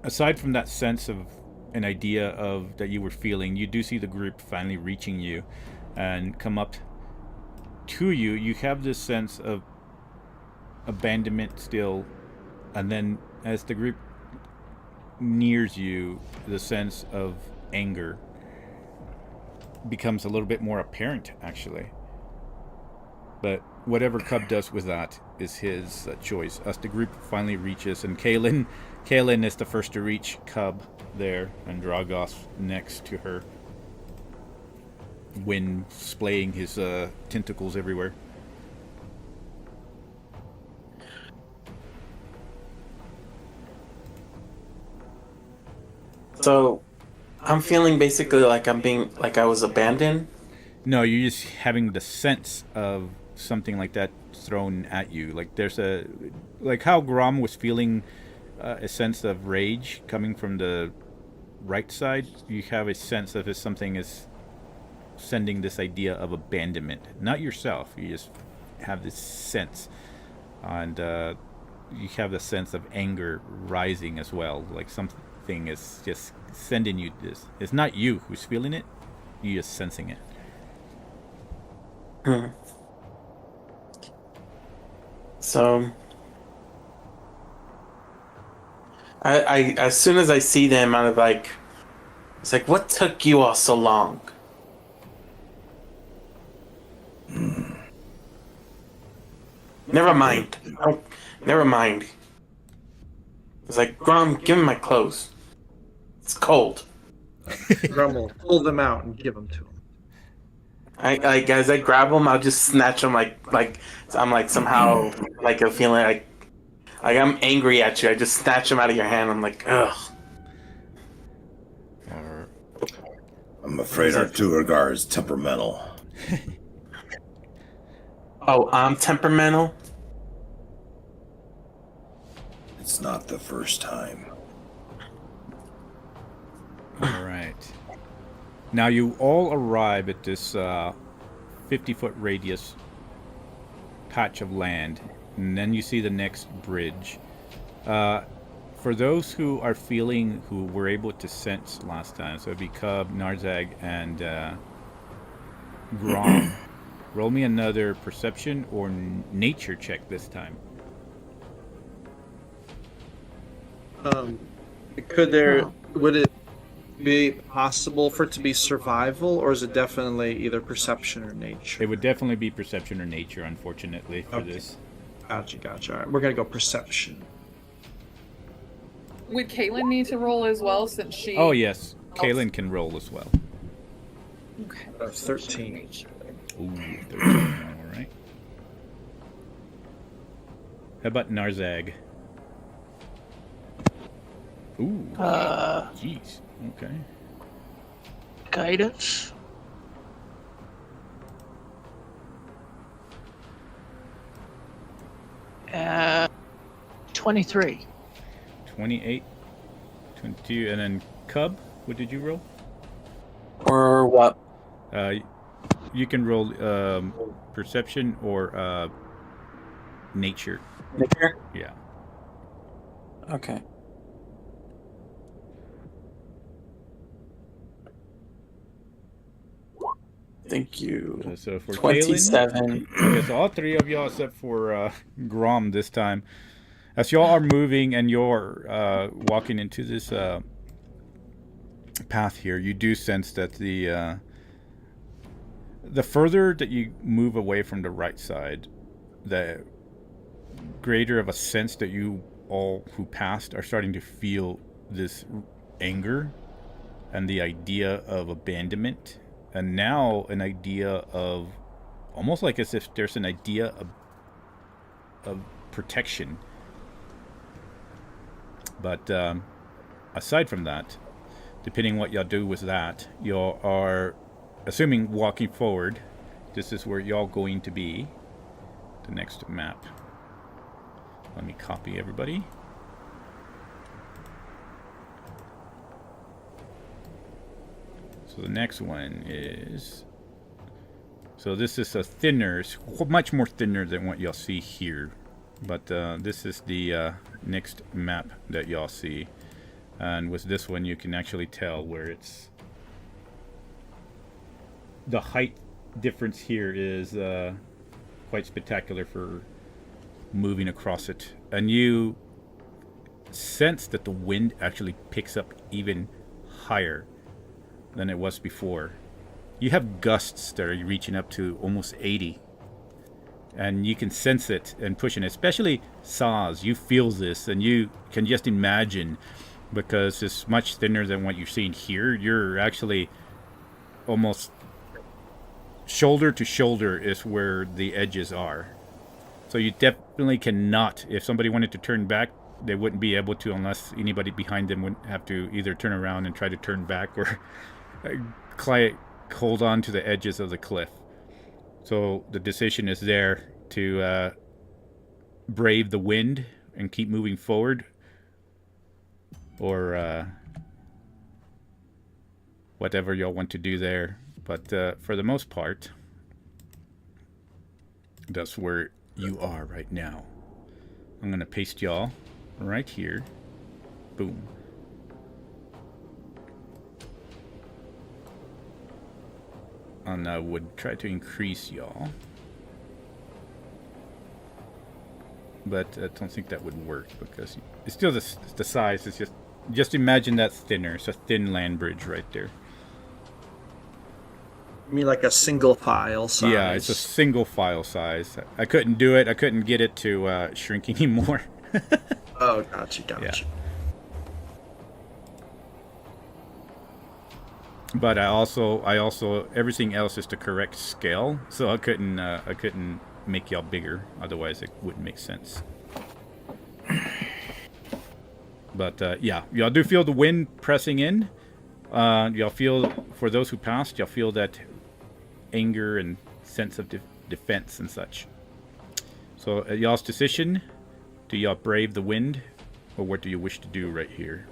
aside from that sense of an idea of that you were feeling, you do see the group finally reaching you and come up to you. You have this sense of abandonment still, and then as the group nears you, the sense of anger becomes a little bit more apparent, actually. But whatever Cub does with that is his choice. As the group finally reaches, and Kaylin is the first to reach Cub there, and Dragoth next to her. Wind splaying his tentacles everywhere. So, I'm feeling basically like I was abandoned. No, you're just having the sense of something like that thrown at you. Like there's like how Grom was feeling a sense of rage coming from the right side, you have a sense of if something is sending this idea of abandonment. Not yourself. You just have this sense. And you have the sense of anger rising as well. Like something is just sending you this. It's not you who's feeling it. You're just sensing it. So, I as soon as I see them, I'm like, it's like, what took you all so long? Never mind. Oh, never mind. It's like, Grom, give me my clothes. It's cold. Grum will pull them out and give them to him. As I grab them, I'll just snatch them like I'm like somehow like a feeling like I'm angry at you. I just snatch them out of your hand. I'm like, ugh. I'm afraid our tour guard is temperamental. Oh, I'm temperamental? It's not the first time. All right. Now you all arrive at this 50-foot radius patch of land, and then you see the next bridge. For those who are feeling, who were able to sense last time, so it'd be Cub, Narzag, and Grom. Roll me another perception or nature check this time. Would it be possible for it to be survival, or is it definitely either perception or nature? It would definitely be perception or nature, unfortunately, for this. Gotcha. All right, we're gonna go perception. Would Caitlin need to roll as well since she? Oh yes, Kaylin can roll as well. Okay. 13. Ooh, 13. All right. How about Narzag? Ooh. Jeez. Okay. Guidance. Uh, 23. 28, 22, and then Cub, what did you roll? Or what? You can roll perception or nature. Nature? Yeah. Okay. Thank you. So for 27. Kaylin, yes, all three of y'all except for Grom this time. As y'all are moving and you're walking into this path here, you do sense that the further that you move away from the right side, the greater of a sense that you all who passed are starting to feel this anger and the idea of abandonment, and now an idea of almost like as if there's an idea of protection. But aside from that, depending what y'all do with that, y'all are assuming walking forward. This is where y'all going to be. The next map. Let me copy everybody. So the next one is. So this is a thinner, much more thinner than what y'all see here. But this is the next map that y'all see. And with this one, you can actually tell where it's. The height difference here is quite spectacular for moving across it. And you sense that the wind actually picks up even higher than it was before. You have gusts that are reaching up to almost 80. And you can sense it and pushing it, especially Saz. You feel this, and you can just imagine, because it's much thinner than what you're seeing here. You're actually almost shoulder to shoulder is where the edges are. So you definitely cannot, if somebody wanted to turn back, they wouldn't be able to unless anybody behind them would have to either turn around and try to turn back or hold on to the edges of the cliff. So the decision is there to brave the wind and keep moving forward, or whatever y'all want to do there. But for the most part, that's where you are right now. I'm gonna paste y'all right here. Boom. And I would try to increase y'all, but I don't think that would work because it's still the size. It's just imagine that's thinner. It's a thin land bridge right there. I mean, like a single file size. Yeah, it's a single file size. I couldn't do it. I couldn't get it to shrink anymore. Oh, gotcha. Yeah. But I also everything else is the correct scale, so I couldn't make y'all bigger. Otherwise, it wouldn't make sense. But yeah, y'all do feel the wind pressing in. Y'all feel, for those who passed, y'all feel that anger and sense of defense and such. So y'all's decision: do y'all brave the wind, or what do you wish to do right here?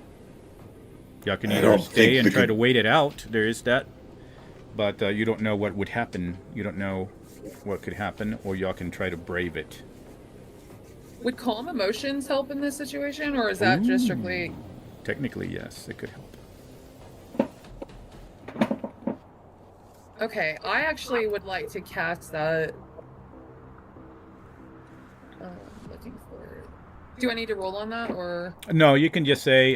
Y'all can either stay and try to wait it out. There is that. But you don't know what would happen. You don't know what could happen, or y'all can try to brave it. Would calm emotions help in this situation, or is that just strictly... Technically, yes, it could help. Okay, I actually would like to cast that. Looking for it. Do I need to roll on that, or? No, you can just say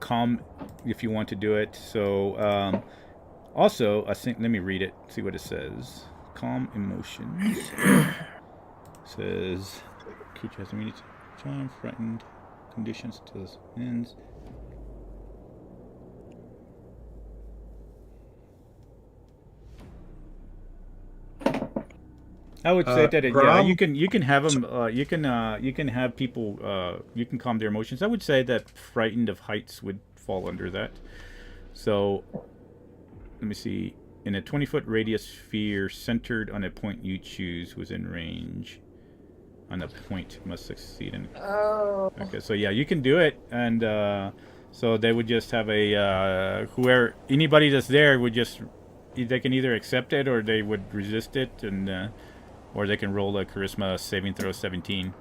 calm if you want to do it. So, also, I think, let me read it, see what it says. Calm emotions. Says, creature has immediate time, frightened conditions till this ends. I would say that yeah, you can have them. You can have people. You can calm their emotions. I would say that frightened of heights would fall under that. So, let me see. In a 20-foot radius sphere centered on a point you choose within range, on a point must succeed in. Oh. Okay, so yeah, you can do it, and so they would just have a anybody that's there would just, they can either accept it or they would resist it, and or they can roll a charisma saving throw 17.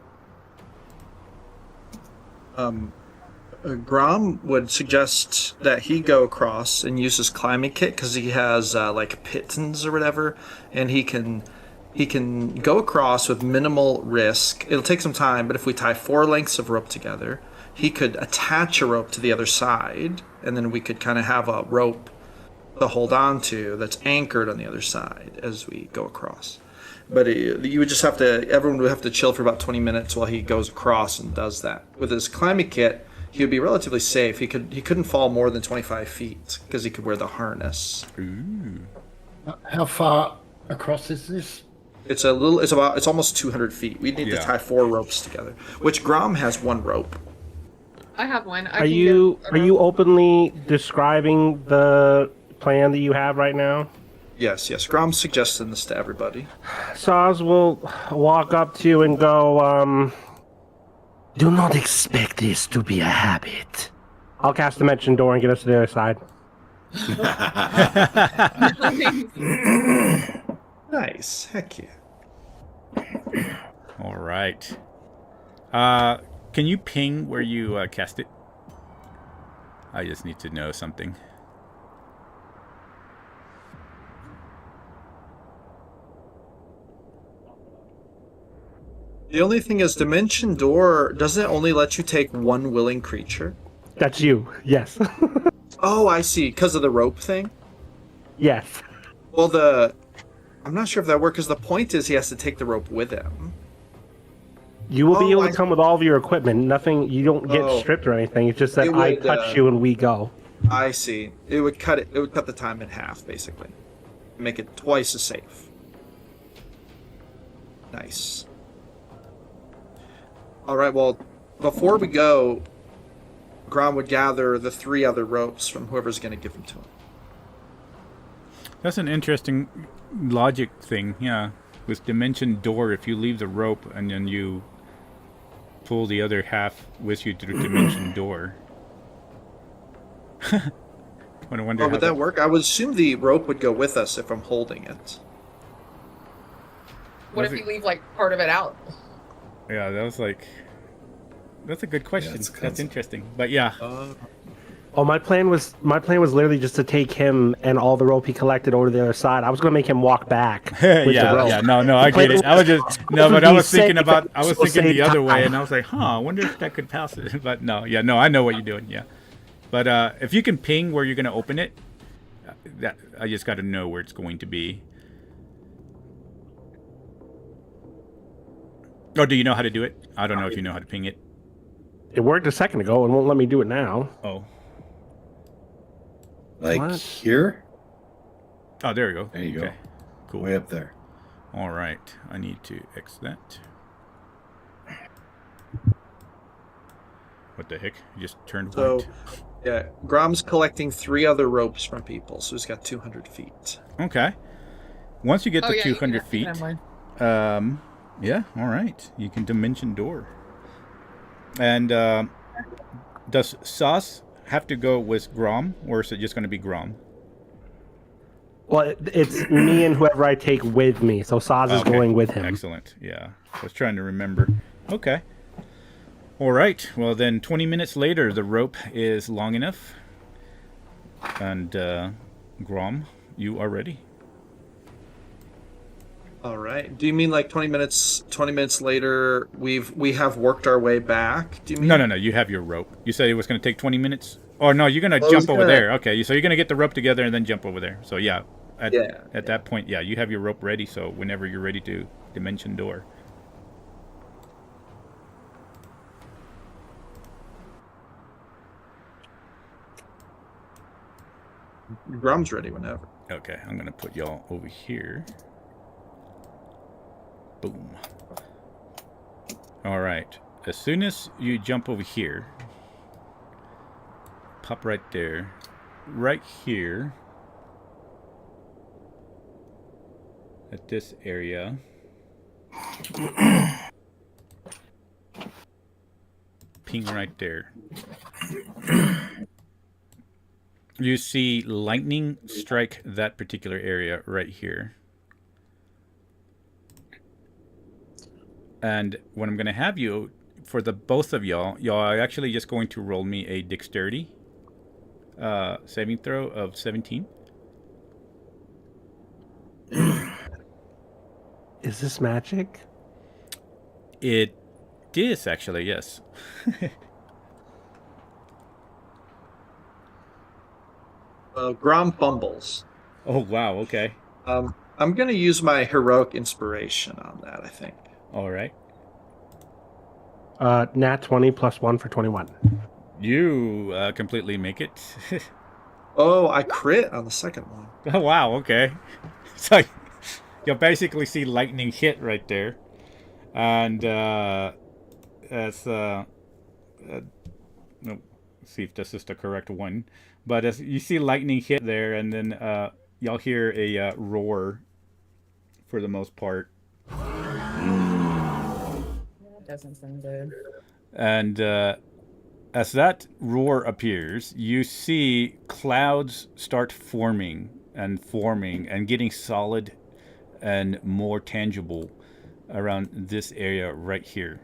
Grom would suggest that he go across and use his climbing kit because he has like pitons or whatever, and he can go across with minimal risk. It'll take some time, but if we tie 4 lengths of rope together, he could attach a rope to the other side, and then we could kind of have a rope to hold on to that's anchored on the other side as we go across. But you would just have to, everyone would have to chill for about 20 minutes while he goes across and does that. With his climbing kit, he would be relatively safe. He couldn't fall more than 25 feet because he could wear the harness. Ooh. How far across is this? It's almost 200 feet. We need to tie 4 ropes together, which Grom has 1 rope. I have one. Are you openly describing the plan that you have right now? Yes. Grom's suggesting this to everybody. Saz will walk up to you and go, Do not expect this to be a habit. I'll cast Dimension Door and get us to the other side. Nice. Heck yeah. All right. Can you ping where you cast it? I just need to know something. The only thing is, Dimension Door, doesn't it only let you take 1 willing creature? That's you, yes. Oh, I see. Because of the rope thing? Yes. Well, I'm not sure if that works, because the point is he has to take the rope with him. You will be able to come with all of your equipment. Nothing, you don't get stripped or anything. It's just that I touch you and we go. I see. It would cut the time in half, basically. Make it twice as safe. Nice. All right, well, before we go, Grom would gather the 3 other ropes from whoever's going to give them to him. That's an interesting logic thing, yeah. With Dimension Door, if you leave the rope and then you pull the other half with you through Dimension Door. I wonder Or how would that work? I would assume the rope would go with us if I'm holding it. What if you leave like part of it out? Yeah, that's a good question. it's That's interesting. But yeah. Oh, my plan was literally just to take him and all the rope he collected over to the other side. I was going to make him walk back with the rope. No, I get it. I was just but I was thinking the other way, time. and I was like, I wonder if that could pass it. But no, I know what you're doing. Yeah, but if you can ping where you're going to open it, that I just got to know where it's going to be. Oh, do you know how to do it? I don't know if you know how to ping it. It worked a second ago and won't let me do it now. Oh. Like What? here? Oh, there you go. There you go. Cool. Way up there. All right. I need to X that. What the heck? You just turned So, white. yeah, Grom's collecting 3 other ropes from people, so he's got 200 feet. Okay. Once you get to you can 200 have feet, mine. yeah, all right. You can dimension door. And does Sauce have to go with Grom, or is it just going to be Grom? Well, it's me and whoever I take with me. So Saz is Okay. going with him. Excellent. Yeah. I was trying to remember. Okay. All right. Well, then 20 minutes later, the rope is long enough. And Grom, you are ready. All right. Do you mean like 20 minutes later we have worked our way back? Do you mean? No. You have your rope. You said it was going to take 20 minutes? Oh, no, you're going to Well, jump over there. Okay. So you're going to get the rope together and then jump over there. So, yeah. At that point, yeah, you have your rope ready. So whenever you're ready to dimension door. Grom's ready whenever. Okay. I'm going to put y'all over here. Boom. All right. As soon as you jump over here, pop right there. Right here. At this area. Ping right there. You see lightning strike that particular area right here. And what I'm going to have you, for the both of y'all are actually just going to roll me a dexterity saving throw of 17. Is this magic? It is actually, yes. Grom fumbles. Oh, wow, okay. I'm going to use my heroic inspiration on that, I think. All right. Nat 20 plus 1 for 21. You completely make it. Oh, I crit on the second one. Oh, wow, okay. So you'll basically see lightning hit right there. And that's no, see if this is the correct one. But as you see lightning hit there, and then y'all hear a roar for the most part. That doesn't sound good. And as that roar appears, you see clouds start forming and getting solid and more tangible around this area right here.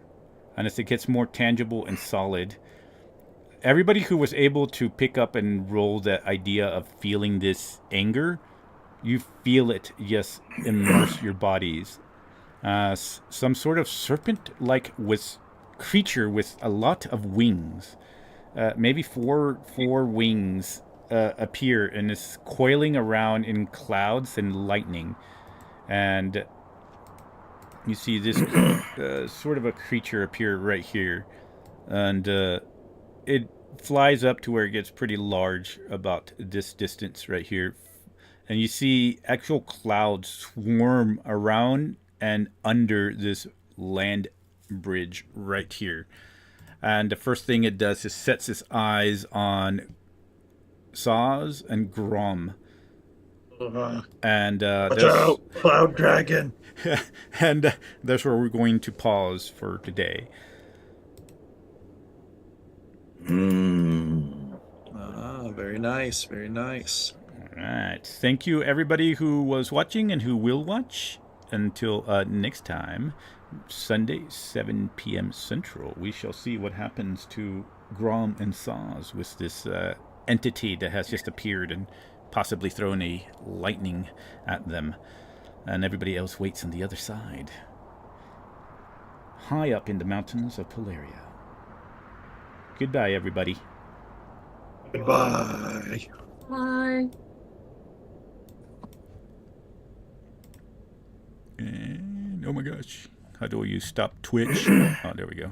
And as it gets more tangible and solid, everybody who was able to pick up and roll the idea of feeling this anger, you feel it just immerse your bodies. Some sort of serpent-like creature with a lot of wings, maybe four wings, appear and is coiling around in clouds and lightning. And you see this sort of a creature appear right here. And it flies up to where it gets pretty large, about this distance right here. And you see actual clouds swarm around and under this land bridge right here. And the first thing it does is sets its eyes on Saz and Grom. And Watch out, Cloud Dragon. and that's where we're going to pause for today. Very nice, very nice. All right. Thank you, everybody who was watching and who will watch. Until next time, Sunday, 7 p.m. Central, we shall see what happens to Grom and Saz with this entity that has just appeared and possibly thrown a lightning at them. And everybody else waits on the other side. High up in the mountains of Polaria. Goodbye, everybody. Goodbye. Bye. And oh my gosh, how do you stop Twitch? Oh, there we go.